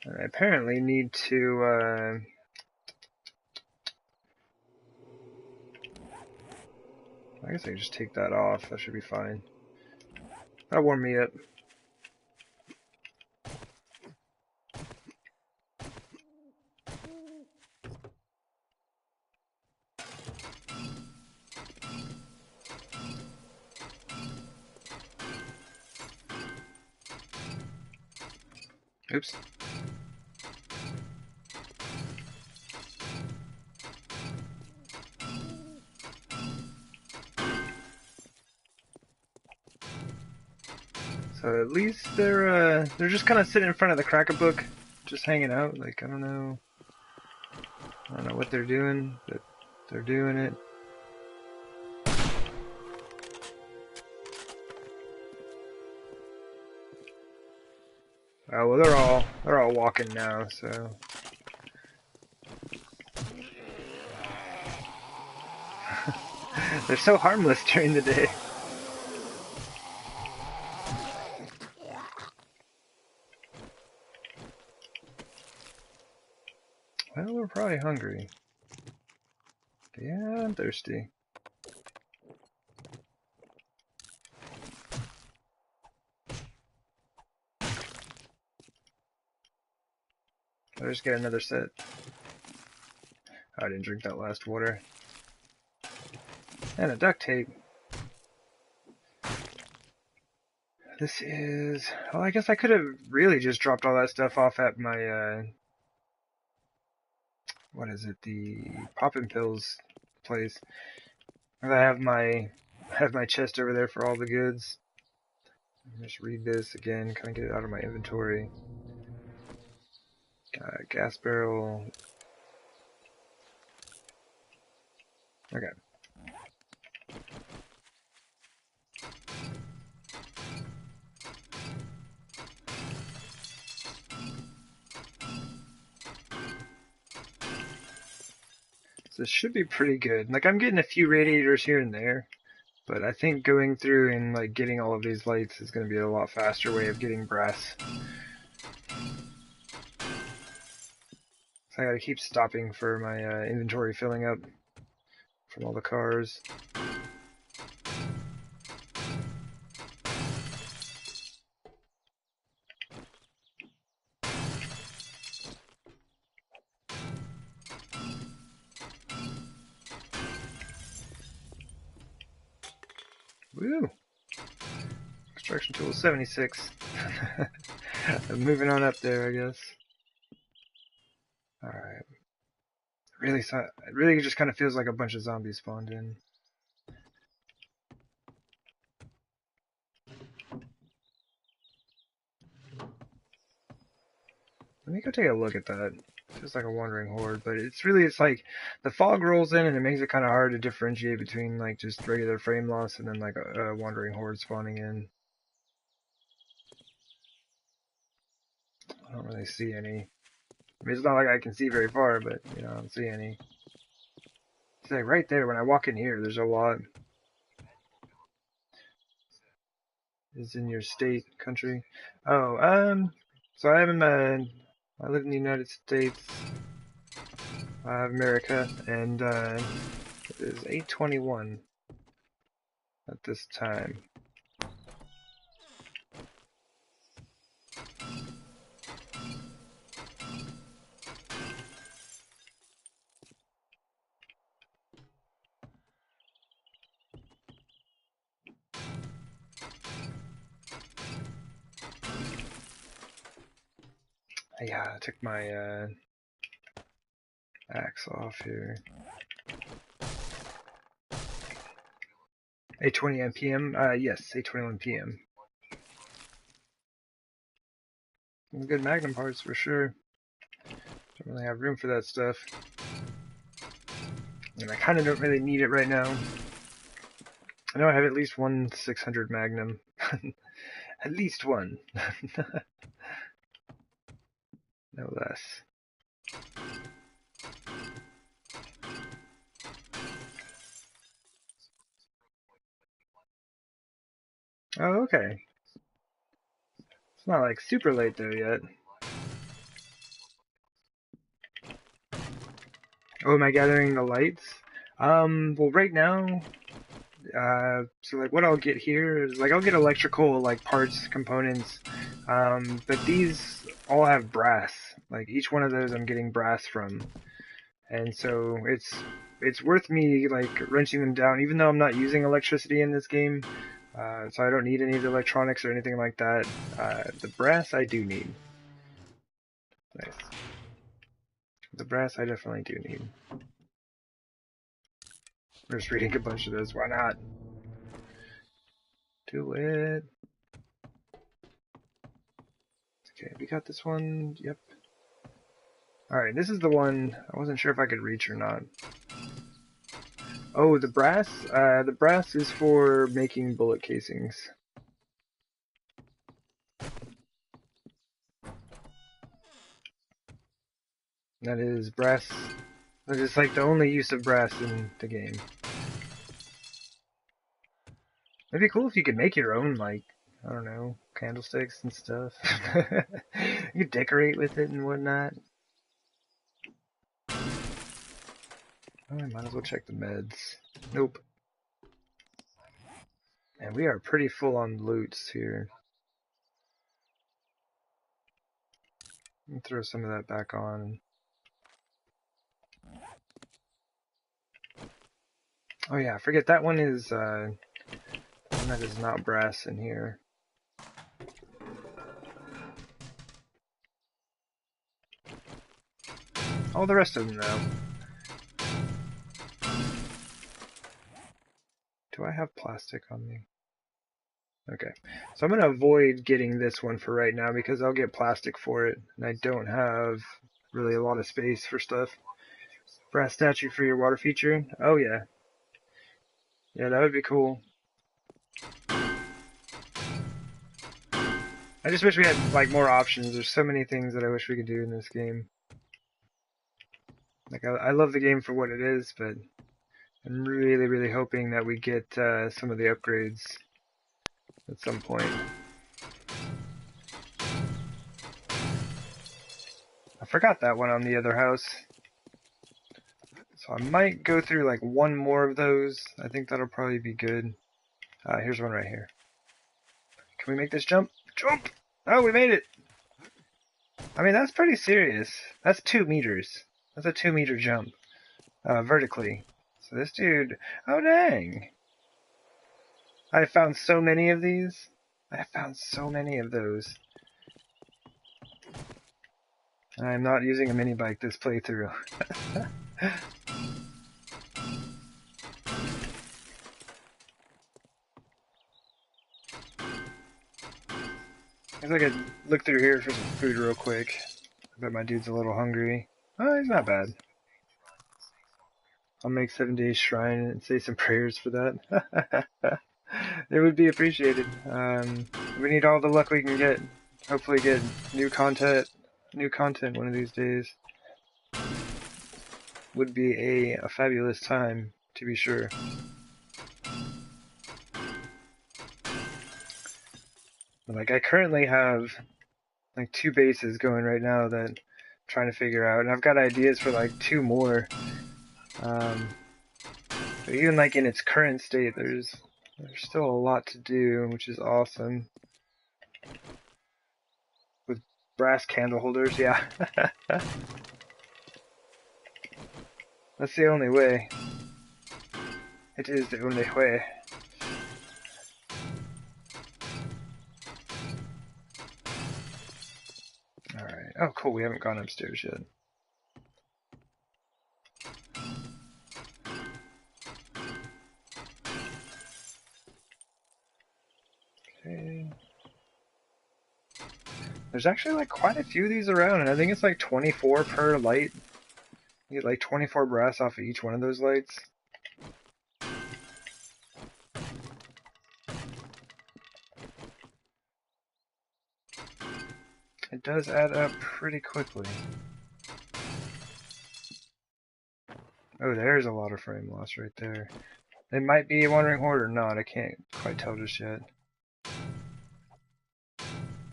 I apparently need to, I guess I can just take that off. That should be fine. That'll warm me up. Oops. So at least they're just kind of sitting in front of the Crack-a-Book, just hanging out. Like, I don't know what they're doing, but they're doing it. Oh well, they're all walking now, so. They're so harmless during the day. Well, we're probably hungry. Yeah, I'm thirsty. I'll just get another set. Oh, I didn't drink that last water. And a duct tape. This is... Oh, I guess I could have really just dropped all that stuff off at my, what is it? The poppin' pills place. I have my chest over there for all the goods. Just read this again, kind of get it out of my inventory. Gas barrel. Okay. So this should be pretty good. Like, I'm getting a few radiators here and there, but I think going through and, like, getting all of these lights is going to be a lot faster way of getting brass. So I gotta keep stopping for my inventory filling up from all the cars. Woo! Construction tool 76. I'm moving on up there, I guess. Alright. It really just kind of feels like a bunch of zombies spawned in. Let me go take a look at that. Feels like a wandering horde, but it's like the fog rolls in and it makes it kind of hard to differentiate between like just regular frame loss and then like a wandering horde spawning in. I don't really see any. I mean, it's not like I can see very far, but you know, I don't see any. It's like right there when I walk in here, there's a lot. Is in your state, country. Oh, so I live in the United States of America, and it is 8:21 at this time. Yeah, I took my axe off here. 8:20 p.m. Yes, 8:21 p.m. Good Magnum parts for sure. Don't really have room for that stuff, and I kind of don't really need it right now. I know I have at least one 600 Magnum. At least one. No less. Oh, okay. It's not like super late though yet. Oh, am I gathering the lights? Well right now, so like what I'll get here is like I'll get electrical like parts, components, but these all have brass. Like each one of those I'm getting brass from. And so it's worth me like wrenching them down, even though I'm not using electricity in this game. So I don't need any of the electronics or anything like that. The brass I do need. Nice. The brass I definitely do need. I'm just reading a bunch of those. Why not? Do it. Okay, we got this one. Yep. Alright, this is the one I wasn't sure if I could reach or not. Oh, the brass? The brass is for making bullet casings. That is brass. That is like the only use of brass in the game. It'd be cool if you could make your own, like, I don't know, candlesticks and stuff. You could decorate with it and whatnot. Oh, I might as well check the meds. Nope. And we are pretty full on loots here. Let me throw some of that back on. Oh yeah, I forget that one is one that is not brass in here. All the rest of them though. Do I have plastic on me? Okay, so I'm going to avoid getting this one for right now because I'll get plastic for it, and I don't have really a lot of space for stuff. Brass statue for your water feature? Oh yeah. Yeah, that would be cool. I just wish we had like more options. There's so many things that I wish we could do in this game. Like I love the game for what it is, but I'm really hoping that we get some of the upgrades at some point. I forgot that one on the other house. So I might go through like one more of those. I think that'll probably be good. Here's one right here. Can we make this jump? Jump! Oh, we made it! I mean, that's pretty serious. That's 2 meters. That's a 2-meter jump. Vertically. So this dude... Oh, dang! I found so many of these. I found so many of those. I'm not using a mini bike this playthrough. I guess I could look through here for some food real quick. I bet my dude's a little hungry. Oh, he's not bad. I'll make 7 Days Shrine and say some prayers for that. It would be appreciated. We need all the luck we can get. Hopefully get new content one of these days. would be a fabulous time, to be sure. Like, I currently have like 2 bases going right now that I'm trying to figure out, and I've got ideas for like 2 more. But even like in its current state, there's still a lot to do, which is awesome. With brass candle holders, yeah. That's the only way. It is the only way. Alright. Oh, cool, we haven't gone upstairs yet. Okay. There's actually like quite a few of these around, and I think it's like 24 per light. You get like 24 brass off of each one of those lights. It does add up pretty quickly. Oh, there's a lot of frame loss right there. It might be a wandering horde or not, I can't quite tell just yet.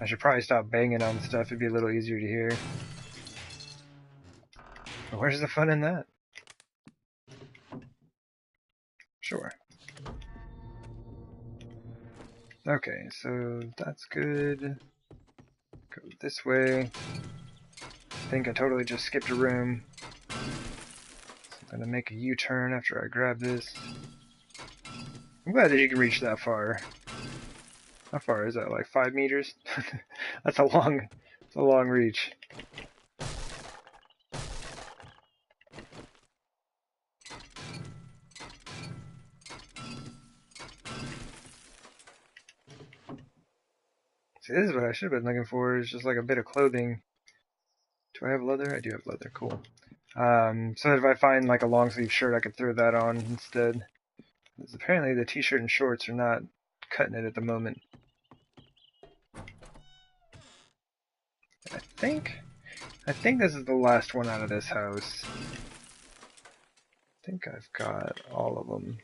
I should probably stop banging on stuff, it'd be a little easier to hear. But where's the fun in that? Sure. Okay, so that's good. Go this way. I think I totally just skipped a room. So I'm gonna make a U-turn after I grab this. I'm glad that you can reach that far. How far is that? Like 5 meters? That's a long reach. See, this is what I should have been looking for, is just like a bit of clothing. Do I have leather? I do have leather, cool. So that if I find like a long sleeve shirt, I could throw that on instead. Because apparently the t-shirt and shorts are not cutting it at the moment. I think this is the last one out of this house. I think I've got all of them.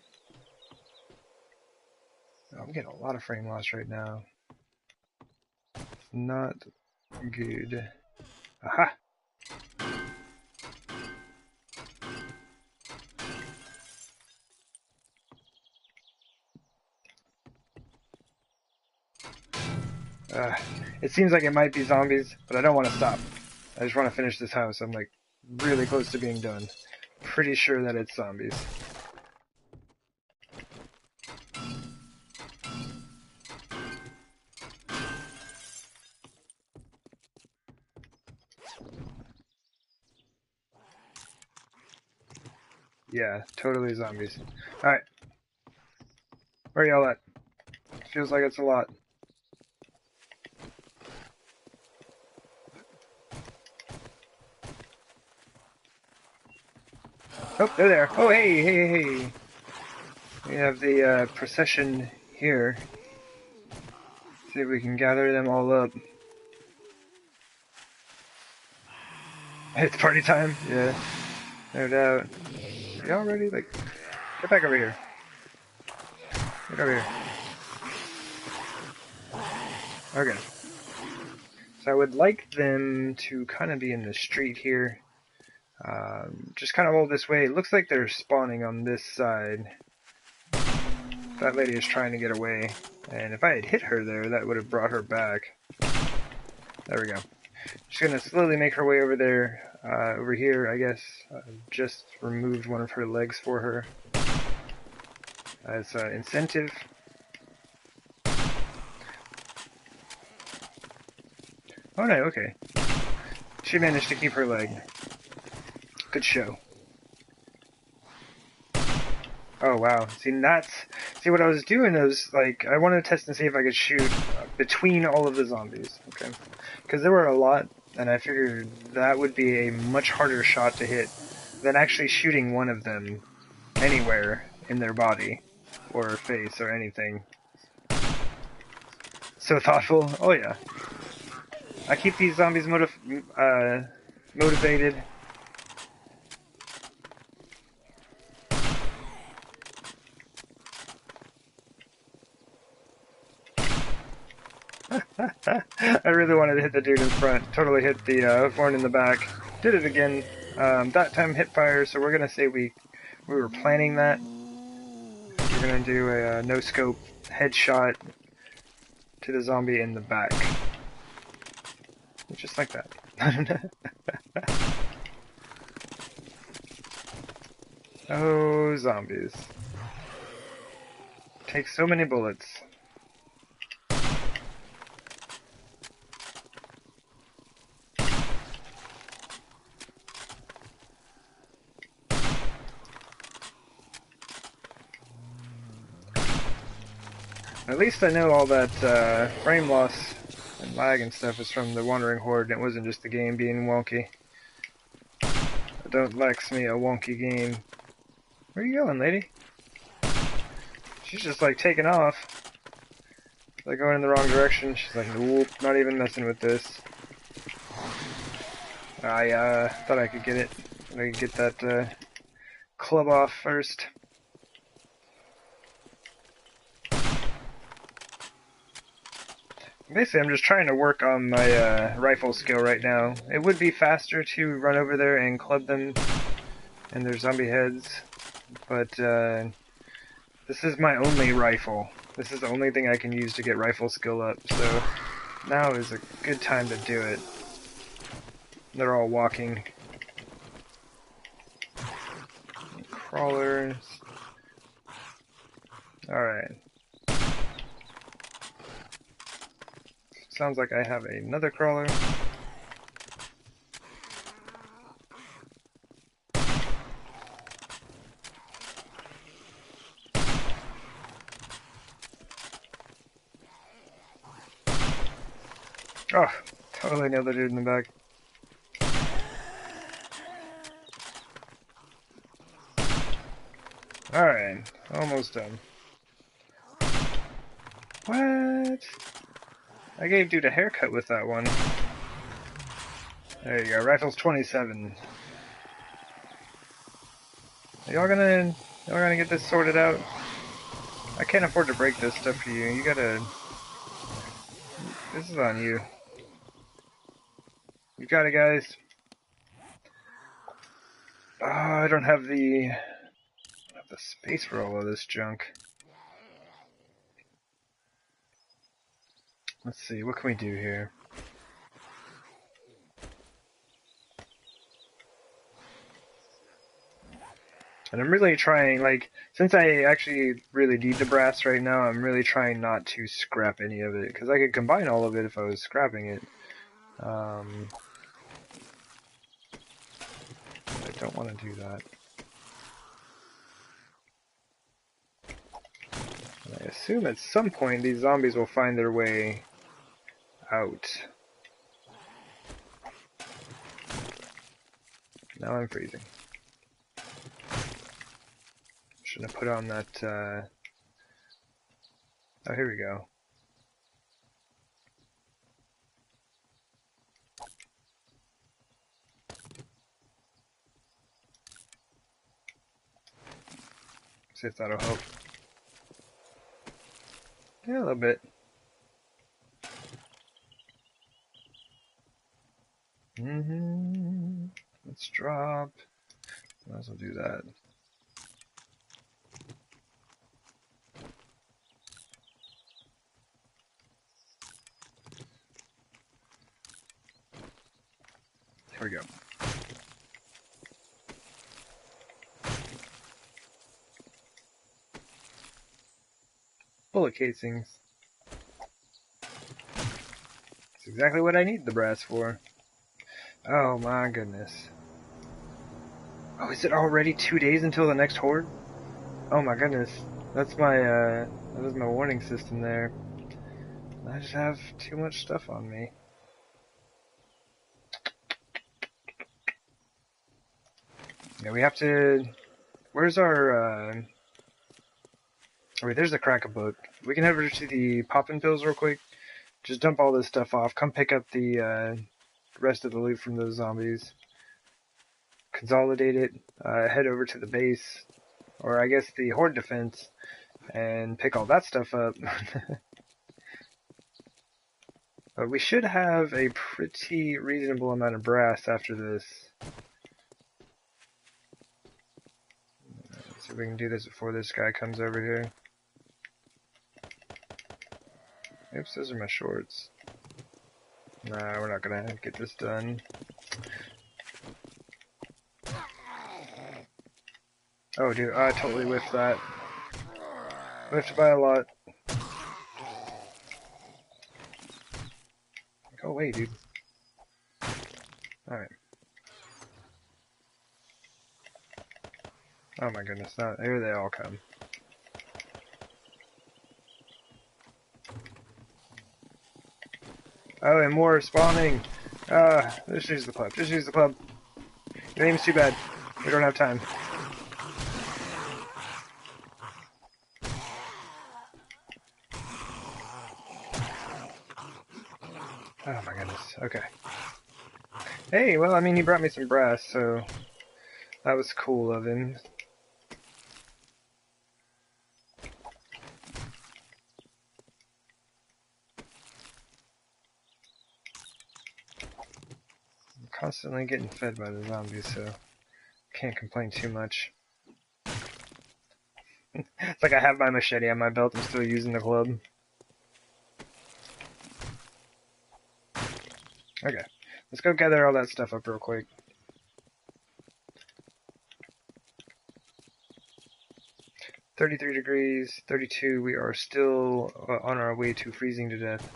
Oh, I'm getting a lot of frame loss right now. Not good. Aha! It seems like it might be zombies, but I don't want to stop. I just want to finish this house. I'm like really close to being done. Pretty sure that it's zombies. Yeah, totally zombies. Alright. Where y'all at? Feels like it's a lot. Oh, they're there. Oh, hey. We have the procession here. See if we can gather them all up. It's party time? Yeah. No doubt. Are y'all ready? Like, get back over here. Get over here. Okay. So I would like them to kind of be in the street here. Just kind of all this way. It looks like they're spawning on this side. That lady is trying to get away. And if I had hit her there, that would have brought her back. There we go. She's going to slowly make her way over there. Over here, I guess. Just removed one of her legs for her. As incentive. Oh no, okay. She managed to keep her leg. Good show. Oh wow. See what I was doing is, like, I wanted to test and see if I could shoot between all of the zombies, okay? Because there were a lot, and I figured that would be a much harder shot to hit than actually shooting one of them anywhere in their body, or face, or anything. So thoughtful. Oh yeah. I keep these zombies motivated. I really wanted to hit the dude in front. Totally hit the one in the back. Did it again. That time hit fire, so we're gonna say we were planning that. We're gonna do a no scope headshot to the zombie in the back, just like that. Oh, zombies! Take so many bullets. At least I know all that frame loss and lag and stuff is from the Wandering Horde, and it wasn't just the game being wonky. Don't likes me a wonky game. Where you going, lady? She's just like taking off. Like going in the wrong direction. She's like, nope, not even messing with this. I thought I could get it. I could get that club off first. Basically, I'm just trying to work on my rifle skill right now. It would be faster to run over there and club them in their zombie heads, but this is my only rifle. This is the only thing I can use to get rifle skill up, so now is a good time to do it. They're all walking. Crawlers. Alright. Sounds like I have another crawler. Oh, totally nailed the dude in the back. Alright, almost done. What? I gave dude a haircut with that one. There you go, rifle's 27. Y'all gonna get this sorted out? I can't afford to break this stuff for you. You gotta... This is on you. You got it, guys. Oh, I don't have the space for all of this junk. Let's see, what can we do here? And I'm really trying, like, since I actually really need the brass right now, I'm really trying not to scrap any of it, because I could combine all of it if I was scrapping it. I don't want to do that. And I assume at some point these zombies will find their way out. Now I'm freezing. Should have put on that, oh, here we go. See if that'll help. Yeah, a little bit. Let's drop. Might as well do that. Here we go. Bullet casings. That's exactly what I need the brass for. Oh my goodness. Oh, is it already 2 days until the next horde? Oh my goodness. That's my, that was my warning system there. I just have too much stuff on me. Yeah, we have to... Where's our, oh wait, there's the crack a book. We can head over to the poppin' pills real quick. Just dump all this stuff off. Come pick up the, rest of the loot from those zombies. Consolidate it. Head over to the base. Or I guess the horde defense. And pick all that stuff up. But we should have a pretty reasonable amount of brass after this. Let's see if we can do this before this guy comes over here. Oops, those are my shorts. Nah, we're not gonna get this done. Oh, dude, I totally whiffed that. Whiffed by a lot. Go away, dude. Alright. Oh my goodness, now here they all come. Oh, and more spawning. Just use the club. Just use the club. Your aim's too bad. We don't have time. Oh my goodness. Okay. Hey, well, I mean, he brought me some brass, so that was cool of him. I'm constantly getting fed by the zombies, so can't complain too much. It's like I have my machete on my belt, I'm still using the club. Okay, let's go gather all that stuff up real quick. $33 degrees, 32, we are still on our way to freezing to death.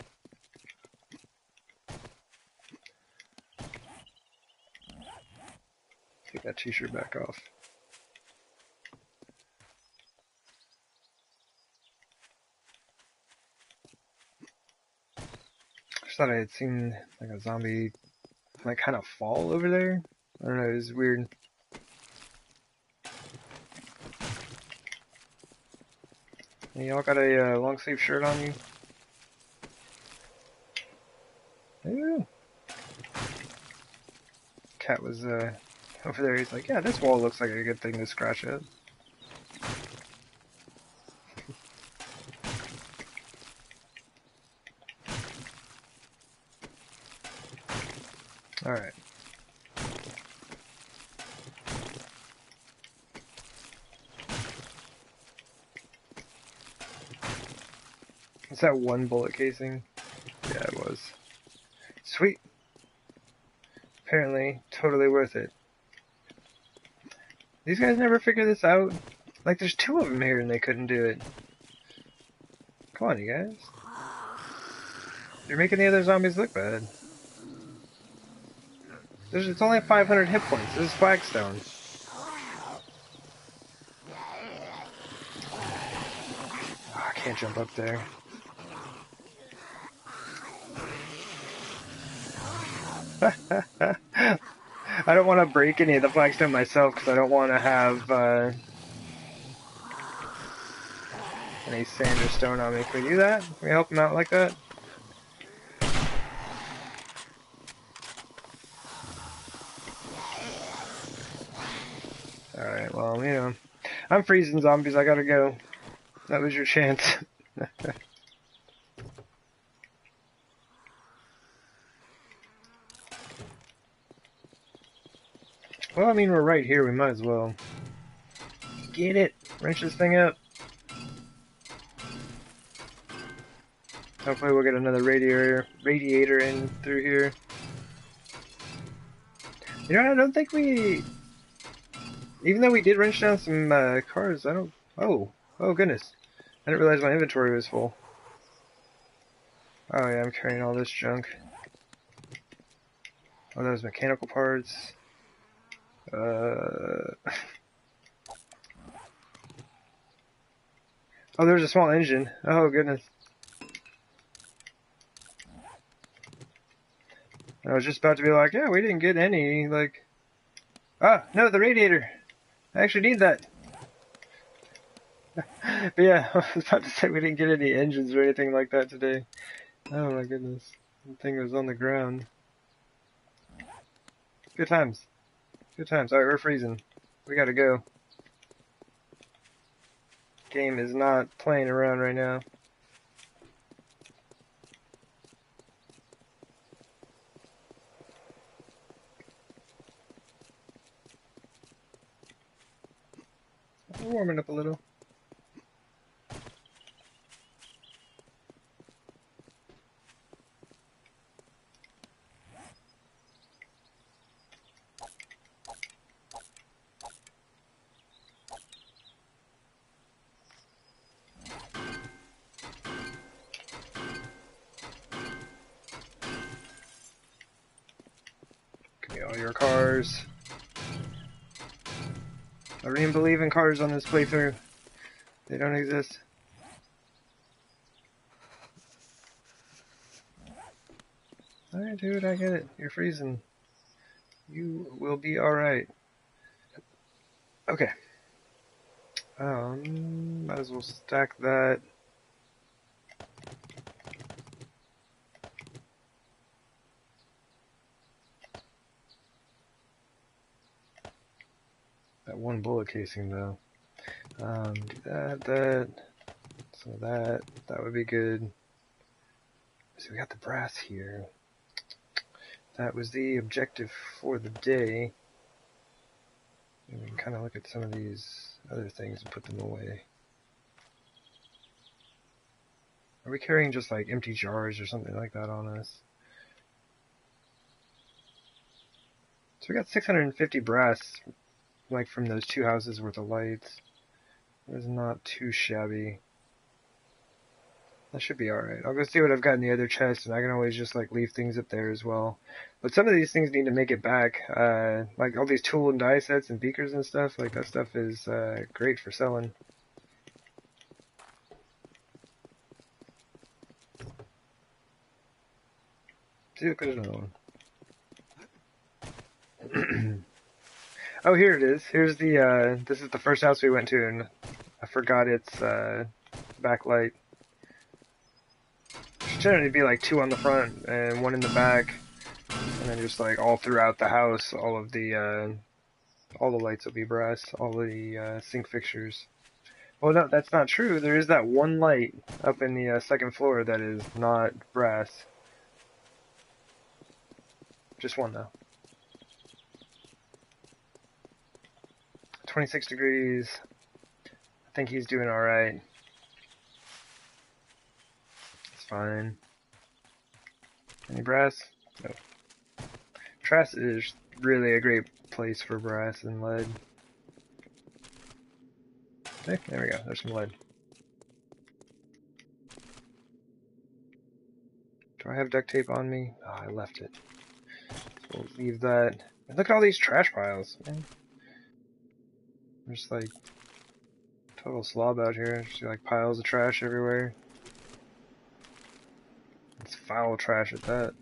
Take that t-shirt back off. I just thought I had seen like a zombie like kind of fall over there. I don't know, it was weird. Y'all got a long sleeve shirt on you? Ooh. Cat was over there, he's like, yeah, this wall looks like a good thing to scratch at. Alright. Is that one bullet casing? Yeah, it was. Sweet. Apparently, totally worth it. These guys never figure this out? Like, there's two of them here and they couldn't do it. Come on, you guys. You're making the other zombies look bad. It's only 500 hit points. This is flagstone. Oh, I can't jump up there. I don't want to break any of the flagstone myself because I don't want to have any sand or stone on me. Can we do that? Can we help him out like that? Alright, well, you know, I'm freezing zombies, I gotta go. That was your chance. Well, I mean, we're right here, we might as well. Get it! Wrench this thing up. Hopefully we'll get another radiator in through here. You know, I don't think we... Even though we did wrench down some cars, I don't... Oh goodness. I didn't realize my inventory was full. Oh yeah, I'm carrying all this junk. Oh, those mechanical parts. Oh, there's a small engine. Oh goodness. I was just about to be like, yeah, we didn't get any, like... Ah, no, the radiator! I actually need that! But yeah, I was about to say we didn't get any engines or anything like that today. Oh my goodness. The thing was on the ground. Good times. Good times. Alright, we're freezing. We gotta go. Game is not playing around right now. We're warming up a little. Give me all your cars. I don't even believe in cars on this playthrough. They don't exist. Alright, dude, I get it. You're freezing. You will be alright. Okay. Might as well stack that. That one bullet casing, though. Do that. So that would be good. So we got the brass here. That was the objective for the day. And we can kind of look at some of these other things and put them away. Are we carrying just like empty jars or something like that on us? So we got 650 brass, like from those 2 houses worth of lights. It was not too shabby. That should be alright. I'll go see what I've got in the other chest, and I can always just like leave things up there as well. But some of these things need to make it back. Like all these tool and die sets and beakers and stuff, like that stuff is great for selling. See, look, there's another one. Oh, here it is. Here's the, this is the first house we went to, and I forgot its, backlight. Should generally be like 2 on the front, and 1 in the back, and then just like all throughout the house, all the lights will be brass, all the, sink fixtures. Well, no, that's not true. There is that one light up in the, 2nd floor that is not brass. Just 1, though. 26 degrees. I think he's doing alright. It's fine. Any brass? No. Brass is really a great place for brass and lead. Okay, there we go. There's some lead. Do I have duct tape on me? Oh, I left it. So we'll leave that. And look at all these trash piles, man. There's like total slob out here. Just like piles of trash everywhere. It's foul trash at that.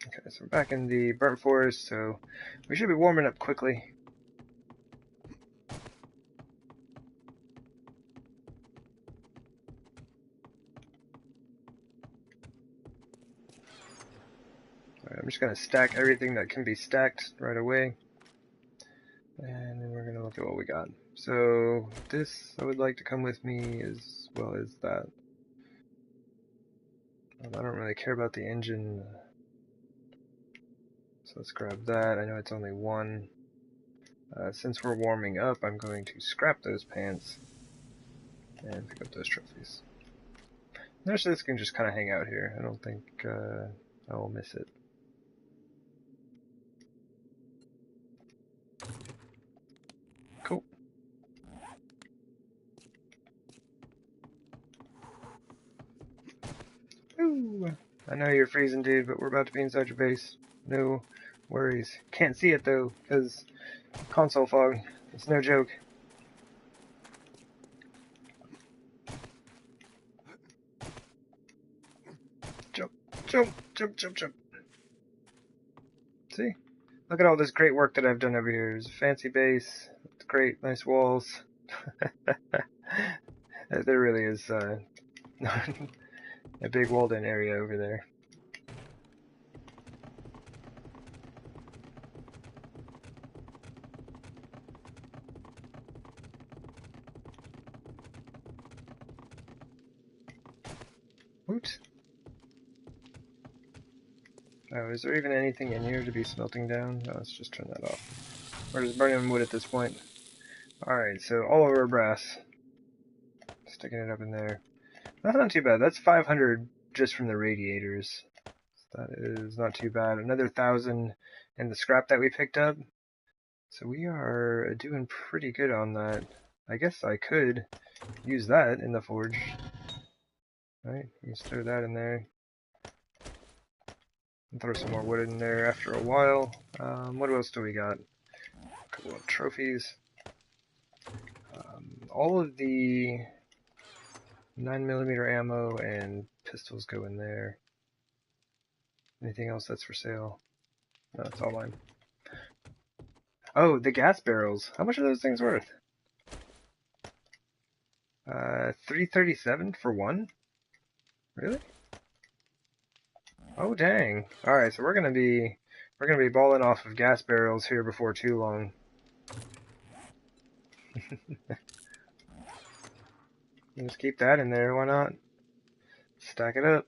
Okay, so we're back in the burnt forest, so we should be warming up quickly. Alright, I'm just going to stack everything that can be stacked right away. And then we're going to look at what we got. So this I would like to come with me as well as that. I don't really care about the engine. So let's grab that. I know it's only 1. Since we're warming up, I'm going to scrap those pants and pick up those trophies. The rest of this can just kind of hang out here. I don't think I will miss it. Cool. Ooh. I know you're freezing, dude, but we're about to be inside your base. No worries. Can't see it, though, because console fog. It's no joke. Jump, jump, jump, jump, jump. See? Look at all this great work that I've done over here. There's a fancy base. It's great, nice walls. There really is a big walled-in area over there. Oops. Oh, is there even anything in here to be smelting down? No, let's just turn that off. We're just burning wood at this point. Alright, so all of our brass. Sticking it up in there. That's not too bad. That's 500 just from the radiators. That is not too bad. Another 1,000 in the scrap that we picked up. So we are doing pretty good on that. I guess I could use that in the forge. Right, just throw that in there. And throw some more wood in there after a while. What else do we got? A couple of trophies. All of the 9mm ammo and pistols go in there. Anything else that's for sale? No, it's all mine. Oh, the gas barrels. How much are those things worth? 337 for one? Really? Oh dang. Alright, so we're gonna be balling off of gas barrels here before too long. Just keep that in there, why not? Stack it up.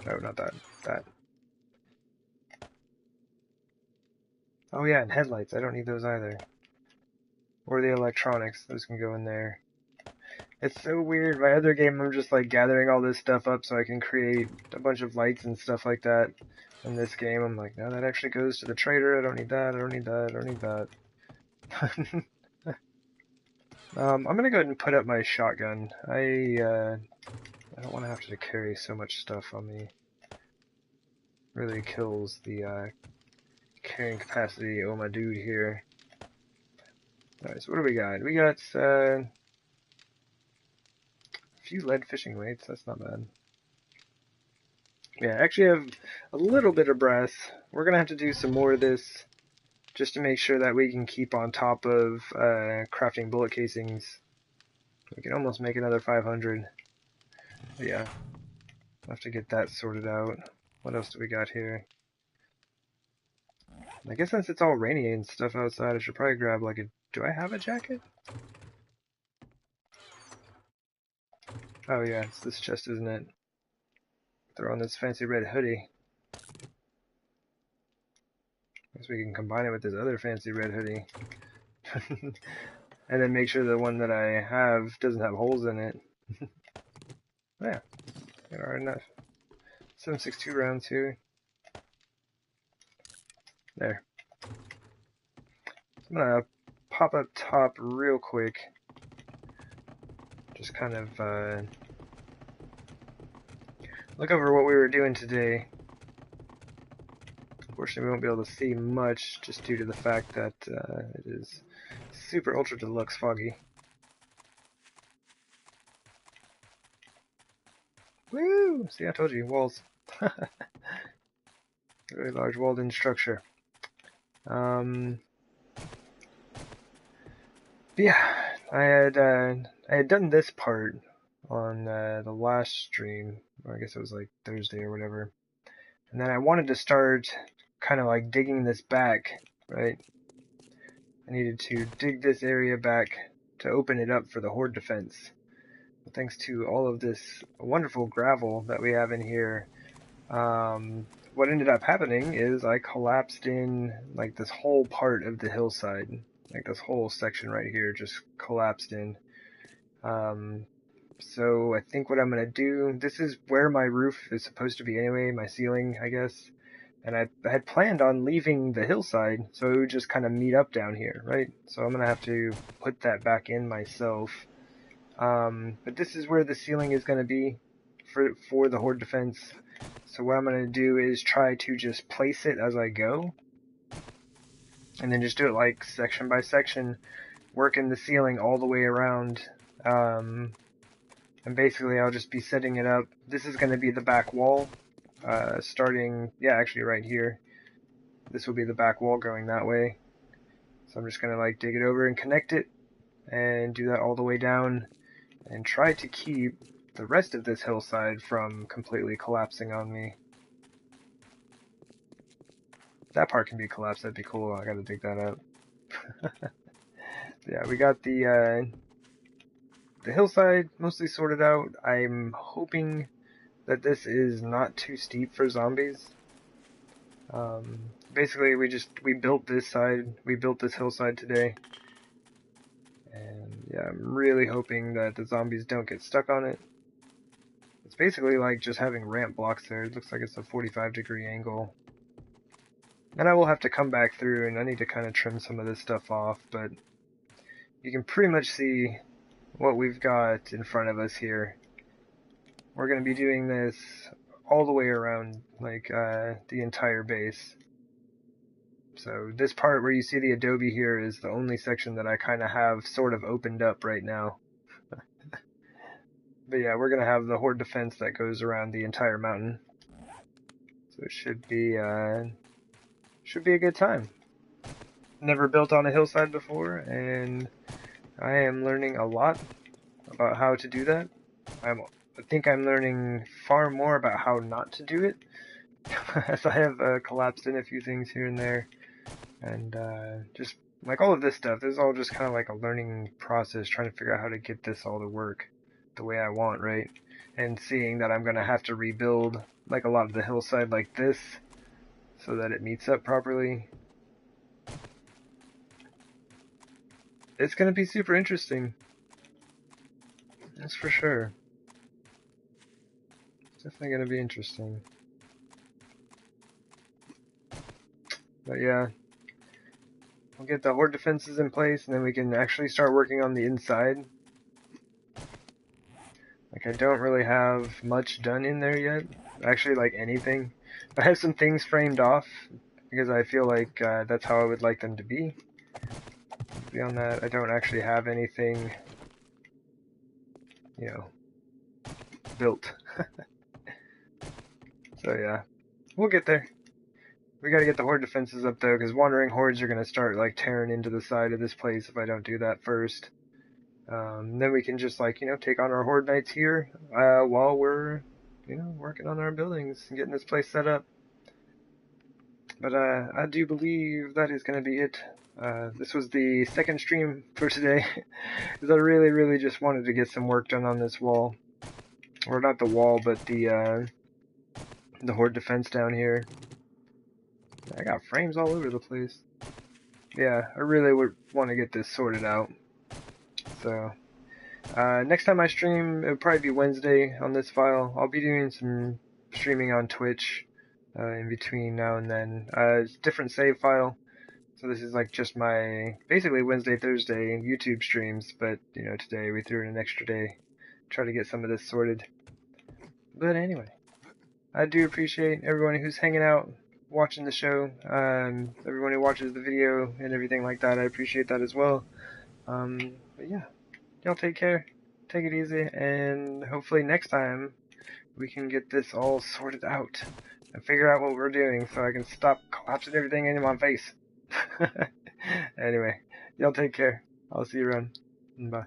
Oh, not that. That. Oh yeah, and headlights. I don't need those either. Or the electronics. Those can go in there. It's so weird. My other game, I'm just like gathering all this stuff up so I can create a bunch of lights and stuff like that. In this game, I'm like, no, that actually goes to the trader. I don't need that. I don't need that. I don't need that. I'm gonna go ahead and put up my shotgun. I don't want to have to carry so much stuff on me. Really kills the carrying capacity. Oh my dude here. Alright, so what do we got? We got a few lead fishing weights. That's not bad. Yeah, I actually have a little bit of brass. We're gonna have to do some more of this just to make sure that we can keep on top of crafting bullet casings. We can almost make another 500. But yeah, I'll have to get that sorted out. What else do we got here? I guess since it's all rainy and stuff outside, I should probably grab like a... Do I have a jacket? Oh yeah, it's this chest, isn't it? Throw on this fancy red hoodie. Guess we can combine it with this other fancy red hoodie. And then make sure the one that I have doesn't have holes in it. Yeah, alright enough. 7.62 rounds here. There. So I'm gonna pop up top real quick. Just kind of look over what we were doing today. Unfortunately, we won't be able to see much just due to the fact that it is super ultra deluxe foggy. Woo! See, I told you, walls. Very large walled-in structure. Yeah, I had done this part on the last stream, or I guess it was like Thursday or whatever. And then I wanted to start kind of like digging this back, right? I needed to dig this area back to open it up for the horde defense. But thanks to all of this wonderful gravel that we have in here, what ended up happening is I collapsed in like this whole part of the hillside. Like this whole section right here just collapsed in. So I think what I'm going to do, this is where my roof is supposed to be anyway, my ceiling, I guess. And I had planned on leaving the hillside, so it would just kind of meet up down here, right? So I'm going to have to put that back in myself. But this is where the ceiling is going to be for the horde defense. So what I'm going to do is try to just place it as I go. And then just do it like section by section, working the ceiling all the way around. And basically I'll just be setting it up. This is going to be the back wall, starting, yeah, actually right here. This will be the back wall going that way. So I'm just going to like dig it over and connect it, and do that all the way down, and try to keep the rest of this hillside from completely collapsing on me. That part can be collapsed, that'd be cool. I gotta dig that up. Yeah, we got the hillside mostly sorted out. I'm hoping that this is not too steep for zombies. Basically, we built this hillside today, and yeah, I'm really hoping that the zombies don't get stuck on it. It's basically like just having ramp blocks there. It looks like it's a 45-degree angle. And I will have to come back through, and I need to kind of trim some of this stuff off, but you can pretty much see what we've got in front of us here. We're going to be doing this all the way around, like, the entire base. So this part where you see the adobe here is the only section that I kind of have sort of opened up right now. But yeah, we're going to have the horde defense that goes around the entire mountain. So it should be a good time. Never built on a hillside before, and I am learning a lot about how to do that. I think I'm learning far more about how not to do it, as I have collapsed in a few things here and there, and just like all of this stuff, this is all just kind of like a learning process, trying to figure out how to get this all to work the way I want, right? And seeing that I'm going to have to rebuild like a lot of the hillside like this so that it meets up properly. It's going to be super interesting. That's for sure. It's definitely going to be interesting. But yeah, we'll get the horde defenses in place, and then we can actually start working on the inside. Like, I don't really have much done in there yet. Actually, like anything. I have some things framed off, because I feel like that's how I would like them to be. Beyond that, I don't actually have anything, you know, built. So yeah, we'll get there. We gotta get the horde defenses up though, because wandering hordes are gonna start like tearing into the side of this place if I don't do that first. Then we can just like, you know, take on our horde knights here while we're, you know, working on our buildings and getting this place set up. But I do believe that is gonna be it. This was the second stream for today, because I really just wanted to get some work done on this wall. Or not the wall, but the horde defense down here. I got frames all over the place. Yeah, I really would want to get this sorted out. So, next time I stream, it'll probably be Wednesday on this file. I'll be doing some streaming on Twitch in between now and then. It's a different save file. So this is like just my, basically Wednesday, Thursday YouTube streams, but, you know, today we threw in an extra day. Try to get some of this sorted. But anyway, I do appreciate everyone who's hanging out, watching the show, everyone who watches the video and everything like that. I appreciate that as well. But yeah, y'all take care, take it easy, and hopefully next time we can get this all sorted out and figure out what we're doing so I can stop collapsing everything into my face. Anyway, y'all take care. I'll see you around. Bye.